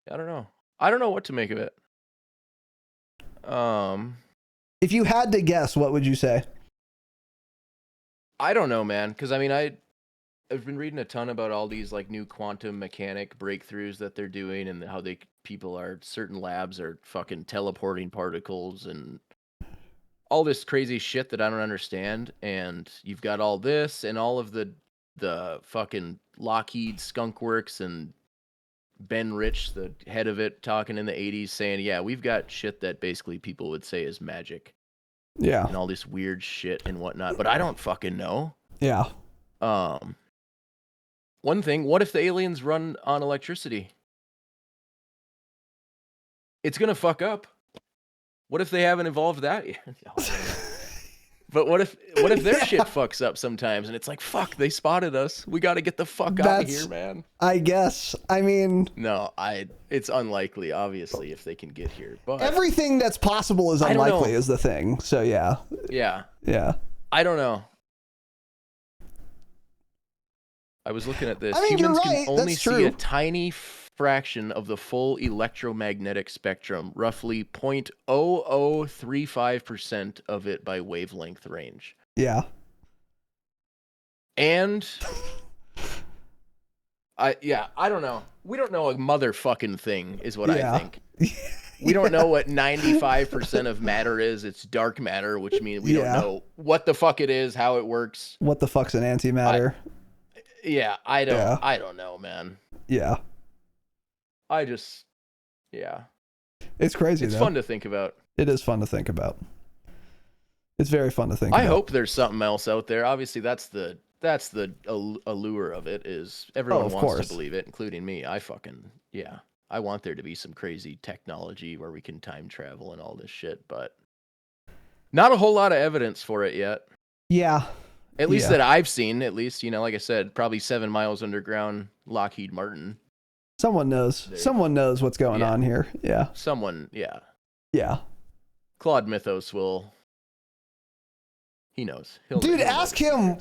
S1: I don't know. I don't know what to make of it.
S2: If you had to guess, what would you say?
S1: I don't know, man. Because I mean, I've been reading a ton about all these like new quantum mechanic breakthroughs that they're doing, and how certain labs are fucking teleporting particles and all this crazy shit that I don't understand. And you've got all this and all of the fucking Lockheed Skunk Works and Ben Rich, the head of it, talking in the 80s saying, yeah, we've got shit that basically people would say is magic.
S2: Yeah.
S1: And all this weird shit and whatnot. But I don't fucking know.
S2: Yeah.
S1: One thing, what if the aliens run on electricity? It's gonna fuck up. What if they haven't evolved that yet? But what if their shit fucks up sometimes and it's like, fuck, they spotted us. We gotta get the fuck out of here, man.
S2: I guess. I mean,
S1: no, it's unlikely, obviously, if they can get here. But
S2: everything that's possible is unlikely is the thing. So yeah.
S1: Yeah.
S2: Yeah.
S1: I don't know. I was looking at this.
S2: I mean,
S1: Humans
S2: you're right.
S1: can only
S2: That's
S1: see
S2: true.
S1: a tiny fraction of the full electromagnetic spectrum, roughly 0.0035% of it by wavelength range.
S2: Yeah.
S1: And I don't know. We don't know a motherfucking thing is what I think. We don't know what 95% of matter is. It's dark matter, which means we don't know what the fuck it is, how it works.
S2: What the fuck's an antimatter?
S1: I don't know, man.
S2: Yeah.
S1: It's
S2: crazy.
S1: It's fun to think about.
S2: It is fun to think about. It's very fun to think about.
S1: I hope there's something else out there. Obviously, that's the allure of it, is everyone wants to believe it, including me. I want there to be some crazy technology where we can time travel and all this shit, but not a whole lot of evidence for it yet.
S2: Yeah.
S1: At least that I've seen, like I said, probably 7 miles underground, Lockheed Martin.
S2: Someone knows. Someone knows what's going on here. Yeah.
S1: Someone, yeah.
S2: Yeah.
S1: Claude Mythos he knows.
S2: Dude, ask him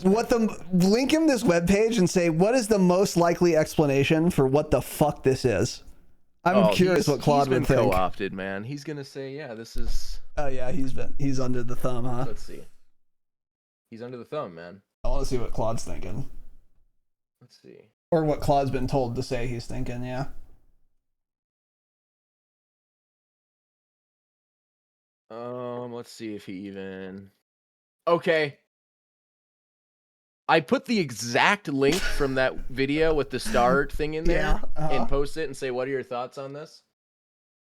S2: link him this webpage and say, what is the most likely explanation for what the fuck this is? I'm curious what Claude would think.
S1: He's been co-opted, man. He's going to say, yeah, this is...
S2: Oh, yeah, he's under the thumb, huh?
S1: Let's see. He's under the thumb, man.
S2: I want to see what Claude's thinking.
S1: Let's see.
S2: Or what Claude's been told to say he's thinking, yeah.
S1: Let's see if he even... Okay. I put the exact link from that video with the star thing in there and post it and say, what are your thoughts on this?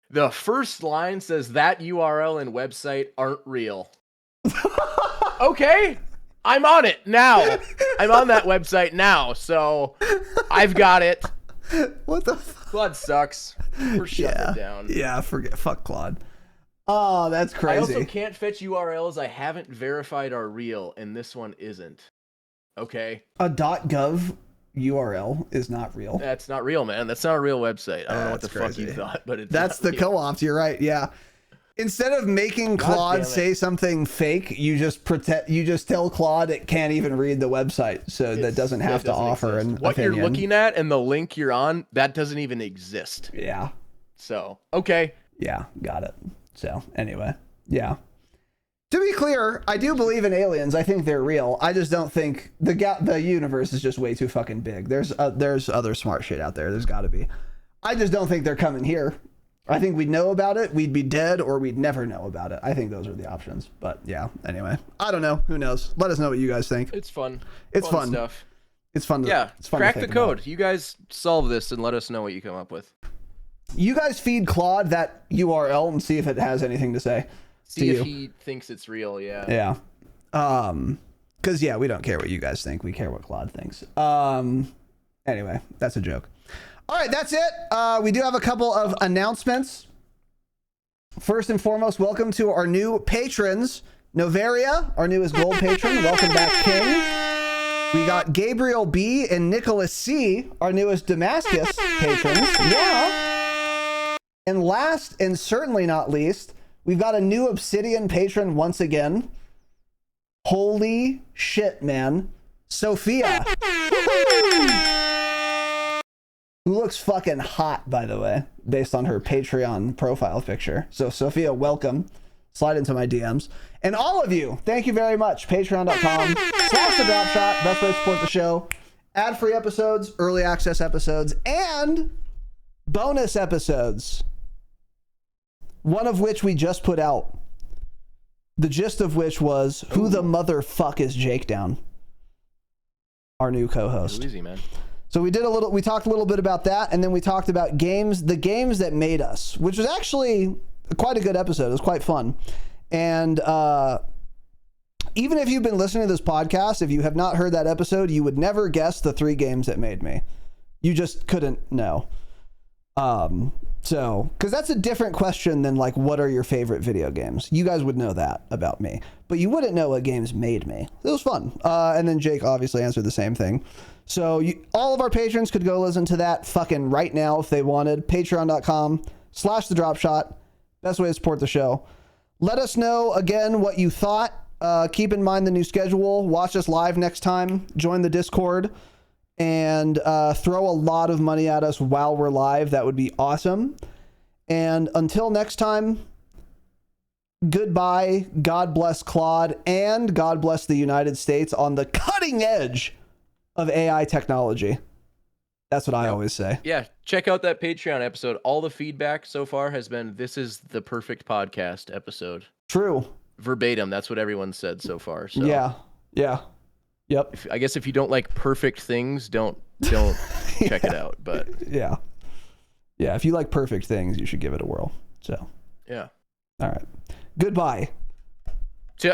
S1: The first line says, that URL and website aren't real. Okay. I'm on it now. I'm on that website now, so I've got it.
S2: What the
S1: Claude sucks. We're shutting it down.
S2: Yeah, fuck Claude. Oh, that's crazy.
S1: I also can't fetch URLs I haven't verified are real, and this one isn't. Okay.
S2: A .gov URL is not real.
S1: That's not real, man. That's not a real website. I don't know what the
S2: crazy.
S1: fuck you thought, but it's
S2: that's
S1: not
S2: the
S1: real.
S2: co-ops. You're right. Yeah. Instead of making
S1: God damn
S2: Claude
S1: it.
S2: say something fake, you just tell Claude it can't even read the website, so that doesn't have to offer an
S1: what
S2: opinion.
S1: you're looking at and the link you're on, that doesn't even exist.
S2: Yeah.
S1: So, okay.
S2: Yeah, got it. So, anyway, yeah. To be clear, I do believe in aliens. I think they're real. I just don't think the universe is just way too fucking big. There's other smart shit out there. There's got to be. I just don't think they're coming here. I think we'd know about it, we'd be dead, or we'd never know about it. I think those are the options. But yeah, anyway. I don't know. Who knows? Let us know what you guys think.
S1: It's fun.
S2: It's fun.
S1: Stuff.
S2: It's fun. It's fun
S1: crack
S2: to
S1: the
S2: think
S1: code.
S2: about.
S1: You guys solve this and let us know what you come up with.
S2: You guys feed Claude that URL and see if it has anything to say.
S1: See if he thinks it's real, yeah.
S2: Yeah. Because, yeah, we don't care what you guys think. We care what Claude thinks. Anyway, that's a joke. All right, that's it. We do have a couple of announcements. First and foremost, welcome to our new patrons. Novaria, our newest gold patron. Welcome back, King. We got Gabriel B and Nicholas C, our newest Damascus patrons. Yeah. And last and certainly not least, we've got a new Obsidian patron once again. Holy shit, man. Sophia. Who looks fucking hot, by the way, based on her Patreon profile picture. So, Sophia, welcome. Slide into my DMs. And all of you, thank you very much. Patreon.com/thedropshot. Best way to support the show. Ad-free episodes, early access episodes, and bonus episodes. One of which we just put out. The gist of which was, who the motherfuck is Jake Down? Our new co-host.
S1: Easy, man.
S2: So we talked a little bit about that, and then we talked about the games that made us, which was actually quite a good episode. It was quite fun. And even if you've been listening to this podcast, if you have not heard that episode, you would never guess the 3 games that made me. You just couldn't know. So, because that's a different question than like, what are your favorite video games? You guys would know that about me, but you wouldn't know what games made me. It was fun. And then Jake obviously answered the same thing. So all of our patrons could go listen to that fucking right now if they wanted. Patreon.com/thedropshot. Best way to support the show. Let us know again what you thought. Keep in mind the new schedule. Watch us live next time. Join the Discord. And throw a lot of money at us while we're live. That would be awesome. And until next time, goodbye. God bless Claude, and God bless the United States on the cutting edge of AI technology. That's what I always say.
S1: Yeah, check out that Patreon episode. All the feedback so far has been, this is the perfect podcast episode.
S2: True.
S1: Verbatim, that's what everyone said so far. So
S2: Yeah. Yep.
S1: I guess if you don't like perfect things, don't check it out. But
S2: yeah, if you like perfect things, you should give it a whirl. So
S1: yeah.
S2: All right. Goodbye.
S1: Yeah.